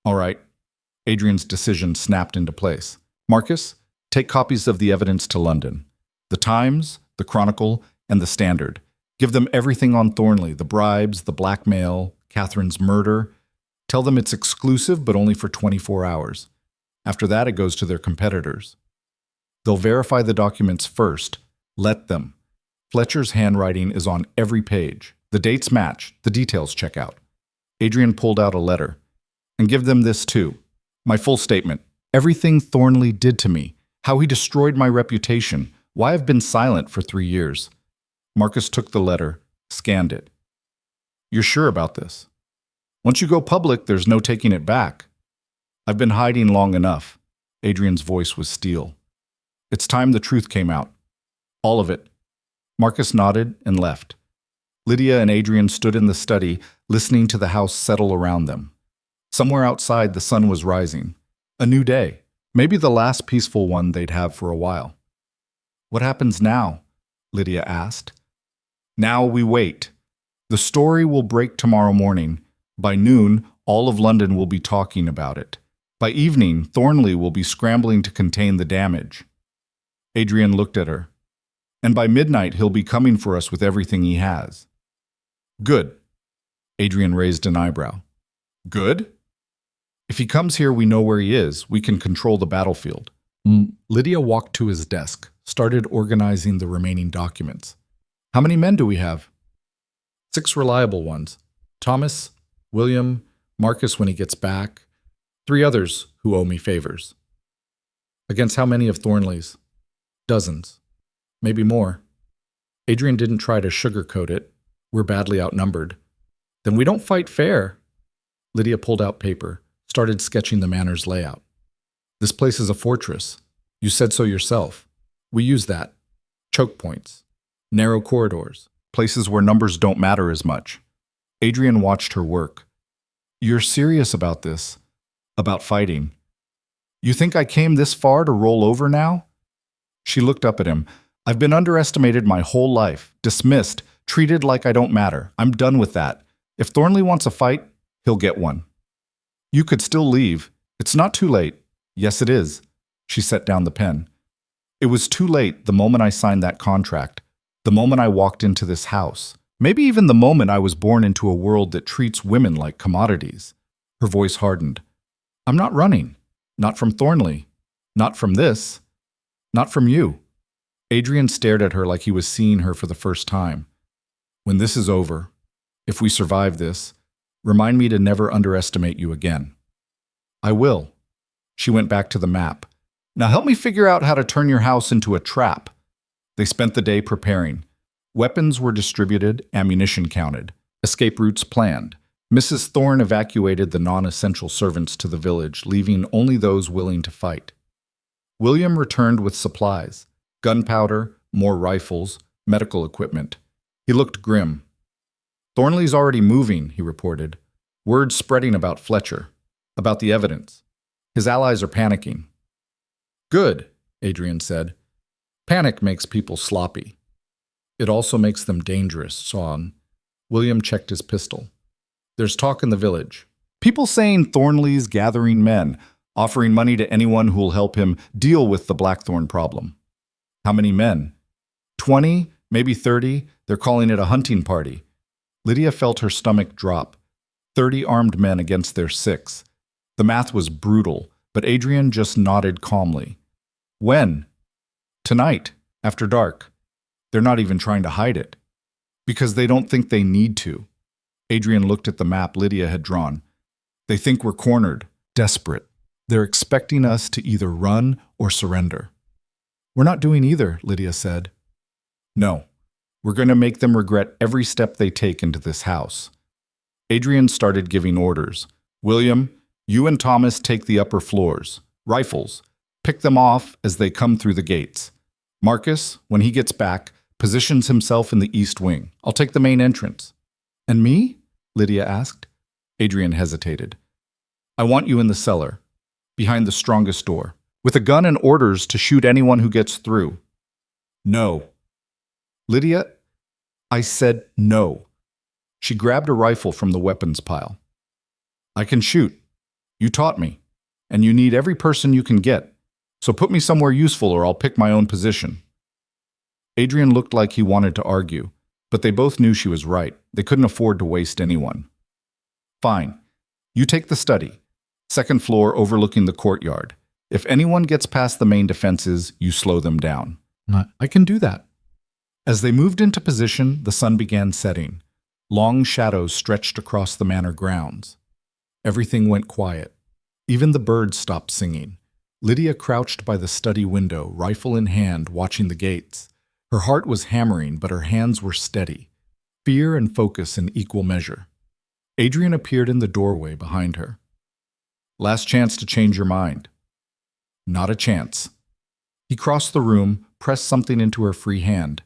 All right. Adrian's decision snapped into place. Marcus, take copies of the evidence to London. The Times, the Chronicle, and the Standard. Give them everything on Thornley, the bribes, the blackmail, Catherine's murder. Tell them it's exclusive, but only for 24 hours. After that, it goes to their competitors. They'll verify the documents first. Let them. Fletcher's handwriting is on every page. The dates match. The details check out. Adrian pulled out a letter. And give them this too. My full statement. Everything Thornley did to me. How he destroyed my reputation. Why I've been silent for 3 years. Marcus took the letter, scanned it. You're sure about this? Once you go public, there's no taking it back. I've been hiding long enough. Adrian's voice was steel. It's time the truth came out. All of it. Marcus nodded and left. Lydia and Adrian stood in the study, listening to the house settle around them. Somewhere outside, the sun was rising. A new day. Maybe the last peaceful one they'd have for a while. What happens now? Lydia asked. Now we wait. The story will break tomorrow morning. By noon, all of London will be talking about it. By evening, Thornley will be scrambling to contain the damage. Adrian looked at her. And by midnight, he'll be coming for us with everything he has. Good. Adrian raised an eyebrow. Good? If he comes here, we know where he is. We can control the battlefield. Lydia walked to his desk, started organizing the remaining documents. How many men do we have? 6 reliable ones. Thomas, William, Marcus when he gets back. 3 others who owe me favors. Against how many of Thornley's? Dozens. Maybe more. Adrian didn't try to sugarcoat it. We're badly outnumbered. Then we don't fight fair. Lydia pulled out paper, started sketching the manor's layout. This place is a fortress. You said so yourself. We use that. Choke points. Narrow corridors. Places where numbers don't matter as much. Adrian watched her work. You're serious about this? About fighting? You think I came this far to roll over now? She looked up at him. I've been underestimated my whole life, dismissed, treated like I don't matter. I'm done with that. If Thornley wants a fight, he'll get one. You could still leave. It's not too late. Yes, it is. She set down the pen. It was too late the moment I signed that contract, the moment I walked into this house, maybe even the moment I was born into a world that treats women like commodities. Her voice hardened. I'm not running. Not from Thornley. Not from this. Not from you. Adrian stared at her like he was seeing her for the first time. When this is over, if we survive this, remind me to never underestimate you again. I will. She went back to the map. Now help me figure out how to turn your house into a trap. They spent the day preparing. Weapons were distributed, ammunition counted, escape routes planned. Mrs. Thorne evacuated the non-essential servants to the village, leaving only those willing to fight. William returned with supplies, gunpowder, more rifles, medical equipment. He looked grim. Thornley's already moving, he reported. Word spreading about Fletcher, about the evidence. His allies are panicking. Good, Adrian said. Panic makes people sloppy. It also makes them dangerous, Son. William checked his pistol. There's talk in the village. People saying Thornley's gathering men, offering money to anyone who'll help him deal with the Blackthorn problem. How many men? 20, maybe 30. They're calling it a hunting party. Lydia felt her stomach drop. 30 armed men against their 6. The math was brutal, but Adrian just nodded calmly. When? Tonight, after dark. They're not even trying to hide it. Because they don't think they need to. Adrian looked at the map Lydia had drawn. They think we're cornered, desperate. They're expecting us to either run or surrender. We're not doing either, Lydia said. No, we're going to make them regret every step they take into this house. Adrian started giving orders. William, you and Thomas take the upper floors. Rifles. Pick them off as they come through the gates. Marcus, when he gets back, positions himself in the east wing. I'll take the main entrance. And me? Lydia asked. Adrian hesitated. I want you in the cellar, behind the strongest door, with a gun and orders to shoot anyone who gets through. No. Lydia, I said no. She grabbed a rifle from the weapons pile. I can shoot. You taught me. And you need every person you can get. So put me somewhere useful or I'll pick my own position. Adrian looked like he wanted to argue, but they both knew she was right. They couldn't afford to waste anyone. Fine. You take the study. Second floor overlooking the courtyard. If anyone gets past the main defenses, you slow them down. I can do that. As they moved into position, the sun began setting. Long shadows stretched across the manor grounds. Everything went quiet. Even the birds stopped singing. Lydia crouched by the study window, rifle in hand, watching the gates. Her heart was hammering, but her hands were steady. Fear and focus in equal measure. Adrian appeared in the doorway behind her. Last chance to change your mind. Not a chance. He crossed the room, pressed something into her free hand.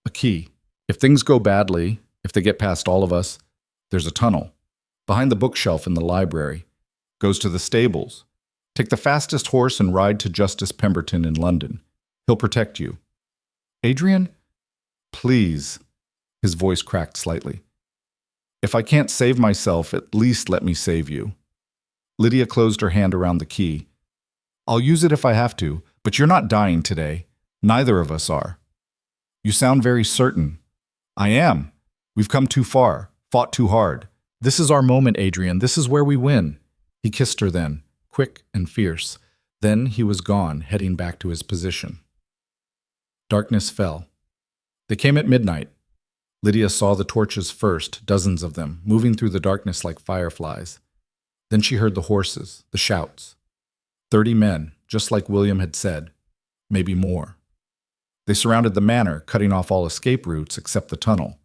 A key. If things go badly, if they get past all of us, there's a tunnel. Behind the bookshelf in the library. Goes to the stables. Take the fastest horse and ride to Justice Pemberton in London. He'll protect you. Adrian? Please. His voice cracked slightly. If I can't save myself, at least let me save you. Lydia closed her hand around the key. I'll use it if I have to, but you're not dying today. Neither of us are. You sound very certain. I am. We've come too far, fought too hard. This is our moment, Adrian. This is where we win. He kissed her then, quick and fierce. Then he was gone, heading back to his position. Darkness fell. They came at midnight. Lydia saw the torches first, dozens of them, moving through the darkness like fireflies. Then she heard the horses, the shouts. 30 men, just like William had said, maybe more. They surrounded the manor, cutting off all escape routes except the tunnel.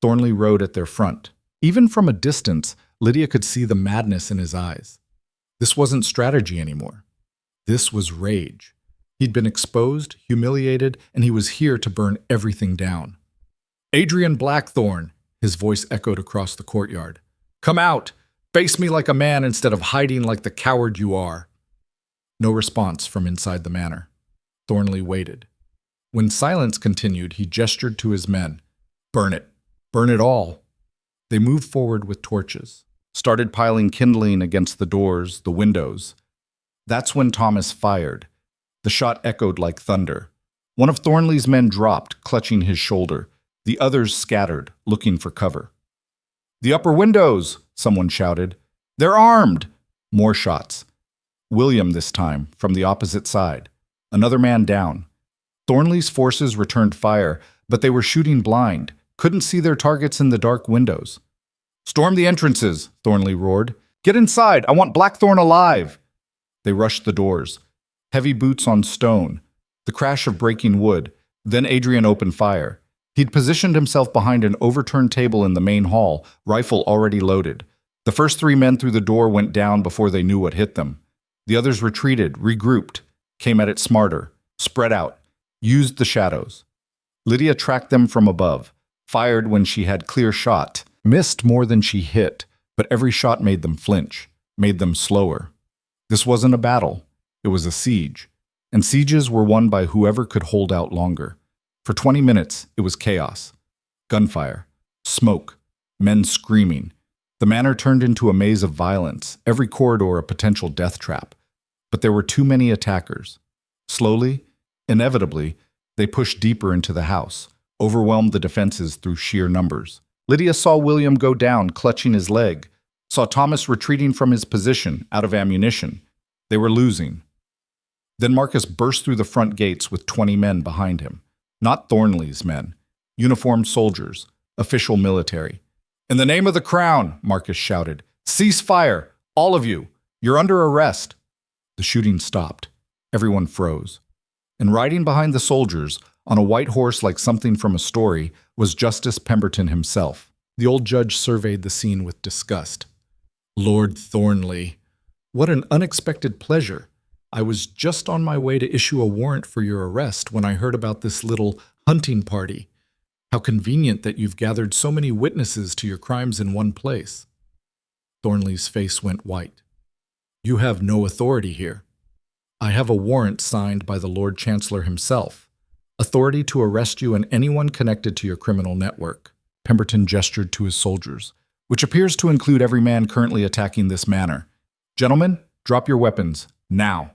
Thornley rode at their front. Even from a distance, Lydia could see the madness in his eyes. This wasn't strategy anymore. This was rage. He'd been exposed, humiliated, and he was here to burn everything down. Adrian Blackthorne, his voice echoed across the courtyard. Come out! Face me like a man instead of hiding like the coward you are. No response from inside the manor. Thornley waited. When silence continued, he gestured to his men. Burn it. Burn it all. They moved forward with torches, started piling kindling against the doors, the windows. That's when Thomas fired. The shot echoed like thunder. One of Thornley's men dropped, clutching his shoulder. The others scattered, looking for cover. The upper windows, someone shouted. They're armed! More shots. William this time, from the opposite side. Another man down. Thornley's forces returned fire, but they were shooting blind, couldn't see their targets in the dark windows. Storm the entrances, Thornley roared. Get inside, I want Blackthorne alive! They rushed the doors. Heavy boots on stone, the crash of breaking wood. Then Adrian opened fire. He'd positioned himself behind an overturned table in the main hall, rifle already loaded. The first 3 men through the door went down before they knew what hit them. The others retreated, regrouped, came at it smarter, spread out, used the shadows. Lydia tracked them from above, fired when she had clear shot, missed more than she hit, but every shot made them flinch, made them slower. This wasn't a battle, it was a siege, and sieges were won by whoever could hold out longer. For 20 minutes, it was chaos. Gunfire, smoke, men screaming. The manor turned into a maze of violence, every corridor a potential death trap. But there were too many attackers. Slowly, inevitably, they pushed deeper into the house, overwhelmed the defenses through sheer numbers. Lydia saw William go down, clutching his leg. saw Thomas retreating from his position, out of ammunition. They were losing. Then Marcus burst through the front gates with 20 men behind him. Not Thornley's men. Uniformed soldiers. Official military. "In the name of the crown," Marcus shouted. "Cease fire! All of you! You're under arrest!" The shooting stopped. Everyone froze. And riding behind the soldiers, on a white horse like something from a story, was Justice Pemberton himself. The old judge surveyed the scene with disgust. "Lord Thornley, what an unexpected pleasure. I was just on my way to issue a warrant for your arrest when I heard about this little hunting party. How convenient that you've gathered so many witnesses to your crimes in one place." Thornley's face went white. "You have no authority here. I have a warrant signed by the Lord Chancellor himself. Authority to arrest you and anyone connected to your criminal network." Pemberton gestured to his soldiers, "which appears to include every man currently attacking this manor. Gentlemen, drop your weapons, now."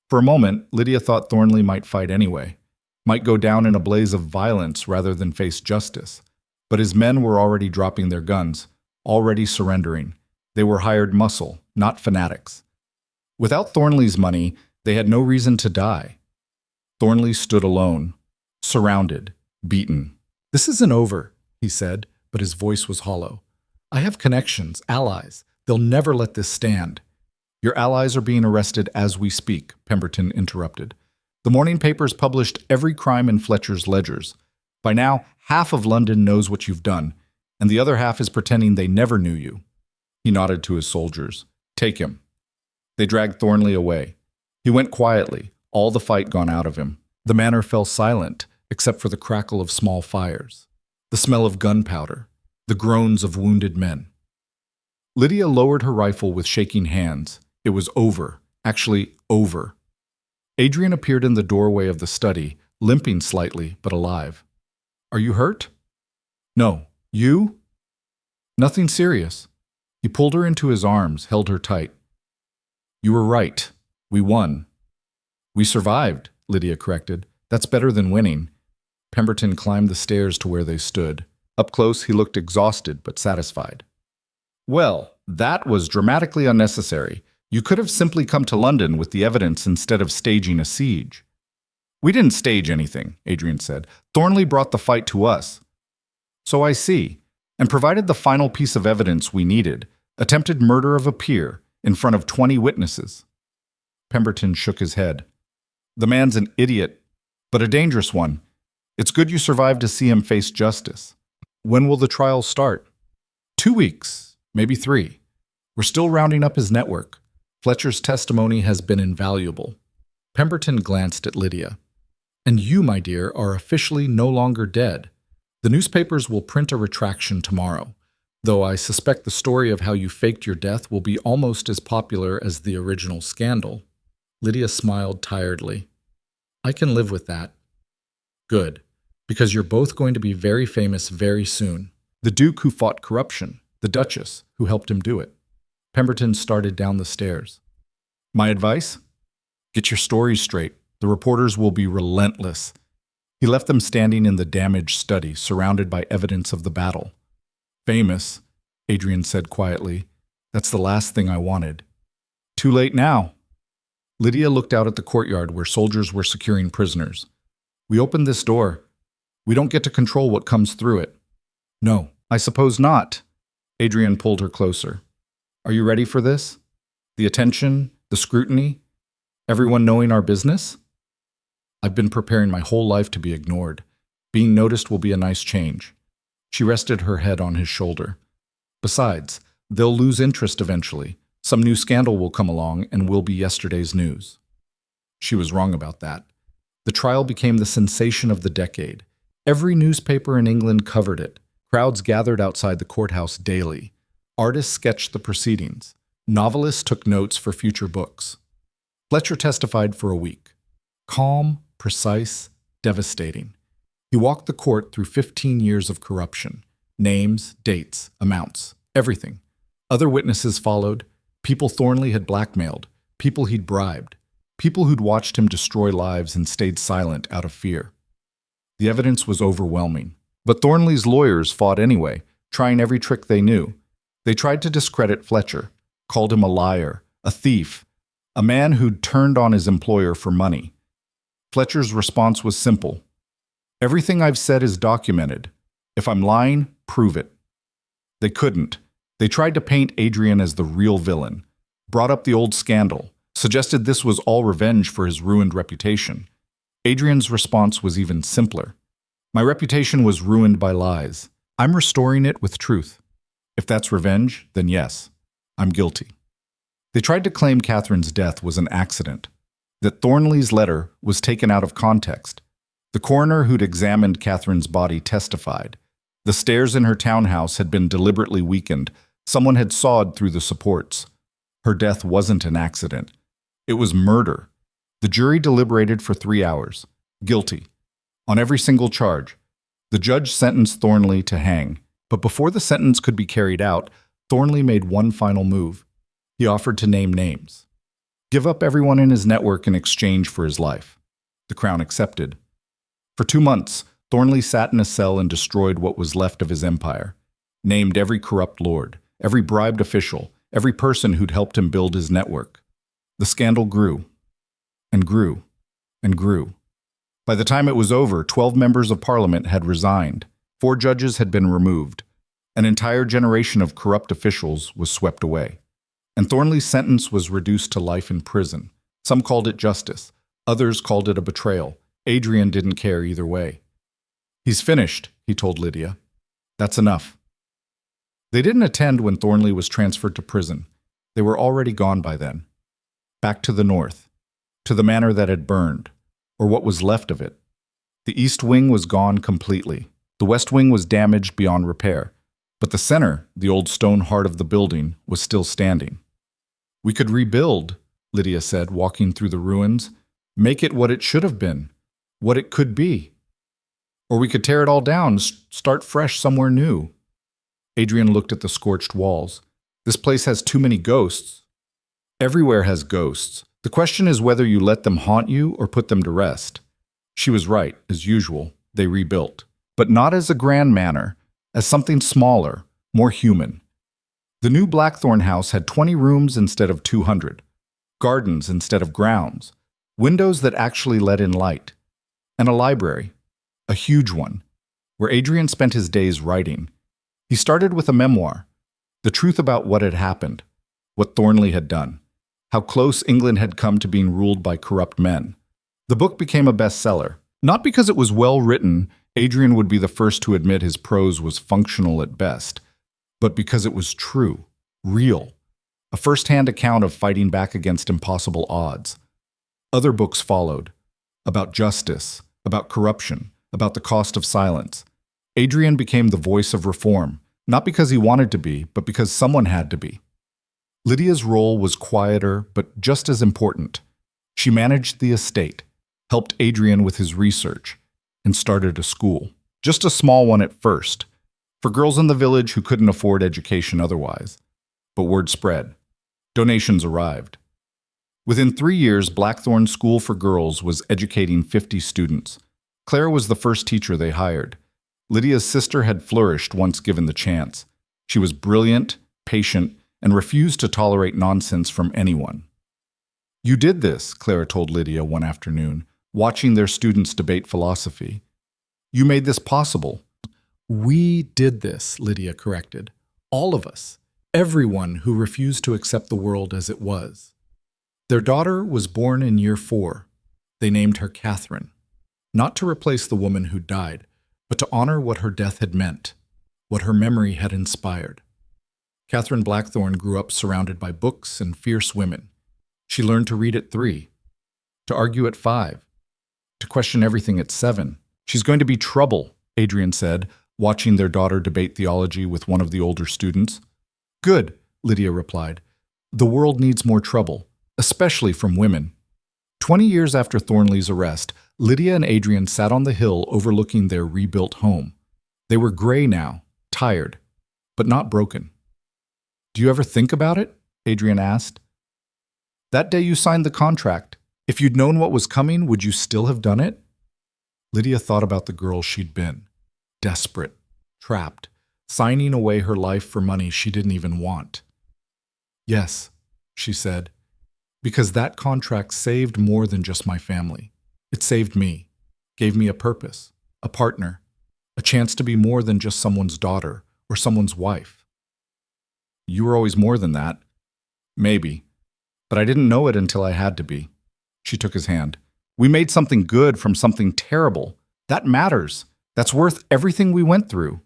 For a moment, Lydia thought Thornley might fight anyway, might go down in a blaze of violence rather than face justice. But his men were already dropping their guns, already surrendering. They were hired muscle, not fanatics. Without Thornley's money, they had no reason to die. Thornley stood alone, surrounded, beaten. "This isn't over," he said, but his voice was hollow. "I have connections, allies. They'll never let this stand." "Your allies are being arrested as we speak," Pemberton interrupted. "The morning papers published every crime in Fletcher's ledgers. By now, half of London knows what you've done, and the other half is pretending they never knew you." He nodded to his soldiers. "Take him." They dragged Thornley away. He went quietly, all the fight gone out of him. The manor fell silent, except for the crackle of small fires, the smell of gunpowder, the groans of wounded men. Lydia lowered her rifle with shaking hands. It was over, actually over. Adrian appeared in the doorway of the study, limping slightly, but alive. "Are you hurt?" "No. You?" "Nothing serious." He pulled her into his arms, held her tight. "You were right. We won." "We survived," Lydia corrected. "That's better than winning." Pemberton climbed the stairs to where they stood. Up close, he looked exhausted but satisfied. "Well, that was dramatically unnecessary. You could have simply come to London with the evidence instead of staging a siege." "We didn't stage anything," Adrian said. "Thornley brought the fight to us." "So I see, and provided the final piece of evidence we needed, attempted murder of a peer in front of 20 witnesses." Pemberton shook his head. "The man's an idiot, but a dangerous one. It's good you survived to see him face justice. When will the trial start?" 2 weeks, maybe 3. We're still rounding up his network. Fletcher's testimony has been invaluable." Pemberton glanced at Lydia. "And you, my dear, are officially no longer dead. The newspapers will print a retraction tomorrow, though I suspect the story of how you faked your death will be almost as popular as the original scandal." Lydia smiled tiredly. "I can live with that." "Good, because you're both going to be very famous very soon. The Duke who fought corruption, the Duchess who helped him do it." Pemberton started down the stairs. "My advice? Get your stories straight. The reporters will be relentless." He left them standing in the damaged study, surrounded by evidence of the battle. "Famous," Adrian said quietly. "That's the last thing I wanted." "Too late now." Lydia looked out at the courtyard where soldiers were securing prisoners. "We opened this door. We don't get to control what comes through it." "No, I suppose not." Adrian pulled her closer. "Are you ready for this? The attention, the scrutiny, everyone knowing our business?" "I've been preparing my whole life to be ignored. Being noticed will be a nice change." She rested her head on his shoulder. "Besides, they'll lose interest eventually. Some new scandal will come along and we'll be yesterday's news." She was wrong about that. The trial became the sensation of the decade. Every newspaper in England covered it. Crowds gathered outside the courthouse daily. Artists sketched the proceedings. Novelists took notes for future books. Fletcher testified for a week. Calm, precise, devastating. He walked the court through 15 years of corruption. Names, dates, amounts, everything. Other witnesses followed. People Thornley had blackmailed. People he'd bribed. People who'd watched him destroy lives and stayed silent out of fear. The evidence was overwhelming. But Thornley's lawyers fought anyway, trying every trick they knew. They tried to discredit Fletcher, called him a liar, a thief, a man who'd turned on his employer for money. Fletcher's response was simple. Everything I've said is documented. If I'm lying, prove it. They couldn't. They tried to paint Adrian as the real villain, brought up the old scandal, suggested this was all revenge for his ruined reputation. Adrian's response was even simpler. My reputation was ruined by lies. I'm restoring it with truth. If that's revenge, then yes, I'm guilty. They tried to claim Catherine's death was an accident, that Thornley's letter was taken out of context. The coroner who'd examined Catherine's body testified. The stairs in her townhouse had been deliberately weakened. Someone had sawed through the supports. Her death wasn't an accident. It was murder. The jury deliberated for 3 hours. Guilty. On every single charge. The judge sentenced Thornley to hang. But before the sentence could be carried out, Thornley made one final move. He offered to name names. Give up everyone in his network in exchange for his life. The Crown accepted. For 2 months, Thornley sat in a cell and destroyed what was left of his empire. Named every corrupt lord, every bribed official, every person who'd helped him build his network. The scandal grew, and grew, and grew. By the time it was over, 12 members of Parliament had resigned. 4 judges had been removed. An entire generation of corrupt officials was swept away. And Thornley's sentence was reduced to life in prison. Some called it justice. Others called it a betrayal. Adrian didn't care either way. He's finished, he told Lydia. That's enough. They didn't attend when Thornley was transferred to prison. They were already gone by then. Back to the north, to the manor that had burned, or what was left of it. The east wing was gone completely. The west wing was damaged beyond repair. But the center, the old stone heart of the building, was still standing. We could rebuild, Lydia said, walking through the ruins. Make it what it should have been, what it could be. Or we could tear it all down, start fresh somewhere new. Adrian looked at the scorched walls. This place has too many ghosts. Everywhere has ghosts. The question is whether you let them haunt you or put them to rest. She was right, as usual. They rebuilt. But not as a grand manor, as something smaller, more human. The new Blackthorn house had 20 rooms instead of 200, gardens instead of grounds, windows that actually let in light, and a library, a huge one, where Adrian spent his days writing. He started with a memoir, the truth about what had happened, what Thornley had done, how close England had come to being ruled by corrupt men. The book became a bestseller, not because it was well written. Adrian would be the first to admit his prose was functional at best, but because it was true, real, a first-hand account of fighting back against impossible odds. Other books followed, about justice, about corruption, about the cost of silence. Adrian became the voice of reform, not because he wanted to be, but because someone had to be. Lydia's role was quieter, but just as important. She managed the estate, helped Adrian with his research, and started a school. Just a small one at first, for girls in the village who couldn't afford education otherwise. But word spread. Donations arrived. Within 3 years, Blackthorn School for Girls was educating 50 students. Clara was the first teacher they hired. Lydia's sister had flourished once given the chance. She was brilliant, patient, and refused to tolerate nonsense from anyone. You did this, Clara told Lydia one afternoon, watching their students debate philosophy. You made this possible. We did this, Lydia corrected. All of us. Everyone who refused to accept the world as it was. Their daughter was born in year 4. They named her Catherine, not to replace the woman who died, but to honor what her death had meant, what her memory had inspired. Catherine Blackthorn grew up surrounded by books and fierce women. She learned to read at 3, to argue at 5, to question everything at 7. She's going to be trouble, Adrian said, watching their daughter debate theology with one of the older students. Good, Lydia replied. The world needs more trouble, especially from women. 20 years after Thornley's arrest, Lydia and Adrian sat on the hill overlooking their rebuilt home. They were gray now, tired, but not broken. Do you ever think about it? Adrian asked. That day you signed the contract. If you'd known what was coming, would you still have done it? Lydia thought about the girl she'd been. Desperate, trapped, signing away her life for money she didn't even want. Yes, she said, because that contract saved more than just my family. It saved me, gave me a purpose, a partner, a chance to be more than just someone's daughter or someone's wife. You were always more than that. Maybe. But I didn't know it until I had to be. She took his hand. We made something good from something terrible. That matters. That's worth everything we went through.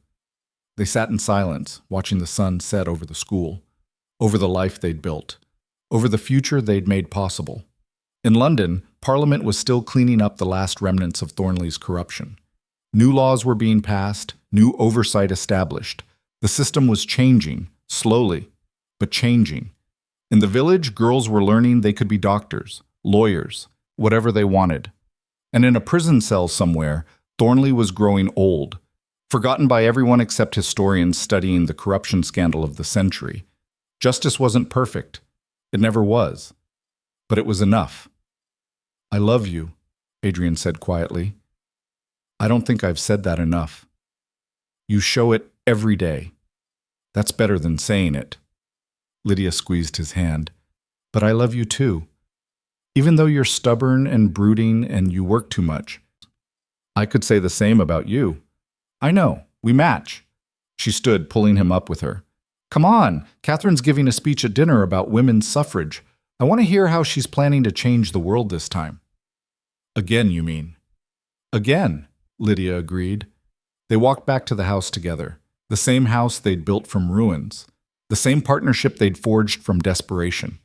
They sat in silence, watching the sun set over the school, over the life they'd built, over the future they'd made possible. In London, Parliament was still cleaning up the last remnants of Thornley's corruption. New laws were being passed, new oversight established. The system was changing, slowly, but changing. In the village, girls were learning they could be doctors, lawyers, whatever they wanted. And in a prison cell somewhere, Thornley was growing old, forgotten by everyone except historians studying the corruption scandal of the century. Justice wasn't perfect. It never was. But it was enough. I love you, Adrian said quietly. I don't think I've said that enough. You show it every day. That's better than saying it. Lydia squeezed his hand. But I love you too. Even though you're stubborn and brooding and you work too much. I could say the same about you. I know, we match. She stood, pulling him up with her. Come on, Catherine's giving a speech at dinner about women's suffrage. I want to hear how she's planning to change the world this time. Again, you mean? Again, Lydia agreed. They walked back to the house together, the same house they'd built from ruins, the same partnership they'd forged from desperation.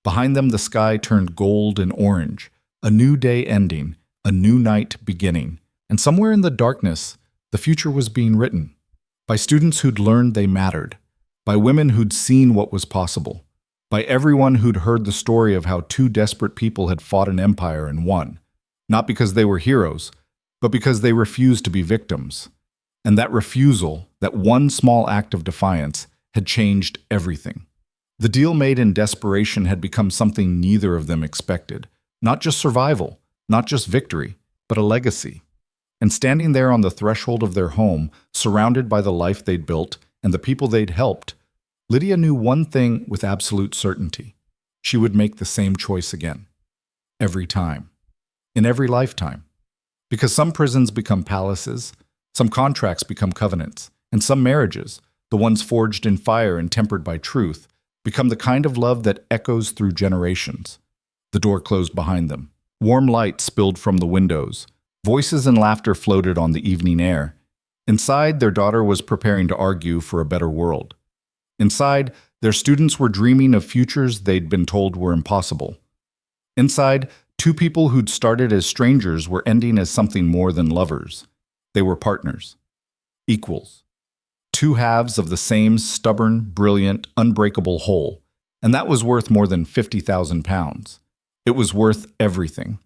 Behind them, the sky turned gold and orange, a new day ending, a new night beginning. And somewhere in the darkness, the future was being written. By students who'd learned they mattered. By women who'd seen what was possible. By everyone who'd heard the story of how two desperate people had fought an empire and won. Not because they were heroes, but because they refused to be victims. And that refusal, that one small act of defiance, had changed everything. The deal made in desperation had become something neither of them expected. Not just survival, not just victory, but a legacy. And standing there on the threshold of their home, surrounded by the life they'd built and the people they'd helped, Lydia knew one thing with absolute certainty. She would make the same choice again. Every time. In every lifetime. Because some prisons become palaces, some contracts become covenants, and some marriages, the ones forged in fire and tempered by truth, become the kind of love that echoes through generations. The door closed behind them. Warm light spilled from the windows. Voices and laughter floated on the evening air. Inside, their daughter was preparing to argue for a better world. Inside, their students were dreaming of futures they'd been told were impossible. Inside, two people who'd started as strangers were ending as something more than lovers. They were partners. Equals. Two halves of the same stubborn, brilliant, unbreakable whole. And that was worth more than £50,000. It was worth everything.